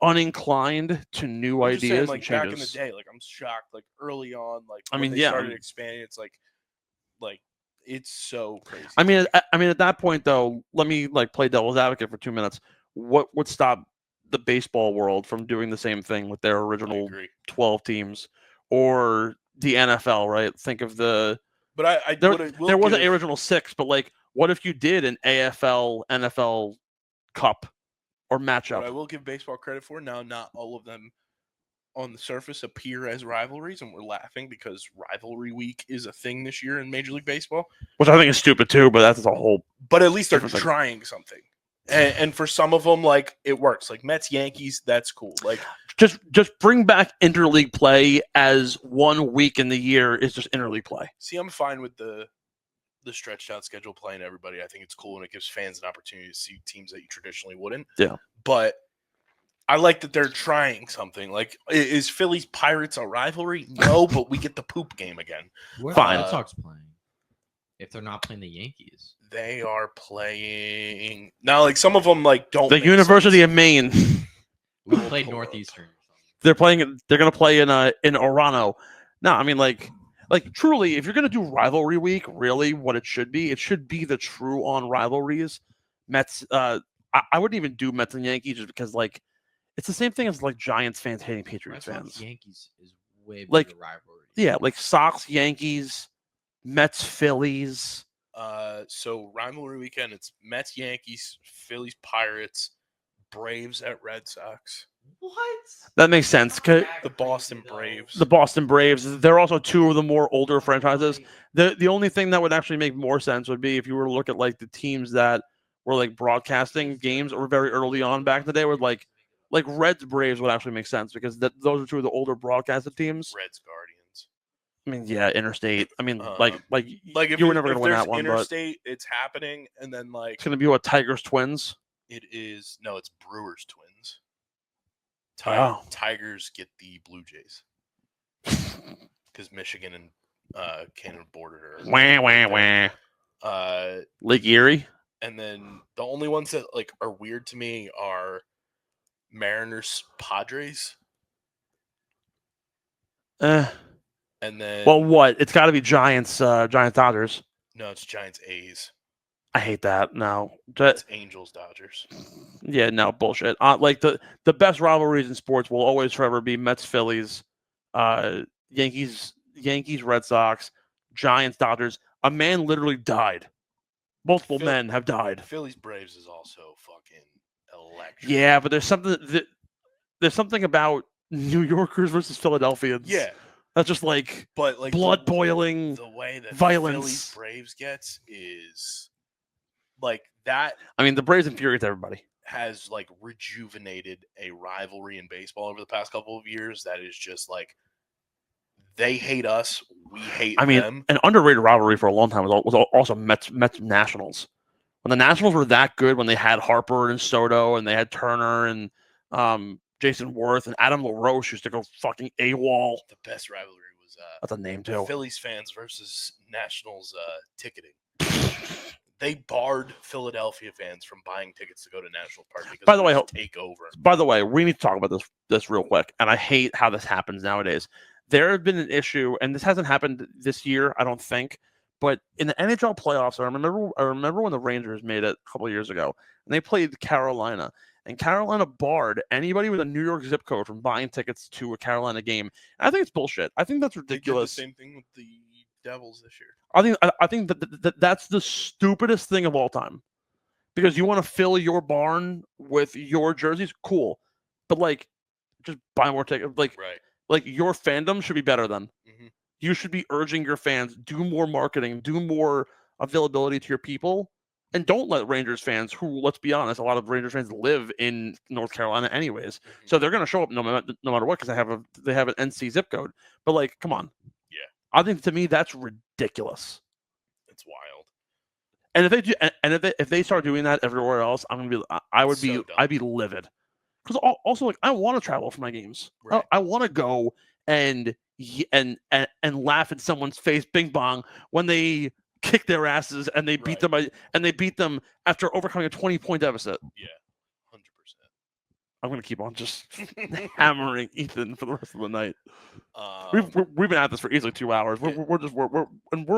Speaker 3: uninclined to new ideas
Speaker 4: saying, like,
Speaker 3: and changes.
Speaker 4: Back in the day, like I'm shocked. Like early on, like started expanding, it's like it's so crazy.
Speaker 3: I mean, at that point though, let me like play devil's advocate for 2 minutes. What would stop the baseball world from doing the same thing with their original 12 teams or the NFL? Right? Think of the.
Speaker 4: But
Speaker 3: there wasn't an original 6, but like, what if you did an AFL NFL Cup or matchup?
Speaker 4: But I will give baseball credit for now. Not all of them on the surface appear as rivalries, and we're laughing because rivalry week is a thing this year in Major League Baseball,
Speaker 3: which I think is stupid too. But that's a whole.
Speaker 4: But at least they're trying something, and for some of them, like it works. Like Mets, Yankees, that's cool. Like
Speaker 3: just bring back interleague play as 1 week in the year is just interleague play.
Speaker 4: See, I'm fine with the the stretched out schedule playing everybody. I think it's cool and it gives fans an opportunity to see teams that you traditionally wouldn't.
Speaker 3: Yeah.
Speaker 4: But I like that they're trying something. Like, is Phillies Pirates a rivalry? No, but we get the poop game again.
Speaker 5: Where are
Speaker 3: Fine.
Speaker 5: the Red Sox playing? If they're not playing the Yankees,
Speaker 4: They are playing now. Like some of them, like don't.
Speaker 3: The
Speaker 4: make
Speaker 3: University
Speaker 4: sense.
Speaker 3: of Maine.
Speaker 5: we played Northeastern. Or something.
Speaker 3: They're playing. They're gonna play in Orano. No, I mean like truly, if you're gonna do rivalry week, really, what it should be the true on rivalries. Mets. I wouldn't even do Mets and Yankees just because like it's the same thing as like Giants fans hating
Speaker 5: Red
Speaker 3: Patriots
Speaker 5: Sox
Speaker 3: fans.
Speaker 5: Yankees is way bigger
Speaker 3: Like,
Speaker 5: rivalry.
Speaker 3: Yeah, like Sox, Yankees, Mets, Phillies.
Speaker 4: So rivalry weekend, it's Mets, Yankees, Phillies, Pirates, Braves at Red Sox.
Speaker 5: What?
Speaker 3: That makes sense. 'Cause
Speaker 4: The Boston Braves.
Speaker 3: the Boston Braves. They're also two of the more older franchises. The only thing that would actually make more sense would be if you were to look at like the teams that were like broadcasting games or very early on back in the day, with like Reds Braves would actually make sense because those are two of the older broadcasted teams.
Speaker 4: Reds Guardians.
Speaker 3: I mean, yeah, Interstate. I mean,
Speaker 4: Like if
Speaker 3: you were never going to win
Speaker 4: there's
Speaker 3: that one,
Speaker 4: Interstate, it's happening, and then
Speaker 3: but
Speaker 4: like
Speaker 3: it's going to be what Tigers Twins.
Speaker 4: it is it's Brewers Twins.
Speaker 3: Wow.
Speaker 4: Tigers get the Blue Jays because Michigan and Kenwood Board are
Speaker 3: Lake Erie.
Speaker 4: and then the only ones that like are weird to me are Mariners Padres,
Speaker 3: Eh.
Speaker 4: and then
Speaker 3: Well, what? It's got to be Giants. Giants Dodgers.
Speaker 4: no, it's Giants A's.
Speaker 3: I hate that. No,
Speaker 4: It's Angels Dodgers.
Speaker 3: yeah, no bullshit. Like the best rivalries in sports will always forever be Mets Phillies, Yankees Red Sox, Giants Dodgers. A man literally died. Multiple men have died.
Speaker 4: Phillies Braves is also fucking electric.
Speaker 3: Yeah, but there's something about New Yorkers versus Philadelphians.
Speaker 4: Yeah,
Speaker 3: that's just like
Speaker 4: but like
Speaker 3: blood boiling.
Speaker 4: The way that
Speaker 3: violence.
Speaker 4: Phillies Braves gets is like that.
Speaker 3: I mean, the Braves infuriate everybody.
Speaker 4: Has like rejuvenated a rivalry in baseball over the past couple of years. That is just like they hate us, we hate them.
Speaker 3: An underrated rivalry for a long time was also Mets Nationals. When the Nationals were that good, when they had Harper and Soto, and they had Turner and Jason Worth and Adam LaRoche used to go fucking AWOL.
Speaker 4: The best rivalry was
Speaker 3: that's a name too.
Speaker 4: Phillies fans versus Nationals ticketing. They barred Philadelphia fans from buying tickets to go to National Park because
Speaker 3: by the way,
Speaker 4: take over.
Speaker 3: By the way, we need to talk about this real quick, and I hate how this happens nowadays. There had been an issue, and this hasn't happened this year, I don't think, but in the NHL playoffs, I remember when the Rangers made it a couple of years ago, and they played Carolina, and Carolina barred anybody with a New York zip code from buying tickets to a Carolina game. And I think it's bullshit. I think that's ridiculous.
Speaker 4: They did the same thing with the Devils this year.
Speaker 3: I think that's the stupidest thing of all time, because you want to fill your barn with your jerseys, cool, but like just buy more tickets. Like your fandom should be better than.
Speaker 4: Mm-hmm.
Speaker 3: You should be urging your fans, do more marketing, do more availability to your people, and don't let Rangers fans, who, let's be honest, a lot of Rangers fans live in North Carolina anyways, so they're going to show up no matter what because they have an NC zip code. But like, come on.
Speaker 4: Yeah.
Speaker 3: I think to me that's ridiculous.
Speaker 4: It's wild.
Speaker 3: And if they do, and if they start doing that everywhere else, I'd be livid. Because also, like, I want to travel for my games.
Speaker 4: Right.
Speaker 3: I want to go and laugh in someone's face, bing bong, when they kick their asses and they beat them after overcoming a 20-point deficit.
Speaker 4: Yeah, 100%.
Speaker 3: I'm gonna keep on just hammering Ethan for the rest of the night. We've been at this for easily 2 hours. We're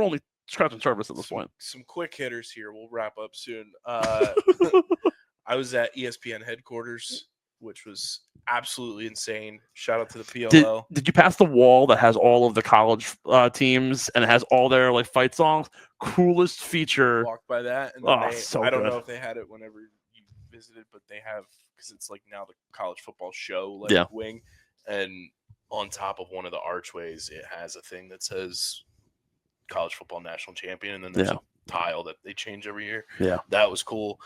Speaker 3: only scratching surface at this point.
Speaker 4: Some quick hitters here. We'll wrap up soon. I was at ESPN headquarters, which was absolutely insane. Shout out to the PLL.
Speaker 3: Did you pass the wall that has all of the college teams and it has all their like fight songs? Coolest feature.
Speaker 4: Walked by that, and I don't know if they had it whenever you visited, but they have, because it's like now the college football show wing, and on top of one of the archways, it has a thing that says college football national champion, and then there's a tile that they change every year.
Speaker 3: Yeah,
Speaker 4: that was cool.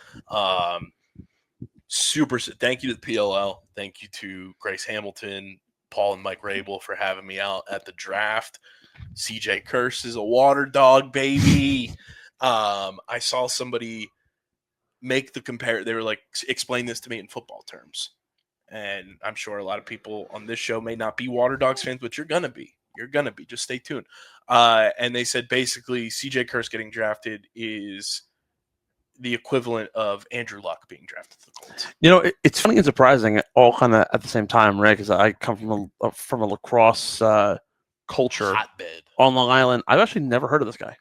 Speaker 4: Super. Thank you to the PLL. Thank you to Grace Hamilton, Paul and Mike Rabel for having me out at the draft. CJ Curse is a water dog, baby. I saw somebody make the compare. They were like, explain this to me in football terms. And I'm sure a lot of people on this show may not be Water Dogs fans, but you're going to be. You're going to be. Just stay tuned. And they said basically CJ Kurse getting drafted is the equivalent of Andrew Luck being drafted to the Colts.
Speaker 3: You know, it's funny and surprising all kind of at the same time, right? Because I come from a lacrosse culture
Speaker 4: Hotbed.
Speaker 3: on Long Island. I've actually never heard of this guy.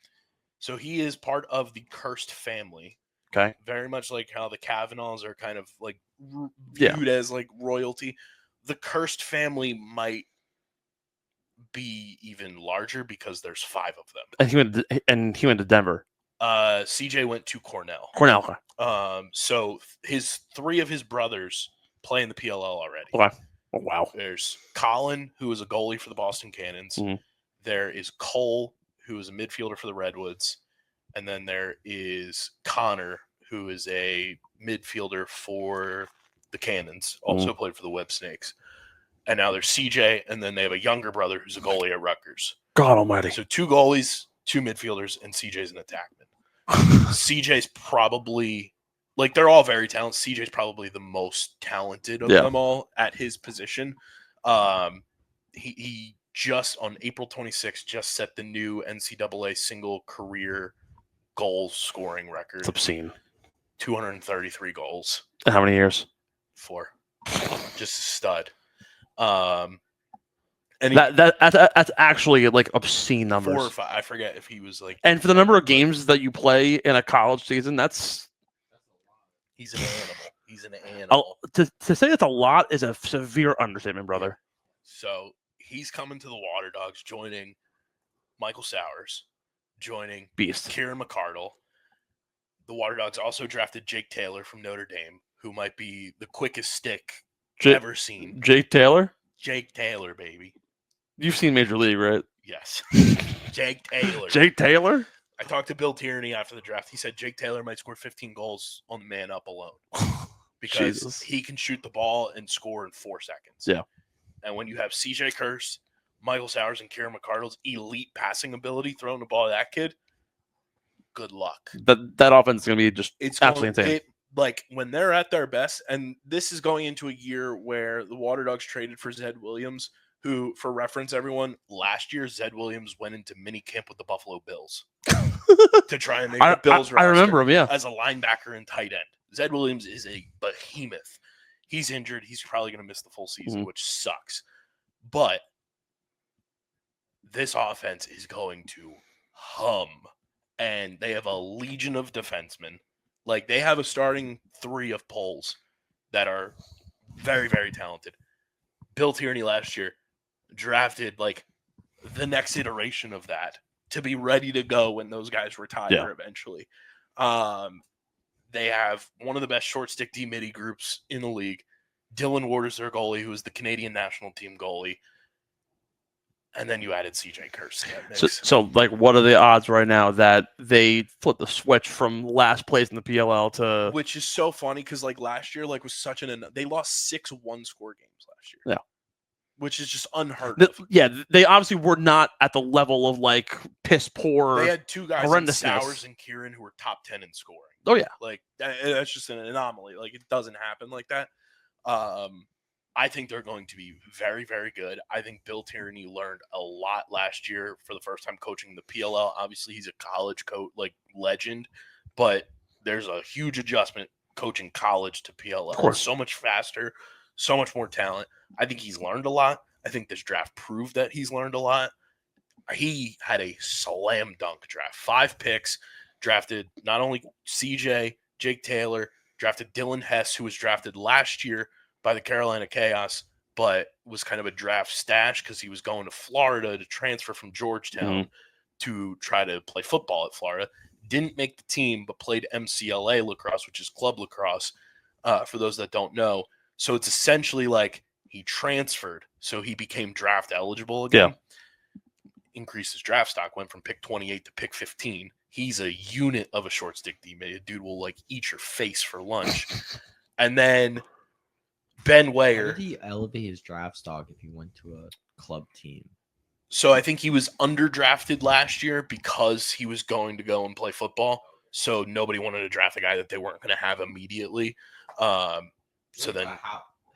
Speaker 4: So he is part of the Cursed family.
Speaker 3: Okay.
Speaker 4: Very much like how the Kavanaughs are kind of like
Speaker 3: Yeah.
Speaker 4: viewed as like royalty. The Cursed family might be even larger because there's 5 of them.
Speaker 3: And he went to Denver.
Speaker 4: CJ went to Cornell.
Speaker 3: Cornell.
Speaker 4: So 3 of his brothers play in the PLL already.
Speaker 3: Okay. Oh, wow.
Speaker 4: There's Colin, who is a goalie for the Boston Cannons.
Speaker 3: Mhm.
Speaker 4: There is Cole, who is a midfielder for the Redwoods. And then there is Connor, who is a midfielder for the Cannons, also played for the Web Snakes. And now there's CJ, and then they have a younger brother who's a goalie at Rutgers.
Speaker 3: God almighty.
Speaker 4: So 2 goalies, 2 midfielders, and CJ's an attackman. CJ's probably, like, they're all very talented. CJ's probably the most talented of them all at his position. He just, on April 26th, just set the new NCAA single career goals scoring record.
Speaker 3: It's obscene.
Speaker 4: 233 goals.
Speaker 3: And how many years?
Speaker 4: 4. Just a stud. And
Speaker 3: That's actually like obscene numbers.
Speaker 4: 4 or 5. I forget if he was like.
Speaker 3: And for the number of games that you play in a college season,
Speaker 4: he's an animal. He's an animal.
Speaker 3: To say that's a lot is a severe understatement, brother.
Speaker 4: So he's coming to the Water Dogs, joining Michael Sowers, joining
Speaker 3: Beast.
Speaker 4: Kieran McCardle. The Water Dogs also drafted Jake Taylor from Notre Dame, who might be the quickest stick ever seen.
Speaker 3: Jake Taylor?
Speaker 4: Jake Taylor, baby.
Speaker 3: You've seen Major League, right?
Speaker 4: Yes. Jake Taylor.
Speaker 3: Jake Taylor?
Speaker 4: I talked to Bill Tierney after the draft. He said Jake Taylor might score 15 goals on the man up alone because he can shoot the ball and score in 4 seconds.
Speaker 3: Yeah.
Speaker 4: And when you have CJ Kurse, Michael Sowers, and Kieran McCardle's elite passing ability throwing the ball to that kid, good luck.
Speaker 3: That offense is going to be just absolutely insane.
Speaker 4: Like, when they're at their best, and this is going into a year where the Water Dogs traded for Zed Williams, who, for reference, everyone, last year Zed Williams went into minicamp with the Buffalo Bills to try and make the Bills roster.
Speaker 3: I remember him, yeah.
Speaker 4: As a linebacker and tight end. Zed Williams is a behemoth. He's injured. He's probably going to miss the full season, which sucks. But this offense is going to hum. And they have a legion of defensemen. Like, they have a starting 3 of Poles that are very, very talented. Bill Tierney last year drafted, like, the next iteration of that to be ready to go when those guys retire eventually. They have one of the best short stick D-midi groups in the league. Dylan Ward is their goalie, who is the Canadian national team goalie. And then you added CJ Kurse.
Speaker 3: So, like, what are the odds right now that they flip the switch from last place in the PLL to...
Speaker 4: Which is so funny because, like, last year, like, was such they lost 6 one-score games last year.
Speaker 3: Yeah.
Speaker 4: Which is just unheard of.
Speaker 3: Yeah, they obviously were not at the level of, like, piss-poor.
Speaker 4: They had 2 guys, in Sowers and Kieran, who were top 10 in scoring.
Speaker 3: Oh, yeah.
Speaker 4: Like, that's just an anomaly. Like, it doesn't happen like that. I think they're going to be very, very good. I think Bill Tierney learned a lot last year for the first time coaching the PLL. Obviously, he's a college coach, like, legend, but there's a huge adjustment coaching college to PLL.
Speaker 3: Of course.
Speaker 4: So much faster, so much more talent. I think he's learned a lot. I think this draft proved that he's learned a lot. He had a slam dunk draft. 5 picks, drafted not only CJ, Jake Taylor, drafted Dylan Hess, who was drafted last year by the Carolina Chaos, but was kind of a draft stash because he was going to Florida to transfer from Georgetown to try to play football at Florida. Didn't make the team, but played MCLA lacrosse, which is club lacrosse, for those that don't know. So it's essentially like he transferred, so he became draft eligible again. Yeah. Increased his draft stock, went from pick 28 to pick 15. He's a unit of a short stick D-mid. A dude will, like, eat your face for lunch. And then Ben Weyer.
Speaker 5: How did he elevate his draft stock if he went to a club team?
Speaker 4: So I think he was underdrafted last year because he was going to go and play football. So nobody wanted to draft a guy that they weren't going to have immediately. So then,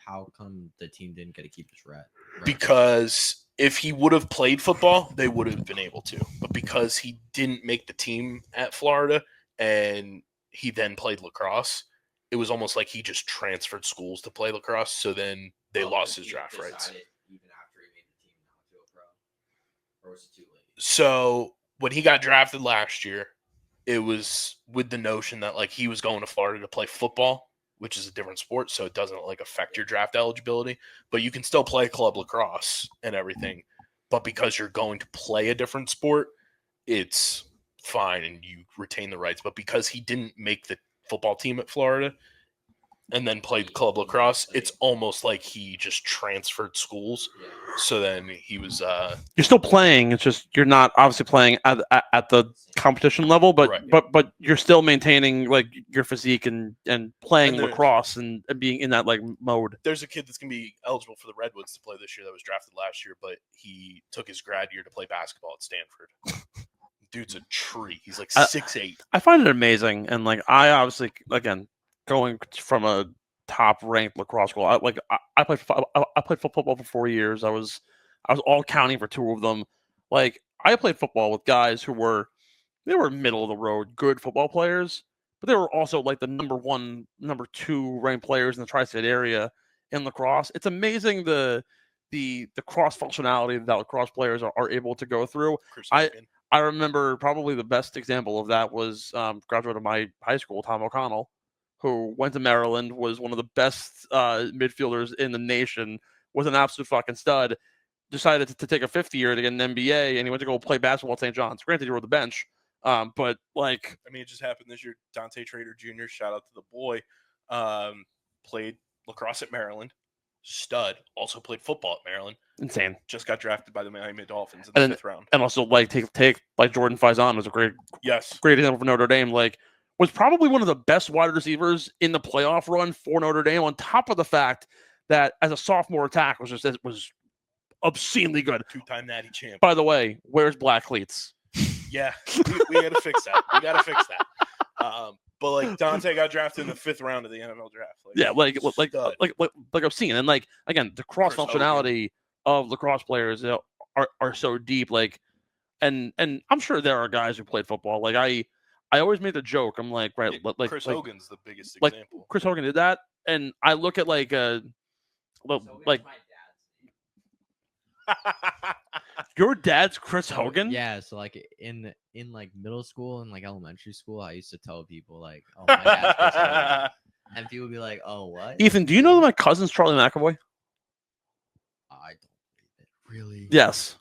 Speaker 5: how come the team didn't get to keep his rat?
Speaker 4: Because if he would have played football, they would have been able to. But because he didn't make the team at Florida and he then played lacrosse, it was almost like he just transferred schools to play lacrosse. So then they lost his draft rights.
Speaker 5: Even after he made the team, not to a pro, or was it too late?
Speaker 4: So when he got drafted last year, it was with the notion that like he was going to Florida to play football, which is a different sport, so it doesn't like affect your draft eligibility. But you can still play club lacrosse and everything. But because you're going to play a different sport, it's fine and you retain the rights. But because he didn't make the football team at Florida and then played club lacrosse, it's almost like he just transferred schools. So then he was
Speaker 3: You're still playing. It's just you're not obviously playing at the competition level, but
Speaker 4: Right.
Speaker 3: but you're still maintaining like your physique and playing
Speaker 4: And there-
Speaker 3: lacrosse and being in that like mode.
Speaker 4: there's a kid that's going to be eligible for the Redwoods to play this year that was drafted last year, but he took his grad year to play basketball at Stanford. Dude's a tree. He's like 6'8".
Speaker 3: I find it amazing, and like I obviously again going from a top ranked lacrosse school. I played football for 4 years. I was all counting for 2 of them. Like I played football with guys who were middle of the road, good football players, but they were also like the number 1, number 2 ranked players in the tri-state area in lacrosse. It's amazing the cross functionality that lacrosse players are able to go through.
Speaker 4: Chris Hogan.
Speaker 3: I remember probably the best example of that was graduate of my high school, Tom O'Connell, who went to Maryland, was one of the best midfielders in the nation, was an absolute fucking stud, decided to take a 5th year to get an MBA, and he went to go play basketball at St. John's. Granted, he rode the bench, but like...
Speaker 4: I mean, it just happened this year. Dante Trader Jr., shout out to the boy, played lacrosse at Maryland. Stud. Also played football at Maryland.
Speaker 3: Insane.
Speaker 4: Just got drafted by the Miami Dolphins in the 5th round.
Speaker 3: And also, like, take like Jordan Faison was a great example for Notre Dame. Like, was probably one of the best wide receivers in the playoff run for Notre Dame, on top of the fact that as a sophomore attack was obscenely good.
Speaker 4: 2-time Natty champ.
Speaker 3: By the way, where's black cleats?
Speaker 4: Yeah, we got to fix that. We got to fix that. But like Dante got drafted in the 5th round of the NFL draft.
Speaker 3: Like I've seen, and like again, the cross functionality of lacrosse players are so deep. Like, and I'm sure there are guys who played football. Like I always make the joke. I'm like, right, like
Speaker 4: Chris Hogan's the biggest
Speaker 3: like,
Speaker 4: example.
Speaker 3: Chris Hogan did that, and I look at like your dad's Chris Hogan?
Speaker 5: Yeah, so like in like middle school and like elementary school, I used to tell people like, "Oh, my dad's Chris Hogan," and people would be like, "Oh, what?"
Speaker 3: Ethan, do you know that my cousin's Charlie McAvoy?
Speaker 5: I don't believe it. Really?
Speaker 3: Yes.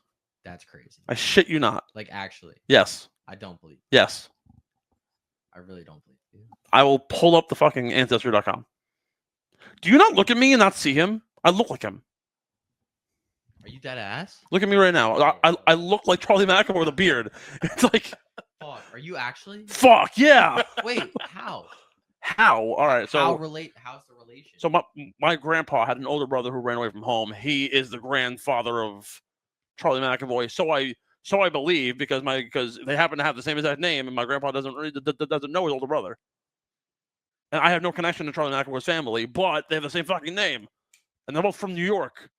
Speaker 5: That's crazy.
Speaker 3: I shit you not.
Speaker 5: Like actually.
Speaker 3: Yes.
Speaker 5: I don't believe it.
Speaker 3: Yes.
Speaker 5: I really don't believe it.
Speaker 3: I will pull up the fucking Ancestry.com. Do you not look at me and not see him? I look like him.
Speaker 5: Are you dead ass?
Speaker 3: Look at me right now. I look like Charlie McAvoy with a beard. It's like...
Speaker 5: Fuck. Are you actually?
Speaker 3: Fuck, yeah.
Speaker 5: Wait, how?
Speaker 3: How? All right, so...
Speaker 5: How's the relation?
Speaker 3: So my grandpa had an older brother who ran away from home. He is the grandfather of Charlie McAvoy. So I believe because they happen to have the same exact name, and my grandpa doesn't know his older brother. And I have no connection to Charlie McAvoy's family, but they have the same fucking name, and they're both from New York.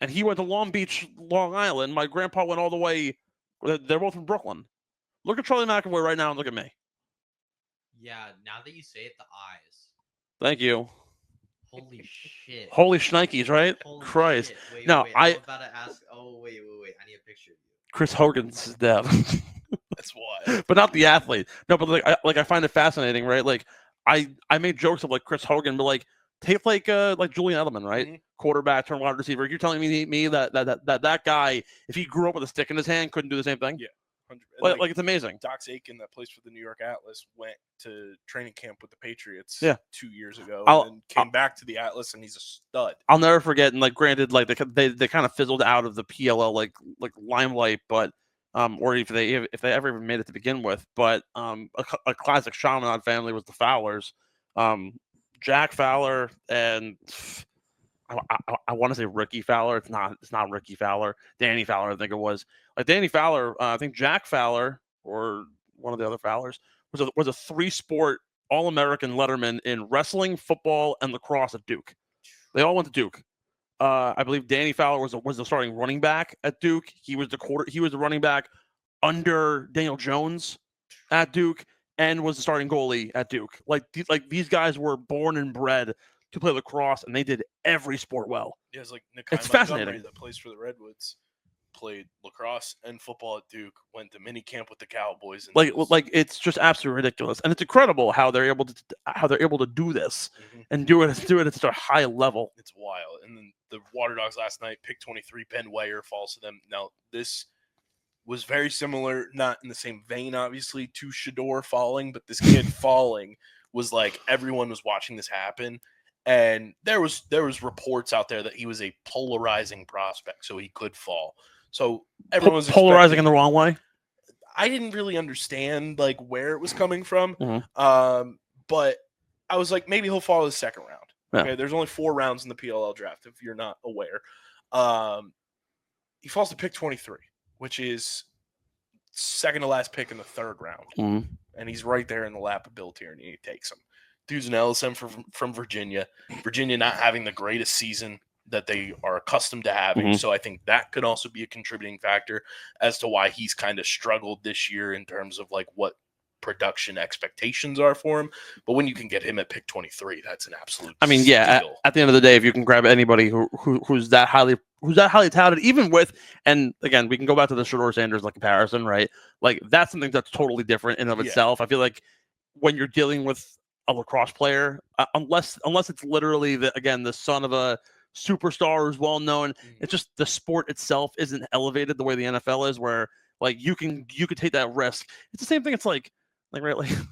Speaker 3: And he went to Long Beach, Long Island. My grandpa went all the way. They're both from Brooklyn. Look at Charlie McAvoy right now and look at me.
Speaker 5: Yeah, now that you say it, the eyes.
Speaker 3: Thank you.
Speaker 5: Holy shit.
Speaker 3: Holy shnikes, right?
Speaker 5: Holy
Speaker 3: Christ.
Speaker 5: Shit. Wait,
Speaker 3: now,
Speaker 5: wait, I'm about to ask. Oh, wait. I need a picture of you.
Speaker 3: Chris Hogan's dad.
Speaker 4: That's why.
Speaker 3: But not the athlete. No, but I find it fascinating, right? Like I made jokes of like Chris Hogan, but like take like Julian Edelman, right? Mm-hmm. Quarterback turned wide receiver. You're telling me that guy, if he grew up with a stick in his hand, couldn't do the same thing?
Speaker 4: Yeah.
Speaker 3: Like it's amazing.
Speaker 4: Dox Aiken, that plays for the New York Atlas, went to training camp with the Patriots 2 years ago and came back to the Atlas, and he's a stud.
Speaker 3: I'll never forget, and like granted, like they kind of fizzled out of the PLL like limelight, but or if they ever even made it to begin with, but a classic Chaminade family was the Fowlers. Jack Fowler and I want to say Ricky Fowler. It's not Ricky Fowler. Danny Fowler, I think it was. Like Danny Fowler, I think Jack Fowler or one of the other Fowlers was a 3-sport All-American letterman in wrestling, football, and lacrosse at Duke. They all went to Duke. I believe Danny Fowler was the starting running back at Duke. He was the running back under Daniel Jones at Duke, and was the starting goalie at Duke. Like these guys were born and bred to play lacrosse, and they did every sport well.
Speaker 4: Yeah, it's like
Speaker 3: It's fascinating.
Speaker 4: That plays for the Redwoods, played lacrosse and football at Duke, went to mini camp with the Cowboys. And
Speaker 3: Like it's just absolutely ridiculous, and it's incredible how they're able to do this and do it at such a high level.
Speaker 4: It's wild. And then the Water Dogs last night, pick 23, Ben Weyer falls to them. Now this was very similar, not in the same vein, obviously, to Shador falling, but this kid falling was like everyone was watching this happen. And there was reports out there that he was a polarizing prospect, so he could fall. So everyone was
Speaker 3: polarizing in the wrong way.
Speaker 4: I didn't really understand like where it was coming from, but I was like, maybe he'll fall the second round.
Speaker 3: Yeah.
Speaker 4: Okay, there's only 4 rounds in the PLL draft, if you're not aware. He falls to pick 23, which is second to last pick in the 3rd round, and he's right there in the lap of Bill Tierney. He takes him. Dude's an LSM from Virginia. Virginia not having the greatest season that they are accustomed to having. So I think that could also be a contributing factor as to why he's kind of struggled this year in terms of like what production expectations are for him. But when you can get him at pick 23, that's an absolute steal.
Speaker 3: At the end of the day, if you can grab anybody who's that highly touted, even with, and again, we can go back to the Shador Sanders like comparison, right? Like that's something that's totally different in of itself. I feel like when you're dealing with a lacrosse player, unless it's literally the son of a superstar who's well known, it's just the sport itself isn't elevated the way the NFL is, where like you could take that risk. It's the same thing. It's like right, like, and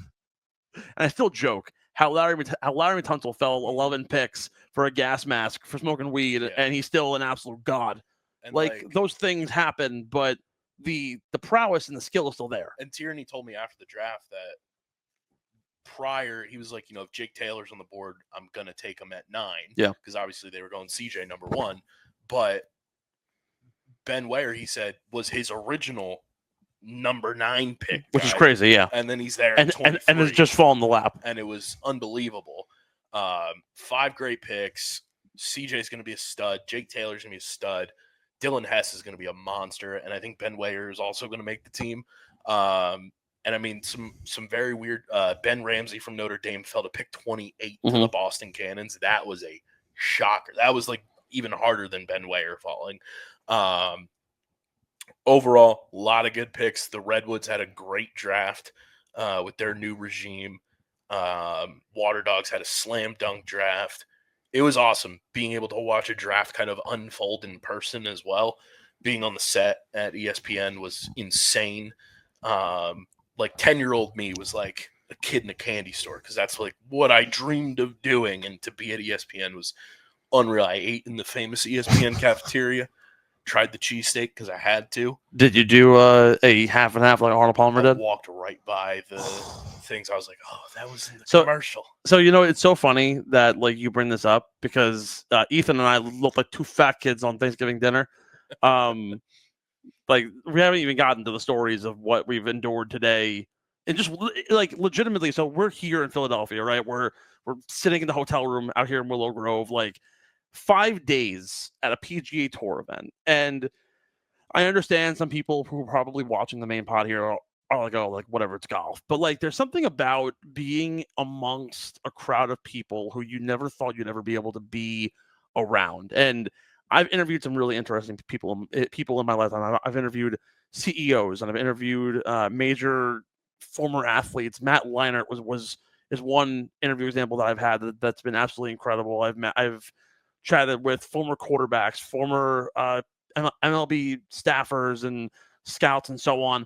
Speaker 3: I still joke how Larry Tunsil fell 11 picks for a gas mask for smoking weed, and he's still an absolute god. And like those things happen, but the prowess and the skill is still there.
Speaker 4: And Tierney told me after the draft that prior, he was like, if Jake Taylor's on the board, I'm going to take him at 9.
Speaker 3: Yeah.
Speaker 4: Because obviously they were going CJ number 1. But Ben Weyer, he said, was his original number 9 pick.
Speaker 3: Which is crazy, yeah.
Speaker 4: And then he's there at 23.
Speaker 3: And it's just fallen in the lap.
Speaker 4: And it was unbelievable. 5 great picks. CJ's going to be a stud. Jake Taylor's going to be a stud. Dylan Hess is going to be a monster. And I think Ben Weyer is also going to make the team. And I mean, some very weird. Ben Ramsey from Notre Dame fell to pick 28 to the Boston Cannons. That was a shocker. That was like even harder than Ben Weyer falling. Overall, a lot of good picks. The Redwoods had a great draft with their new regime. Water Dogs had a slam dunk draft. It was awesome being able to watch a draft kind of unfold in person as well. Being on the set at ESPN was insane. Like 10-year-old me was like a kid in a candy store because that's like what I dreamed of doing. And to be at ESPN was unreal. I ate in the famous ESPN cafeteria, tried the cheesesteak because I had to.
Speaker 3: Did you do a half and half like Arnold Palmer did?
Speaker 4: I walked right by the things. I was like, oh, that was in the commercial.
Speaker 3: So, it's so funny that like you bring this up because Ethan and I look like 2 fat kids on Thanksgiving dinner. Like we haven't even gotten to the stories of what we've endured today, and just like legitimately. So we're here in Philadelphia, right? We're sitting in the hotel room out here in Willow Grove, like 5 days at a PGA Tour event. And I understand some people who are probably watching the main pod here are like, oh, like whatever, it's golf. But like, there's something about being amongst a crowd of people who you never thought you'd ever be able to be around. And I've interviewed some really interesting people in my lifetime. I've interviewed CEOs and I've interviewed major former athletes. Matt Leinart is one interview example that I've had that's been absolutely incredible. I've chatted with former quarterbacks, former MLB staffers and scouts and so on.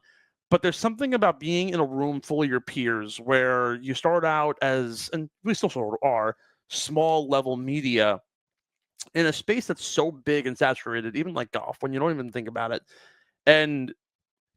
Speaker 3: But there's something about being in a room full of your peers where you start out as, and we still sort of are, small level media in a space that's so big and saturated, even like golf, when you don't even think about it. And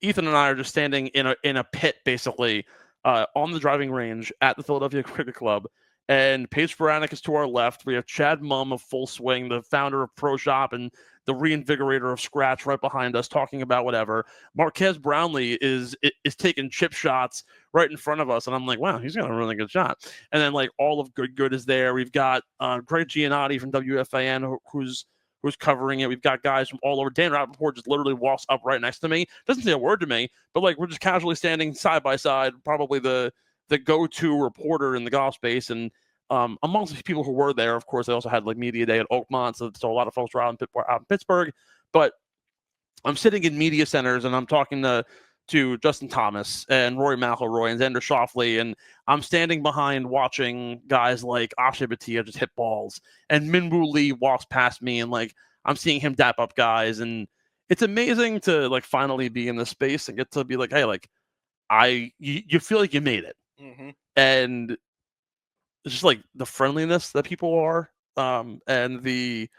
Speaker 3: Ethan and I are just standing in a pit, basically, on the driving range at the Philadelphia Cricket Club. And Paige Baranek is to our left. We have Chad Mumm of Full Swing, the founder of Pro Shop and the reinvigorator of Scratch, right behind us, talking about whatever. Marquez Brownlee is taking chip shots right in front of us, and I'm like, wow, he's got a really good shot. And then like all of Good is there. We've got Greg Giannotti from WFAN who's covering it. We've got guys from all over. Dan Rappaport just literally walks up right next to me. Doesn't say a word to me, but like we're just casually standing side by side, probably the go-to reporter in the golf space. And amongst the people who were there, of course, they also had like media day at Oakmont, so a lot of folks were out in Pittsburgh. But I'm sitting in media centers and I'm talking to Justin Thomas and Rory McIlroy and Xander Schauffele, and I'm standing behind watching guys like Akshay Bhatia just hit balls, and Minwoo Lee walks past me, and like I'm seeing him dap up guys, and it's amazing to like finally be in this space and get to be like, hey, like you feel like you made it.
Speaker 4: Mm-hmm.
Speaker 3: And it's just like the friendliness that people are, and the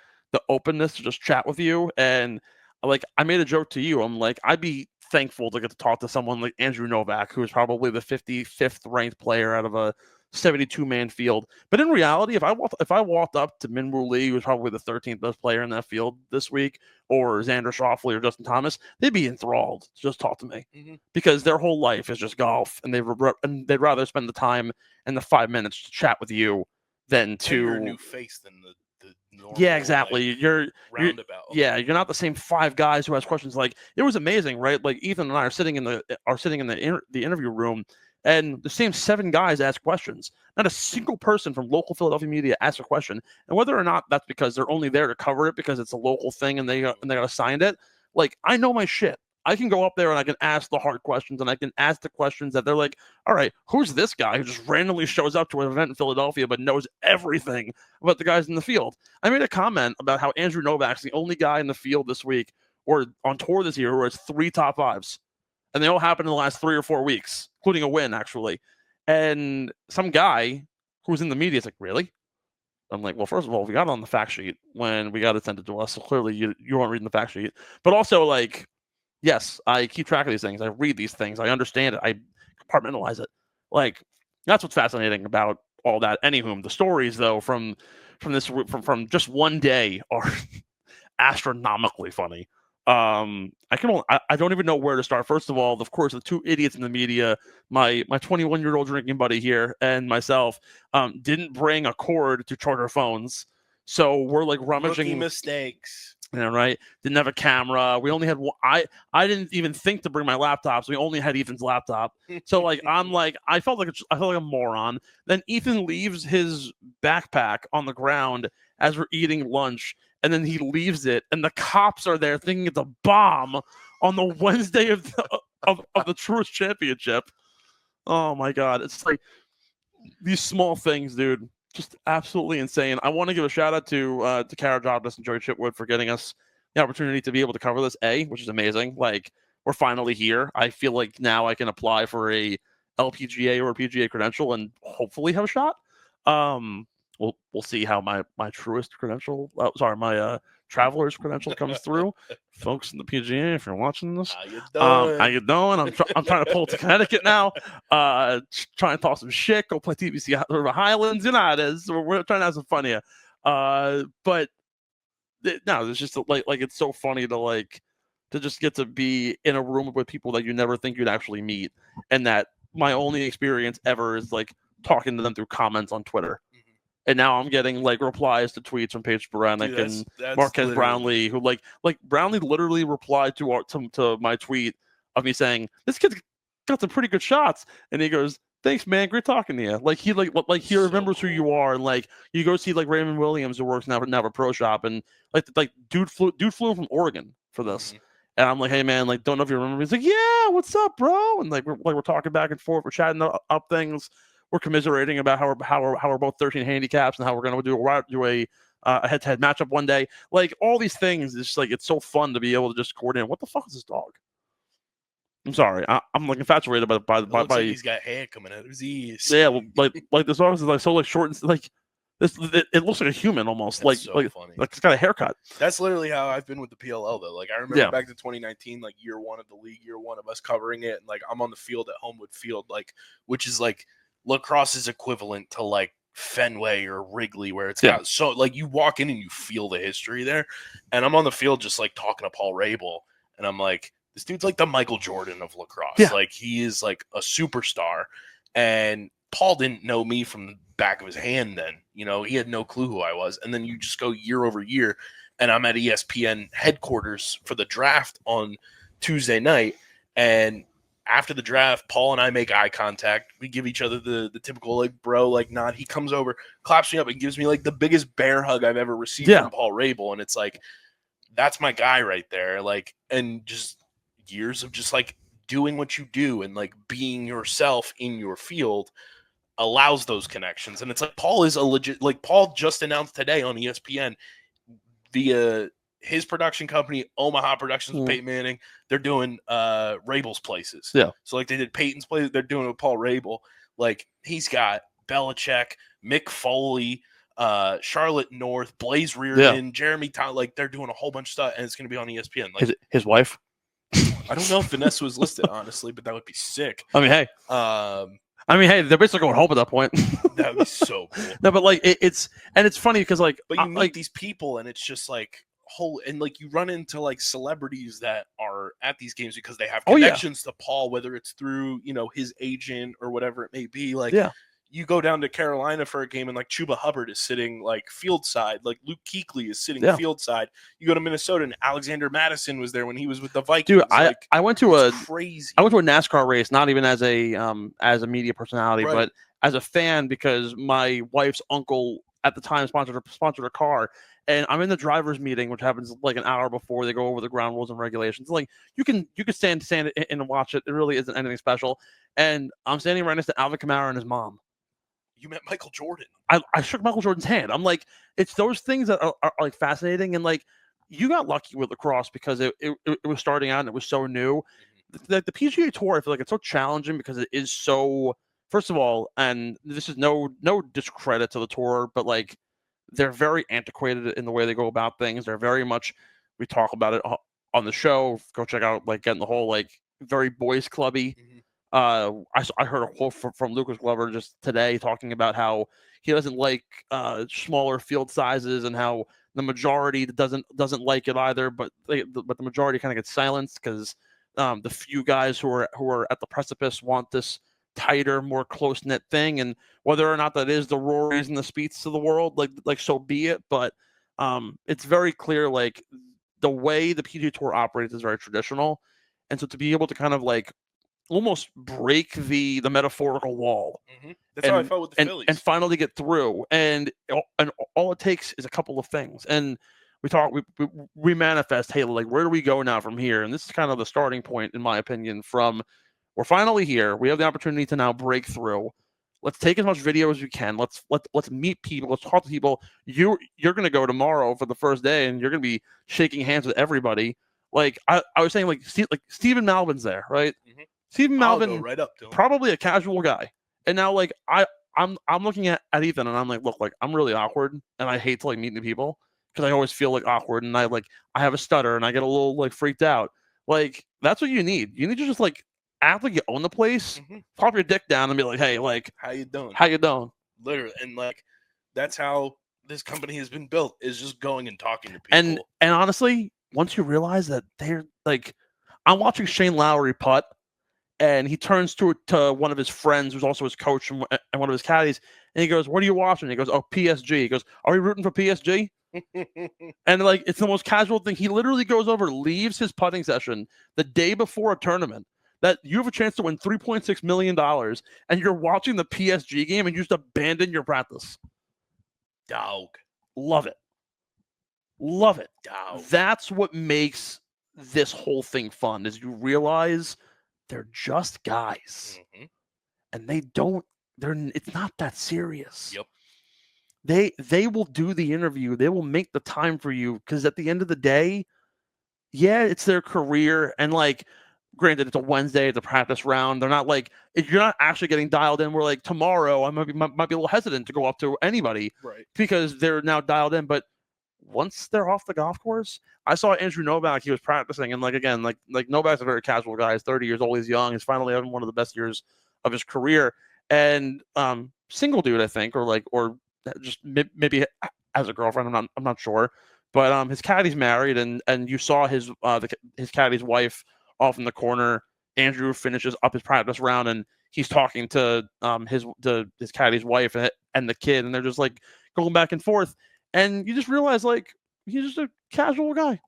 Speaker 3: openness to just chat with you. And like I made a joke to you. I'm like, I'd be thankful to get to talk to someone like Andrew Novak, who is probably the 55th ranked player out of a 72-man field. But in reality, if I walked up to Minwoo Lee, who's probably the 13th best player in that field this week, or Xander Schauffele or Justin Thomas, they'd be enthralled to just talk to me, because their whole life is just golf, and they'd rather spend the time and the 5 minutes to chat with you than to.
Speaker 4: You're a new face than the normal,
Speaker 3: yeah, exactly.
Speaker 4: like,
Speaker 3: you're
Speaker 4: roundabout.
Speaker 3: Yeah, you're not the same 5 guys who ask questions. Like it was amazing, right? Like Ethan and I are sitting in the interview room, and the same 7 guys ask questions. Not a single person from local Philadelphia media asks a question. And whether or not that's because they're only there to cover it because it's a local thing and they got assigned it, like I know my shit. I can go up there and I can ask the hard questions, and I can ask the questions that they're like, all right, who's this guy who just randomly shows up to an event in Philadelphia but knows everything about the guys in the field? I made a comment about how Andrew Novak's the only guy in the field this week or on tour this year who has 3 top 5s. And they all happened in the last 3 or 4 weeks, including a win, actually. And some guy who was in the media is like, really? I'm like, well, first of all, we got it on the fact sheet when we got it sent to us. So clearly you weren't reading the fact sheet. But also, like, yes, I keep track of these things. I read these things. I understand it. I compartmentalize it. Like, that's what's fascinating about all that. Anywho, the stories, though, from just one day are astronomically funny. I don't even know where to start. First of all, of course, the 2 idiots in the media, my 21-year-old drinking buddy here and myself, didn't bring a cord to charge our phones, so we're like rummaging.
Speaker 4: Rookie mistakes.
Speaker 3: Yeah, right. Didn't have a camera. We only had one. I didn't even think to bring my laptop, so we only had Ethan's laptop. So like I felt like a moron. Then Ethan leaves his backpack on the ground as we're eating lunch. And then he leaves it, and the cops are there thinking it's a bomb on the Wednesday of the Truist Championship. Oh my God, it's like these small things, dude, just absolutely insane. I want to give a shout out to Kara Jobness and Joey Chitwood for getting us the opportunity to be able to cover this, which is amazing. Like we're finally here. I feel like now I can apply for a LPGA or a PGA credential and hopefully have a shot. We'll see how my Truist credential, my Traveler's credential comes through. Folks in the PGA, if you're watching this, how you doing? I'm trying to pull to Connecticut now. Trying to talk some shit. Go play TBC River Highlands. You know how it is. We're trying to have some fun here. But no, it's just like it's so funny to just get to be in a room with people that you never think you'd actually meet, and that my only experience ever is like talking to them through comments on Twitter. And now I'm getting like replies to tweets from Paige Baranek and Marquez Brownlee, who like Brownlee literally replied to my tweet of me saying, "This kid's got some pretty good shots," and he goes, "Thanks, man, great talking to you." Like he he remembers who you are, and like you go see like Raymond Williams, who works now at Pro Shop, and like dude flew from Oregon for this. Mm-hmm. And I'm like, hey man, like don't know if you remember. He's like, yeah, what's up, bro? And like we're talking back and forth, we're chatting up things. We're commiserating about how we're both 13 handicaps and how we're going to do a head-to-head matchup one day. Like all these things, it's just like it's so fun to be able to just coordinate. What the fuck is this dog? I'm sorry, I'm like infatuated by
Speaker 4: like he's got hair coming out of his ears.
Speaker 3: Yeah, well, like this dog is like so like short and like this. It looks like a human almost.
Speaker 4: That's
Speaker 3: like
Speaker 4: funny.
Speaker 3: Like it's got a haircut.
Speaker 4: That's literally how I've been with the PLL though. Like I remember back to 2019, like year 1 of the league, year 1 of us covering it, and like I'm on the field at Homewood Field, like which is like lacrosse's equivalent to like Fenway or Wrigley, where it's got so like you walk in and you feel the history there. And I'm on the field just like talking to Paul Rabel, and I'm like, this dude's like the Michael Jordan of lacrosse.
Speaker 3: Yeah.
Speaker 4: Like he is like a superstar. And Paul didn't know me from the back of his hand then. You know, he had no clue who I was. And then you just go year over year, and I'm at ESPN headquarters for the draft on Tuesday night. And after the draft, Paul and I make eye contact. We give each other the typical like bro like nod. He comes over, claps me up, and gives me like the biggest bear hug I've ever received from Paul Rabel. And it's like, that's my guy right there. Like, and just years of just like doing what you do and like being yourself in your field allows those connections. And it's like Paul is a legit, like Paul just announced today on ESPN via his production company, Omaha Productions with Peyton Manning, they're doing Rabel's places.
Speaker 3: Yeah.
Speaker 4: So like they did Peyton's place, they're doing it with Paul Rabel. Like he's got Belichick, Mick Foley, Charlotte North, Blaze Reardon, Jeremy Town, like they're doing a whole bunch of stuff, and it's going to be on ESPN. Like
Speaker 3: his wife.
Speaker 4: I don't know if Vanessa was listed, honestly, but that would be sick.
Speaker 3: I mean, hey, they're basically going home at that point.
Speaker 4: That would be so cool.
Speaker 3: No, but like it's funny because like,
Speaker 4: but you meet
Speaker 3: like
Speaker 4: these people, and it's just like and like you run into like celebrities that are at these games because they have connections to Paul, whether it's through his agent or whatever it may be. Like you go down to Carolina for a game, and like Chuba Hubbard is sitting like field side, like Luke Kuechly is sitting field side. You go to Minnesota, and Alexander Madison was there when he was with the Vikings.
Speaker 3: Dude, I went to a
Speaker 4: crazy.
Speaker 3: I went to a NASCAR race, not even as a media personality, but as a fan, because my wife's uncle at the time sponsored a car. And I'm in the driver's meeting, which happens like an hour before they go over the ground rules and regulations. Like you can stand and watch it. It really isn't anything special. And I'm standing right next to Alvin Kamara and his mom.
Speaker 4: You met Michael Jordan.
Speaker 3: I shook Michael Jordan's hand. I'm like, it's those things that are like fascinating. And like, you got lucky with lacrosse because it was starting out and it was so new. The PGA Tour, I feel like it's so challenging because it is so. First of all, and this is no discredit to the tour, but like they're very antiquated in the way they go about things. They're very much. We talk about it on the show. Go check out like Getting the Whole, like very boys clubby. I heard a quote from Lucas Glover just today talking about how he doesn't like smaller field sizes and how the majority doesn't like it either, but the majority kind of gets silenced because the few guys who are at the precipice want this tighter, more close-knit thing, and whether or not that is the Rorys and the Spieths of the world, like so be it. But it's very clear, like the way the PGA Tour operates is very traditional, and so to be able to kind of like almost break the metaphorical wall.
Speaker 4: That's how I felt with the Phillies.
Speaker 3: And finally get through. And all it takes is a couple of things. And we manifest, hey, like, where do we go now from here? And this is kind of the starting point, in my opinion, from we're finally here. We have the opportunity to now break through. Let's take as much video as we can. Let's meet people. Let's talk to people. You're going to go tomorrow for the first day, and you're going to be shaking hands with everybody. Like I was saying, like Stephen Malvin's there, right? Stephen Malvin,
Speaker 4: right up to him.
Speaker 3: Probably a casual guy. And now, like, I'm looking at Ethan, and I'm like, look, like, I'm really awkward, and I hate to like meet new people because I always feel like awkward, and I have a stutter, and I get a little like freaked out. Like, that's what you need. You need to just like act like you own the place, pop your dick down, and be like, hey, like,
Speaker 4: how you doing?
Speaker 3: How you doing?
Speaker 4: Literally, and like that's how this company has been built, is just going and talking to people.
Speaker 3: And honestly, once you realize that they're like, I'm watching Shane Lowry putt. And he turns to one of his friends, who's also his coach and one of his caddies, and he goes, "What are you watching?" He goes, "Oh, PSG." He goes, "Are we rooting for PSG?" And like, it's the most casual thing. He literally goes over, leaves his putting session the day before a tournament that you have a chance to win $3.6 million, and you're watching the PSG game, and you just abandon your practice.
Speaker 4: Dog,
Speaker 3: love it, Dog. That's what makes this whole thing fun. Is you realize. They're just guys, and it's not that serious.
Speaker 4: Yep.
Speaker 3: They will do the interview. They will make the time for you because at the end of the day, yeah, it's their career. And like, granted, it's a Wednesday, it's a practice round. They're not like, if you're not actually getting dialed in. We're like, tomorrow I might be a little hesitant to go up to anybody,
Speaker 4: right? Because
Speaker 3: they're now dialed in. But once they're off the golf course, I saw Andrew Novak. He was practicing, and like again, like Novak's a very casual guy. He's 30 years old. He's young. He's finally having one of the best years of his career. And single dude, I think, or just maybe has a girlfriend. I'm not sure. But his caddy's married, and you saw his caddy's wife off in the corner. Andrew finishes up his practice round, and he's talking to his caddy's wife and the kid, and they're just like going back and forth. And you just realize, like, he's just a casual guy.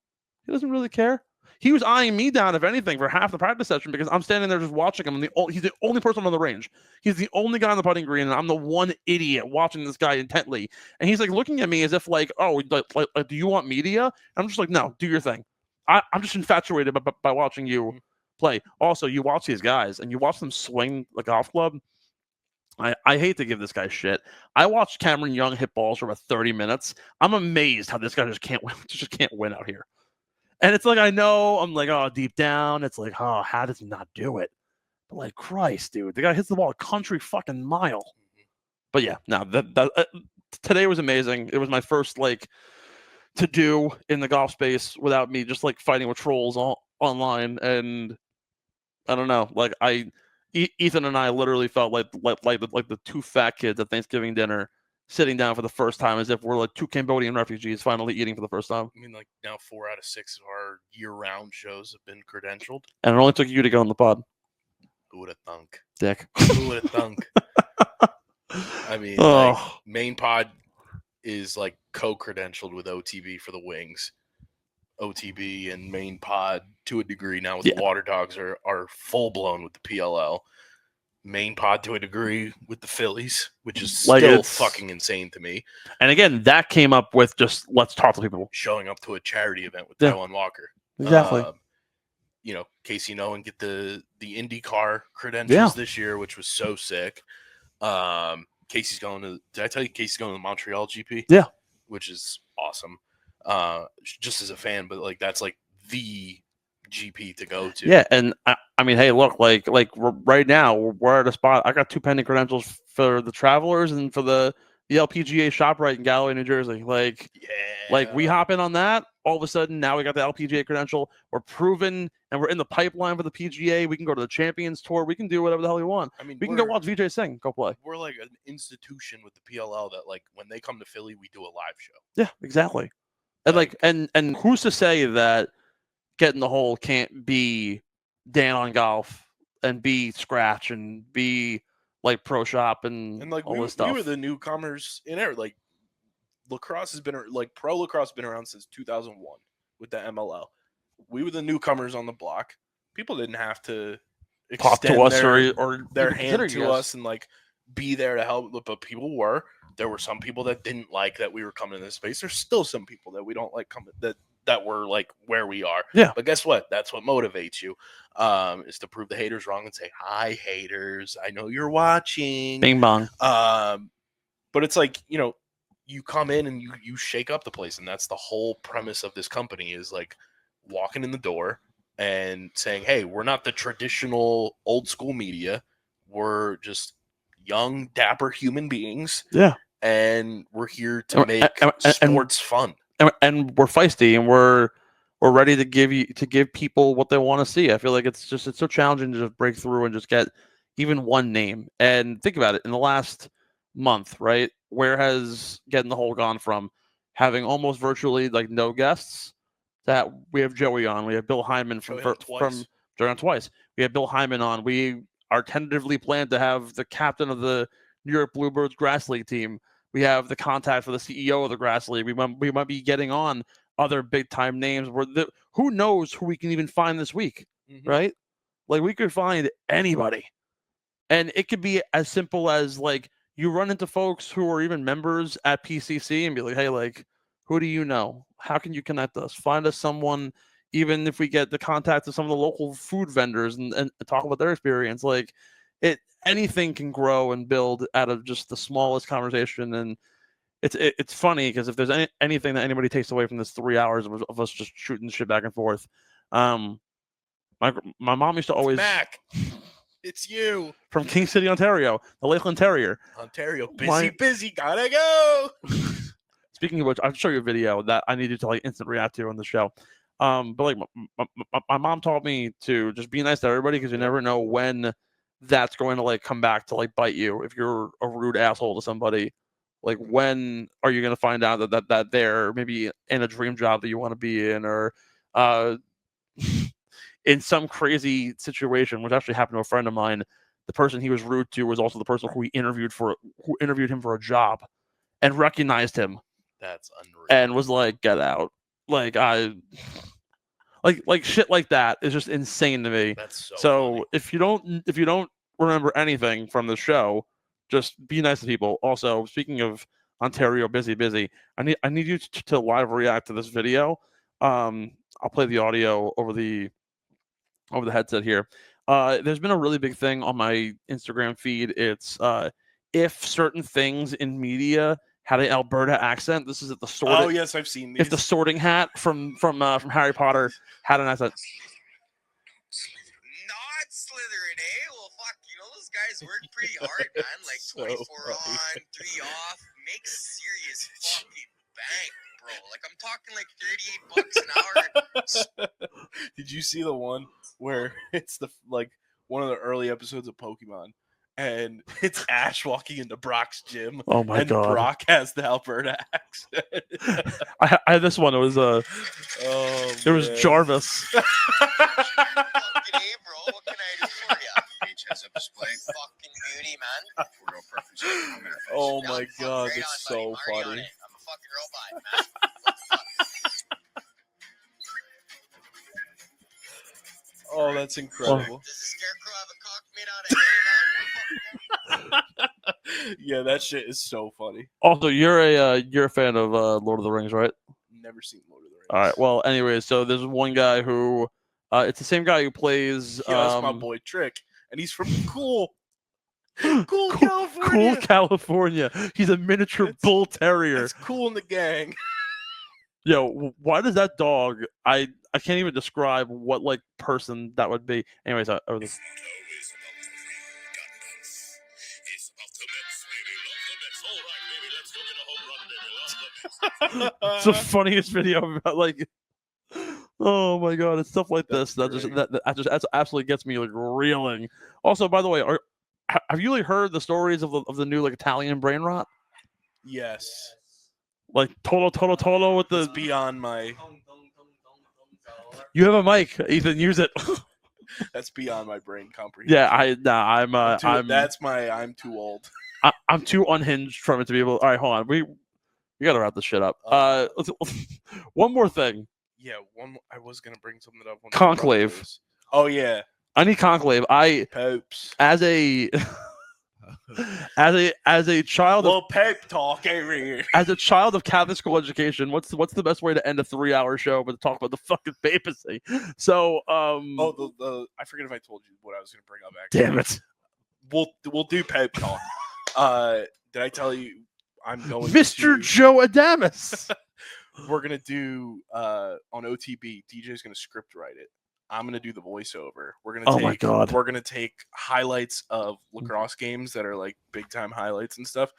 Speaker 3: He doesn't really care. He was eyeing me down, if anything, for half the practice session because I'm standing there just watching him. He's the only person on the range. He's the only guy on the putting green, and I'm the one idiot watching this guy intently. And he's like looking at me as if like, oh, like do you want media? And I'm just like, no, do your thing. I'm just infatuated by watching you play. Also, you watch these guys and you watch them swing the golf club. I hate to give this guy shit. I watched Cameron Young hit balls for about 30 minutes. I'm amazed how this guy just can't win out here. And it's like, I know, I'm like, oh, deep down, it's like, oh, how does he not do it? But like, Christ, dude, the guy hits the ball a country fucking mile. But yeah, no, today was amazing. It was my first like to do in the golf space without me just like fighting with trolls online. And I don't know, like Ethan and I literally felt like the two fat kids at Thanksgiving dinner, sitting down for the first time as if we're like two Cambodian refugees finally eating for the first time.
Speaker 4: I mean, like now 4 out of 6 of our year-round shows have been credentialed.
Speaker 3: And it only took you to go on the pod.
Speaker 4: Who would have thunk?
Speaker 3: Dick.
Speaker 4: Who would have thunk? I mean, like, main pod is like co-credentialed with OTB for the wings. OTB and main pod to a degree now with the Water Dogs are full-blown with the PLL. Main pod to a degree with the Phillies, which is like still fucking insane to me.
Speaker 3: And again, that came up with just let's talk to people.
Speaker 4: Showing up to a charity event with Taiwan Walker.
Speaker 3: Exactly.
Speaker 4: Casey Nolan get the IndyCar credentials this year, which was so sick. Casey's going to. Did I tell you Casey's going to the Montreal GP?
Speaker 3: Yeah,
Speaker 4: which is awesome. Just as a fan, but like that's like the GP to go to.
Speaker 3: Yeah, and I mean, hey, look, like right now we're at a spot. I got 2 pending credentials for the Travelers and for the LPGA ShopRite in Galloway, New Jersey. Like we hop in on that. All of a sudden, now we got the LPGA credential. We're proven, and we're in the pipeline for the PGA. We can go to the Champions Tour. We can do whatever the hell we want. I mean, we can go watch Vijay Singh go play.
Speaker 4: We're like an institution with the PLL that, like, when they come to Philly, we do a live show.
Speaker 3: Yeah, exactly. And and who's to say that Getting the Hole can't be Dan on Golf and be Scratch and be like Pro Shop and
Speaker 4: like
Speaker 3: all this stuff.
Speaker 4: We were the newcomers in there. Like lacrosse has been like pro lacrosse has been around since 2001 with the MLL. We were the newcomers on the block. People didn't have to
Speaker 3: talk to us or
Speaker 4: their hand to us and like be there to help. But people were. There were some people that didn't like that we were coming in this space. There's still some people that we don't like coming that were like where we are.
Speaker 3: Yeah.
Speaker 4: But guess what? That's what motivates you, is to prove the haters wrong and say, hi, haters. I know you're watching.
Speaker 3: Bing bong.
Speaker 4: But it's like, you come in and you shake up the place. And that's the whole premise of this company is like walking in the door and saying, hey, we're not the traditional old school media. We're just young, dapper human beings.
Speaker 3: Yeah.
Speaker 4: And we're here to make sports fun.
Speaker 3: And we're feisty, and we're ready to give people what they want to see. I feel like it's so challenging to just break through and just get even one name. And think about it, in the last month, right? Where has Getting the Hole gone from having almost virtually like no guests that we have Joey on, we have Bill Hyman from Joey on twice. We have Bill Hyman on. We are tentatively planned to have the captain of the New York Bluebirds grass league team. We have the contact for the CEO of the grass league. We might be getting on other big time names. Who knows who we can even find this week, right? Like we could find anybody, and it could be as simple as like you run into folks who are even members at PCC and be like, hey, like, who do you know? How can you connect us? Find us someone. Even if we get the contact of some of the local food vendors and talk about their experience, like anything can grow and build out of just the smallest conversation. And it's funny because if there's anything that anybody takes away from this 3 hours of us just shooting shit back and forth, my mom used to always
Speaker 4: Mac, it's you
Speaker 3: from King City, Ontario, the Lakeland Terrier.
Speaker 4: Ontario, busy, gotta go.
Speaker 3: Speaking of which, I'll show you a video that I needed to like instant react to on the show. But like my mom taught me to just be nice to everybody because you never know when that's going to like come back to like bite you if you're a rude asshole to somebody. Like, when are you going to find out that they're maybe in a dream job that you want to be in, or in some crazy situation, which actually happened to a friend of mine. The person he was rude to was also the person who interviewed him for a job, and recognized him.
Speaker 4: That's unreal.
Speaker 3: And was like, "Get out!" Like like shit like that is just insane to me.
Speaker 4: That's
Speaker 3: so
Speaker 4: funny.
Speaker 3: if you don't remember anything from the show, just be nice to people. Also, speaking of Ontario busy, I need you to live react to this video. I'll play the audio over the headset here. There's been a really big thing on my Instagram feed. It's if certain things in media had an Alberta accent. This is at the sorting.
Speaker 4: Oh yes, I've seen these.
Speaker 3: If the Sorting Hat from Harry Potter had an accent.
Speaker 9: Not Slytherin, eh? Well, fuck, those guys work pretty hard, man. Like 24 on, 3 off, makes serious fucking bank, bro. Like, I'm talking like $38 an hour.
Speaker 4: Did you see the one where it's one of the early episodes of Pokemon, and it's Ash walking into Brock's gym?
Speaker 3: Oh my
Speaker 4: and
Speaker 3: god!
Speaker 4: Brock has the Alberta accent.
Speaker 3: I had this one. It was was Jarvis.
Speaker 9: Hey, bro, what can I do for you? Page has a display. Fucking beauty, man.
Speaker 4: Oh my god, that's so funny.
Speaker 9: I'm a fucking robot, man.
Speaker 4: Oh, that's incredible.
Speaker 9: Does the scarecrow have a cock made out of hay, man?
Speaker 4: Yeah, that shit is so funny.
Speaker 3: Also, you're a fan of Lord of the Rings, right?
Speaker 4: Never seen Lord of the Rings.
Speaker 3: All right. Well, anyways, so there's one guy who, it's the same guy who plays.
Speaker 4: Yeah, that's my boy Trick, and he's from Cool California.
Speaker 3: Cool California. He's a miniature bull terrier.
Speaker 4: It's Cool in the gang.
Speaker 3: Yo, why does that dog? I can't even describe what like person that would be. Anyways, this. It's the funniest video about like, oh my god, it's stuff like this that just absolutely gets me like reeling. Also, by the way, have you like heard the stories of the new like Italian brain rot?
Speaker 4: Yes.
Speaker 3: Like Toto with the.
Speaker 4: It's beyond my.
Speaker 3: You have a mic, Ethan. Use it.
Speaker 4: That's beyond my brain comprehension.
Speaker 3: Yeah,
Speaker 4: I'm too old.
Speaker 3: I'm too unhinged from it to be able. All right, hold on. We gotta wrap this shit up. One more thing.
Speaker 4: Yeah, I was gonna bring something up.
Speaker 3: Conclave.
Speaker 4: Oh yeah,
Speaker 3: I need Conclave.
Speaker 4: Popes.
Speaker 3: As a child
Speaker 4: of Pope talk over here.
Speaker 3: As a child of Catholic school education, what's the best way to end a 3-hour show but to talk about the fucking papacy? So I
Speaker 4: forget if I told you what I was gonna bring up. Actually,
Speaker 3: damn it.
Speaker 4: We'll do Pope talk. Did I tell you I'm going
Speaker 3: Mr. Joe Adamus?
Speaker 4: We're gonna do on OTB. DJ's gonna script write it. I'm gonna do the voiceover. We're gonna take highlights of lacrosse games that are like big time highlights and stuff.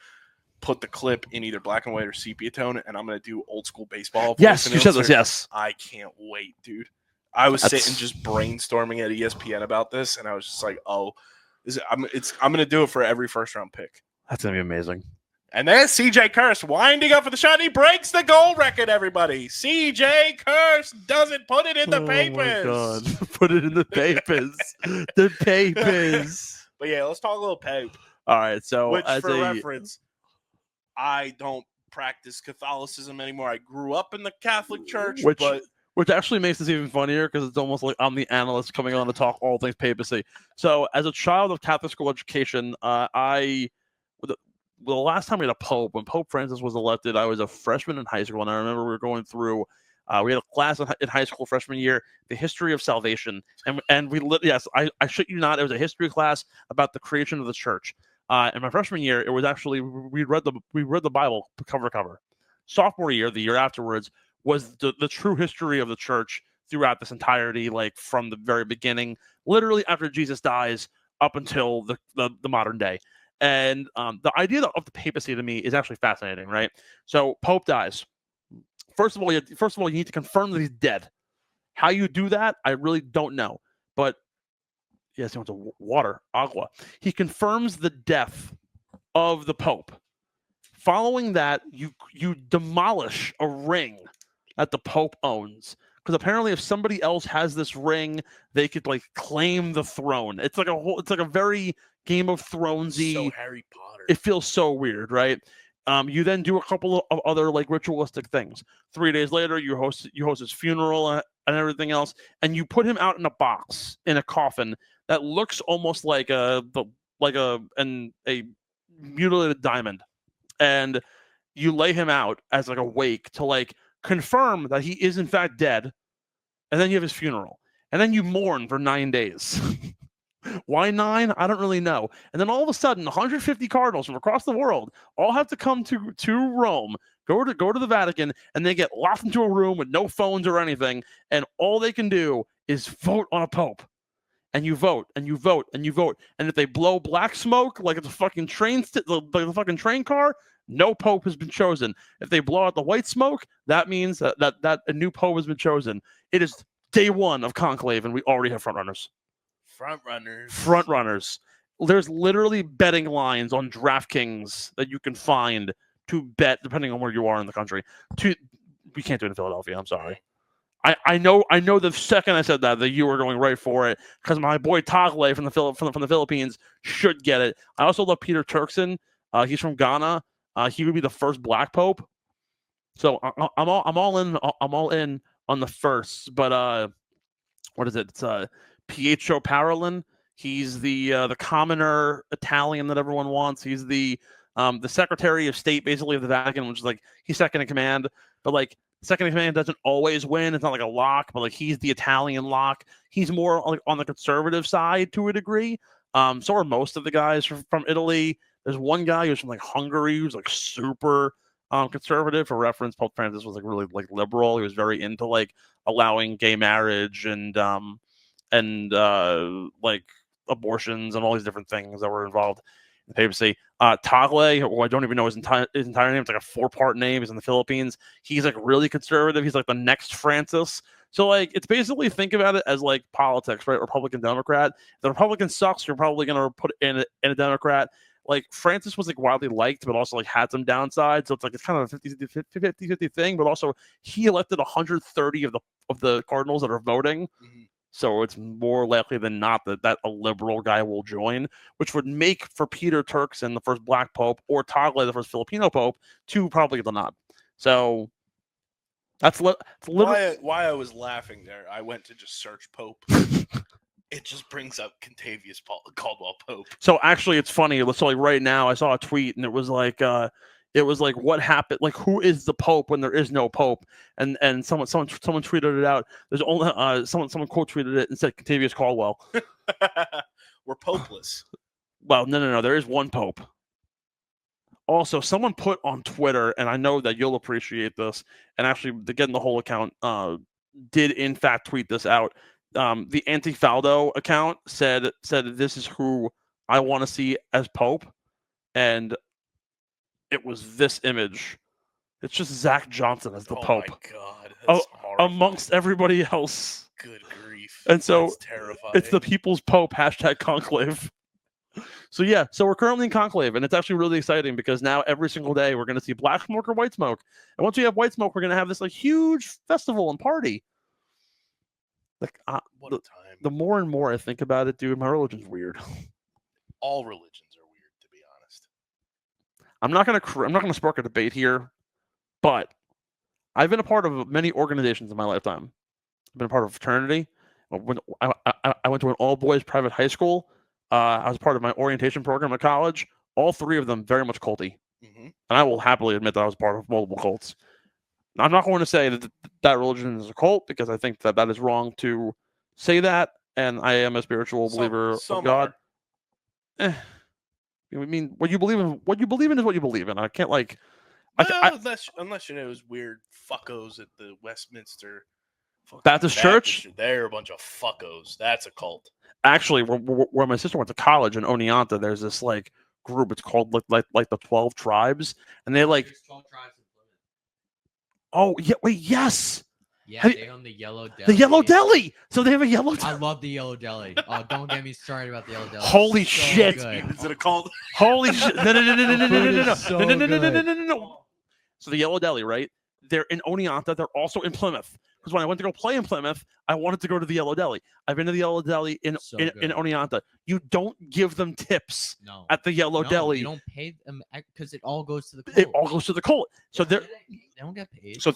Speaker 4: Put the clip in either black and white or sepia tone, and I'm gonna do old school baseball.
Speaker 3: Yes, you said this. Yes,
Speaker 4: I can't wait, dude. I was sitting just brainstorming at ESPN about this, and I was just like, "Oh, I'm gonna do it for every first round pick."
Speaker 3: That's gonna be amazing.
Speaker 4: And then CJ Kurse winding up for the shot. And he breaks the goal record, everybody. CJ Kurse doesn't put it in the papers.
Speaker 3: Oh, my God. Put it in the papers. The papers.
Speaker 4: But, yeah, let's talk a little Pope.
Speaker 3: All right. So,
Speaker 4: for reference, I don't practice Catholicism anymore. I grew up in the Catholic Church.
Speaker 3: Which actually makes this even funnier because it's almost like I'm the analyst coming on to talk all things papacy. So, as a child of Catholic school education, the last time we had a Pope, when Pope Francis was elected, I was a freshman in high school, and I remember we were going through. We had a class in high school freshman year, the history of salvation, and I shit you not, it was a history class about the creation of the church. In my freshman year, it was actually we read the Bible cover to cover. Sophomore year, the year afterwards, was the true history of the church throughout this entirety, like from the very beginning, literally after Jesus dies up until the modern day. And the idea of the papacy to me is actually fascinating, right? So Pope dies. First of all, you need to confirm that he's dead. How you do that, I really don't know. But Yes, he wants water, agua. He confirms the death of the Pope. Following that, you demolish a ring that the Pope owns. Because apparently, if somebody else has this ring, they could like claim the throne. It's like a very Game of Thronesy.
Speaker 4: So Harry Potter.
Speaker 3: It feels so weird, right? You then do a couple of other like ritualistic things. 3 days later, you host his funeral and everything else, and you put him out in a box in a coffin that looks almost like a mutilated diamond, and you lay him out as like a wake to like confirm that he is in fact dead, and then you have his funeral, and then you mourn for 9 days. Why 9? I don't really know. And then all of a sudden, 150 cardinals from across the world all have to come to Rome, go to the Vatican, and they get locked into a room with no phones or anything, and all they can do is vote on a pope. And you vote, and you vote, and you vote. And if they blow black smoke like it's a fucking the fucking train car, no pope has been chosen. If they blow out the white smoke, that means that a new pope has been chosen. It is day 1 of Conclave, and we already have frontrunners. Front runners. There's literally betting lines on DraftKings that you can find to bet, depending on where you are in the country. We can't do it in Philadelphia. I'm sorry. I know the second I said that you were going right for it, because my boy Tagle from the Philippines should get it. I also love Peter Turkson. He's from Ghana. He would be the first black pope. So I'm all in on the first. But what is it? It's Pietro Parolin. He's the commoner Italian that everyone wants. He's the Secretary of State, basically, of the Vatican, which is like he's second in command. But like second in command doesn't always win. It's not like a lock, but like he's the Italian lock. He's more like on the conservative side to a degree. So are most of the guys from Italy. There's one guy who's from like Hungary who's like super conservative. For reference, Pope Francis was like really like liberal. He was very into like allowing gay marriage and like abortions and all these different things that were involved in the papacy. Tagle, who I don't even know his entire name, it's like a 4-part name. He's in the Philippines. He's like really conservative. He's like the next Francis. So like it's basically, think about it as like politics, right? Republican, Democrat. If the Republican sucks, you're probably gonna put in a Democrat. Like Francis was like widely liked, but also like had some downsides. So it's kind of a 50-50 thing. But also he elected 130 of the cardinals that are voting. Mm-hmm. So it's more likely than not that a liberal guy will join, which would make for Peter Turkson the first black pope, or Tagle the first Filipino pope, to probably get the nod. So that's literally
Speaker 4: why I was laughing there. I went to just search pope. It just brings up Contavious Caldwell Pope.
Speaker 3: So actually, it's funny. So like right now, I saw a tweet, and it was like what happened? Like, who is the Pope when there is no Pope? And someone tweeted it out. There's only someone quote tweeted it and said Contavious Caldwell.
Speaker 4: We're popeless.
Speaker 3: Well, no. There is one Pope. Also, someone put on Twitter, and I know that you'll appreciate this, and actually, getting the whole account did in fact tweet this out. The Antifaldo account said this is who I want to see as Pope, and it was this image. It's just Zach Johnson as the Pope.
Speaker 4: Oh my God! That's
Speaker 3: amongst everybody else.
Speaker 4: Good grief!
Speaker 3: And so
Speaker 4: that's terrifying.
Speaker 3: It's the People's Pope #Conclave. So yeah, so we're currently in Conclave, and it's actually really exciting because now every single day we're going to see black smoke or white smoke, and once we have white smoke, we're going to have this like huge festival and party. Like
Speaker 4: what a time!
Speaker 3: The more and more I think about it, dude, my religion's weird.
Speaker 4: All religions are weird, to be honest.
Speaker 3: I'm not gonna spark a debate here, but I've been a part of many organizations in my lifetime. I've been a part of a fraternity. When I went to an all-boys private high school, I was part of my orientation program at college. All 3 of them very much culty, and I will happily admit that I was part of multiple cults. I'm not going to say that religion is a cult, because I think that is wrong to say that, and I am a spiritual believer of God. I mean, what you believe in is what you believe in. I can't like.
Speaker 4: Unless you know those weird fuckos at the Westminster
Speaker 3: Baptist Church.
Speaker 4: They're a bunch of fuckos. That's a cult.
Speaker 3: Actually, where my sister went to college in Oneonta, there's this like group. It's called like the 12 Tribes, and they like.
Speaker 5: 12 tribes.
Speaker 3: Oh yeah! Wait, yes.
Speaker 5: Yeah,
Speaker 1: Have
Speaker 5: they own the Yellow Deli.
Speaker 1: The Yellow Deli. So they have a Yellow
Speaker 5: I
Speaker 1: Deli.
Speaker 5: love the Yellow Deli. Oh, don't get me started about the Yellow Deli.
Speaker 1: Holy
Speaker 5: So
Speaker 1: shit.
Speaker 5: good.
Speaker 4: Is it a call?
Speaker 1: Holy shit. No.
Speaker 5: So
Speaker 3: So the Yellow Deli, right? They're in Oneonta. They're also in Plymouth. Because when I went to go play in Plymouth, I wanted to go to the Yellow Deli. I've been to the Yellow Deli in
Speaker 5: good.
Speaker 3: Oneonta. You don't give them tips
Speaker 5: No.
Speaker 3: at the Yellow Deli.
Speaker 5: You don't pay them because it all goes to the.
Speaker 3: It all goes to the cult. So
Speaker 5: they
Speaker 3: they're
Speaker 5: don't get paid.
Speaker 3: so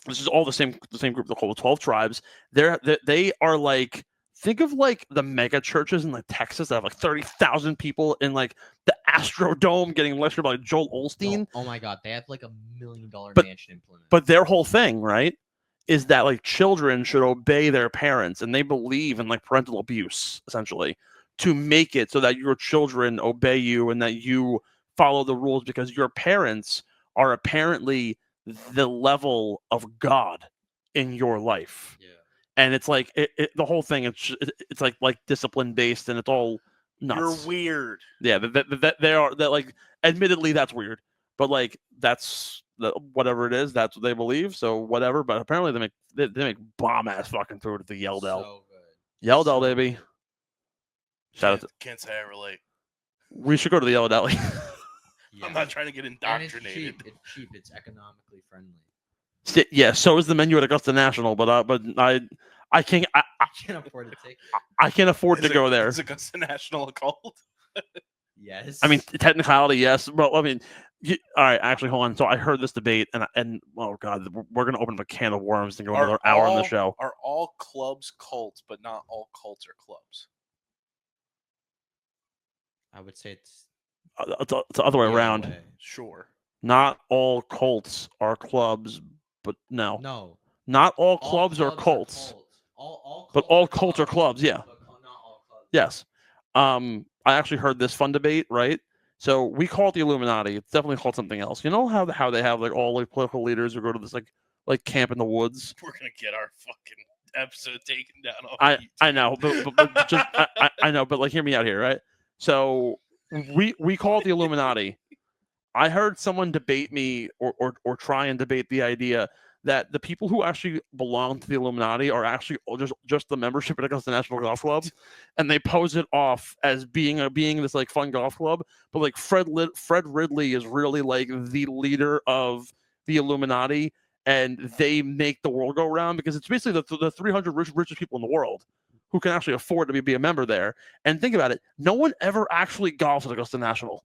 Speaker 3: this is all the same group. They're called the 12 tribes. They are like, think of like the mega churches in like Texas that have like 30,000 people in like the Astrodome getting lectured by Joel Osteen.
Speaker 5: Oh my God, they have like $1 million mansion in Plymouth.
Speaker 3: But their whole thing, right, is that like children should obey their parents, and they believe in like parental abuse essentially to make it so that your children obey you and that you follow the rules because your parents are apparently the level of God in your life.
Speaker 5: Yeah.
Speaker 3: And it's like the whole thing. It's like discipline based, and it's all nuts.
Speaker 4: You're weird.
Speaker 3: Yeah, they are. That like, admittedly, that's weird, but like that's whatever it is. That's what they believe. So whatever. But apparently they make bomb ass fucking food at the Yellow Deli.
Speaker 5: So good.
Speaker 3: Yellow Deli, baby. Shout out.
Speaker 4: Can't say I relate.
Speaker 3: We should go to the Yellow Deli.
Speaker 5: Yeah.
Speaker 4: I'm not trying to get
Speaker 5: And
Speaker 4: indoctrinated.
Speaker 5: It's cheap. It's economically friendly.
Speaker 3: Yeah, so is the menu at Augusta National, but I can't
Speaker 5: I can't afford a ticket.
Speaker 3: I can't afford to go there.
Speaker 4: Is Augusta National a cult?
Speaker 5: Yes.
Speaker 3: I mean, technicality, yes. But I mean, all right. Actually, hold on. So I heard this debate, and oh god, we're gonna open up a can of worms and go another hour on the show.
Speaker 4: Are all clubs cults, but not all cults are clubs?
Speaker 5: I would say it's
Speaker 3: It's the other way
Speaker 5: the
Speaker 3: around.
Speaker 5: other way.
Speaker 4: Sure.
Speaker 3: Not all cults are clubs, but no,
Speaker 5: No.
Speaker 3: not all
Speaker 5: All
Speaker 3: clubs are cults.
Speaker 5: But
Speaker 3: all cults are clubs, yeah.
Speaker 5: But not all clubs.
Speaker 3: Yes. I actually heard this fun debate, right? So we call it the Illuminati. It's definitely called something else. You know how they have like all like political leaders who go to this like camp in the woods.
Speaker 4: We're gonna get our fucking episode taken down.
Speaker 3: I know, but just I know, but like hear me out here, right? So we call it the Illuminati. I heard someone debate me or try and debate the idea that the people who actually belong to the Illuminati are actually just the membership at Augusta National Golf Club, and they pose it off as being this like fun golf club. But like Fred Ridley is really like the leader of the Illuminati, and they make the world go round because it's basically the 300 richest people in the world who can actually afford to be a member there. And think about it, no one ever actually golfs at Augusta National.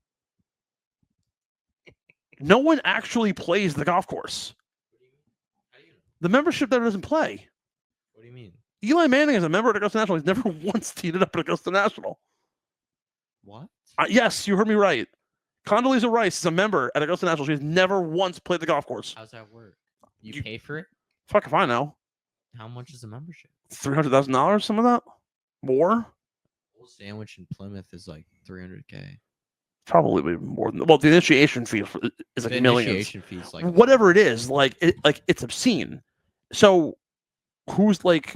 Speaker 3: No one actually plays the golf course. The membership there doesn't play.
Speaker 5: What do you mean?
Speaker 3: Eli Manning is a member at Augusta National. He's never once teed it up at Augusta National.
Speaker 5: What?
Speaker 3: Yes, you heard me right. Condoleezza Rice is a member at Augusta National. She's never once played the golf course.
Speaker 5: How's that work? You pay for it?
Speaker 3: Fuck if I know.
Speaker 5: How much is the membership?
Speaker 3: $300,000, some of that? More?
Speaker 5: Whole sandwich in Plymouth is like $300K.
Speaker 3: Probably more than the initiation fee is like
Speaker 5: The
Speaker 3: millions.
Speaker 5: initiation fees, like
Speaker 3: Whatever it is, it's obscene. So who's like,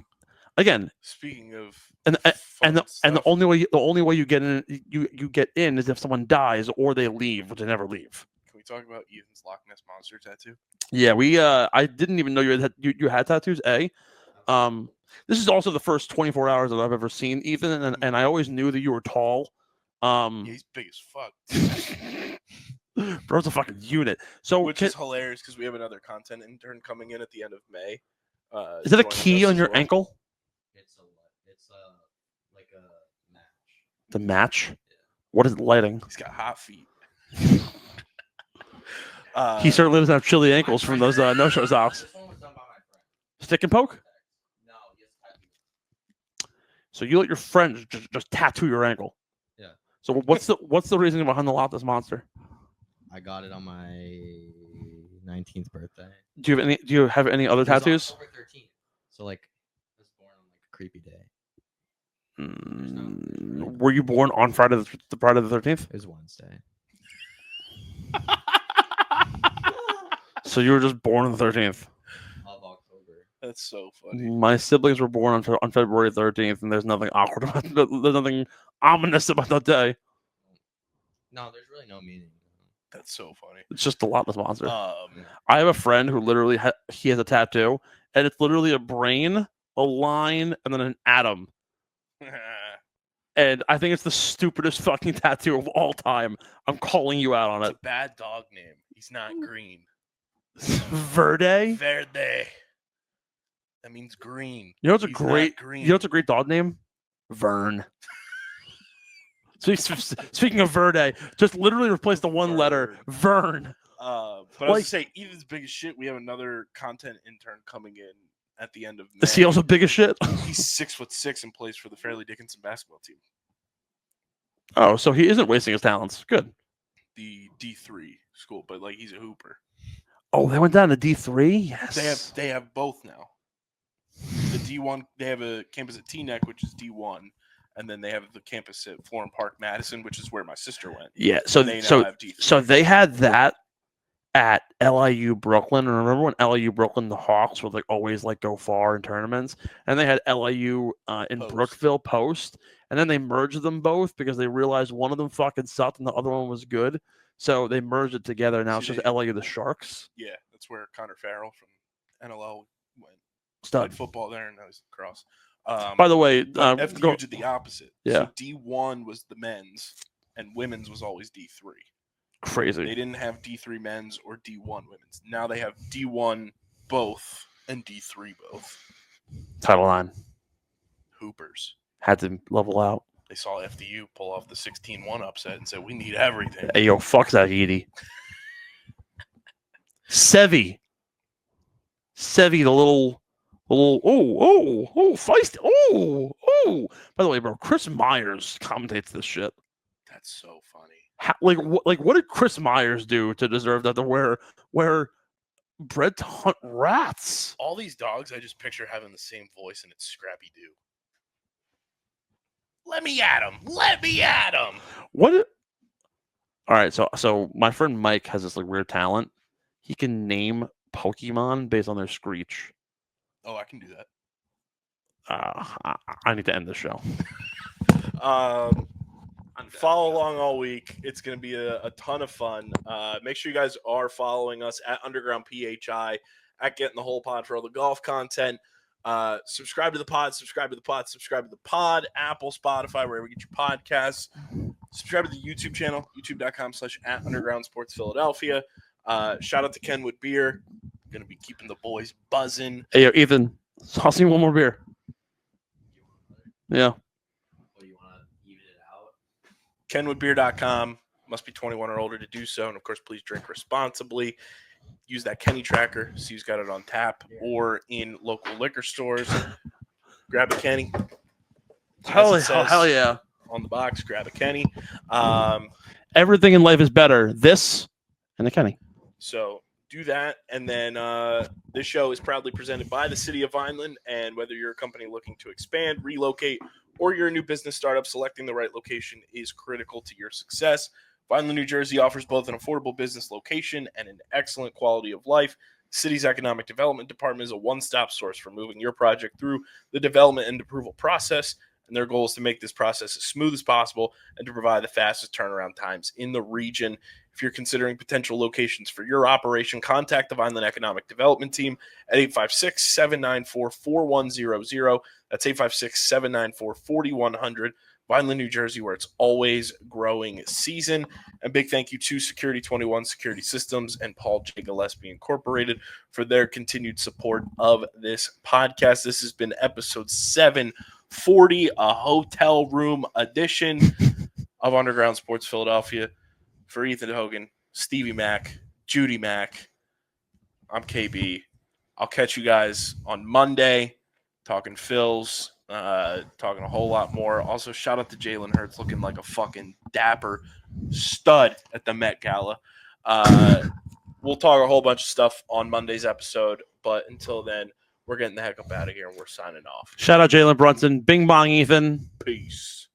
Speaker 3: again?
Speaker 4: Speaking of
Speaker 3: And the
Speaker 4: stuff,
Speaker 3: only way you get in you get in is if someone dies or they leave, which they never leave.
Speaker 4: Can we talk about Ethan's Loch Ness Monster tattoo?
Speaker 3: Yeah, I didn't even know you had tattoos. This is also the first 24 hours that I've ever seen Ethan, and I always knew that you were tall.
Speaker 4: Yeah, he's big as fuck.
Speaker 3: Bro's a fucking unit. So
Speaker 4: Which is hilarious because we have another content intern coming in at the end of May.
Speaker 3: Is it a
Speaker 4: joining
Speaker 3: key
Speaker 4: us
Speaker 3: on
Speaker 4: as
Speaker 3: your
Speaker 4: well.
Speaker 3: ankle?
Speaker 5: it's like a match.
Speaker 3: The match? What is lighting?
Speaker 4: He's got hot feet.
Speaker 3: He certainly doesn't have chilly ankles from those no-show socks.
Speaker 5: This one was done by my friend.
Speaker 3: Stick and poke?
Speaker 5: No, yes,
Speaker 3: So you let your friend just tattoo your ankle?
Speaker 5: Yeah.
Speaker 3: So what's the reasoning behind the Loch Ness Monster?
Speaker 5: I got it on my 19th birthday.
Speaker 3: Do you have any other
Speaker 5: It was
Speaker 3: tattoos?
Speaker 5: October 13th. So like, I was born on like a creepy day.
Speaker 3: Were you born on Friday the 13th?
Speaker 5: It was Wednesday.
Speaker 3: So you were just born on the 13th.
Speaker 5: Of October.
Speaker 4: That's so funny.
Speaker 3: My siblings were born on February 13th, and there's nothing awkward about there's nothing ominous about that day.
Speaker 5: No, there's really no meaning.
Speaker 4: That's so funny.
Speaker 3: It's just a lotless monster. I have a friend who literally he has a tattoo, and it's literally a brain, a line, and then an atom. And I think it's the stupidest fucking tattoo of all time. I'm calling you out on
Speaker 4: It's
Speaker 3: it.
Speaker 4: a bad dog name. He's not green.
Speaker 3: Verde.
Speaker 4: That means green.
Speaker 3: You know what's a
Speaker 4: He's
Speaker 3: great?
Speaker 4: not green.
Speaker 3: You know what's a great dog name? Vern. Speaking of Verde, just literally replace the one letter Vern.
Speaker 4: But I was gonna say, Ethan's big as shit. We have another content intern coming in at the end of May.
Speaker 3: Is he also big as shit?
Speaker 4: He's 6'6" and plays for the Fairleigh Dickinson basketball team.
Speaker 3: Oh, so he isn't wasting his talents. Good.
Speaker 4: The D3 school, but like he's a hooper.
Speaker 3: Oh, they went down to D3? Yes.
Speaker 4: They have both now. The D1, they have a campus at Teaneck, which is D1, and then they have the campus at Florham Park, Madison, which is where my sister went.
Speaker 3: Yeah, so
Speaker 4: they now have D3.
Speaker 3: So they had that at LIU Brooklyn, and remember when LIU Brooklyn, the Hawks would like always like go far in tournaments, and they had LIU in Brookville Post, and then they merged them both because they realized one of them fucking sucked and the other one was good, so they merged it together. Now it's just LIU the Sharks.
Speaker 4: Yeah, that's where Connor Farrell from NLL went.
Speaker 3: Stud
Speaker 4: Played football there, and now he's across.
Speaker 3: By the way,
Speaker 4: FDU did the opposite.
Speaker 3: Yeah.
Speaker 4: So D1 was the men's, and women's was always D3.
Speaker 3: Crazy.
Speaker 4: They didn't have D3 men's or D1 women's. Now they have D1 both and D3 both.
Speaker 3: Title IX.
Speaker 4: Hoopers.
Speaker 3: Had to level out.
Speaker 4: They saw FDU pull off the 16-1 upset and said, we need everything.
Speaker 3: Hey, yo, fuck that, Edie. Sevi, the little, feisty. By the way, bro, Chris Myers commentates this shit.
Speaker 4: That's so funny.
Speaker 3: What did Chris Myers do to deserve that? To wear bred to hunt rats?
Speaker 4: All these dogs, I just picture having the same voice, and it's Scrappy Doo. Let me at him.
Speaker 3: What? All right, so my friend Mike has this like weird talent. He can name Pokemon based on their screech.
Speaker 4: Oh, I can do that.
Speaker 3: I need to end the show.
Speaker 4: Follow along all week. It's going to be a ton of fun. Make sure you guys are following us at Underground PHI, at Getting the Whole Pod for all the golf content. Subscribe to the pod, Apple, Spotify, wherever you get your podcasts. Subscribe to the YouTube channel, youtube.com/@UndergroundSportsPhiladelphia. Shout out to Kenwood Beer. Going to be keeping the boys buzzing.
Speaker 3: Hey, yo, Ethan, I'll see you one more beer. Yeah.
Speaker 4: KenwoodBeer.com. Must be 21 or older to do so. And, of course, please drink responsibly. Use that Kenny tracker. See who's got it on tap or in local liquor stores. Grab a Kenny.
Speaker 3: Hell yeah.
Speaker 4: On the box, grab a Kenny.
Speaker 3: Everything in life is better. This and a Kenny.
Speaker 4: So do that. And then this show is proudly presented by the City of Vineland. And whether you're a company looking to expand, relocate, or you're a new business startup, selecting the right location is critical to your success. Vineland, New Jersey offers both an affordable business location and an excellent quality of life. The city's economic development department is a one-stop source for moving your project through the development and approval process, and their goal is to make this process as smooth as possible and to provide the fastest turnaround times in the region. If you're considering potential locations for your operation, contact the Vineland Economic Development Team at 856-794-4100. That's 856-794-4100. Vineland, New Jersey, where it's always growing season. And big thank you to Security 21 Security Systems and Paul J. Gillespie Incorporated for their continued support of this podcast. This has been episode 740, a hotel room edition of Underground Sports Philadelphia. For Ethan Hogan, Stevie Mac, Judy Mac, I'm KB. I'll catch you guys on Monday talking Phils, talking a whole lot more. Also, shout out to Jalen Hurts looking like a fucking dapper stud at the Met Gala. We'll talk a whole bunch of stuff on Monday's episode, but until then, we're getting the heck up out of here and we're signing off.
Speaker 3: Shout out Jalen Brunson. Bing bong, Ethan.
Speaker 4: Peace.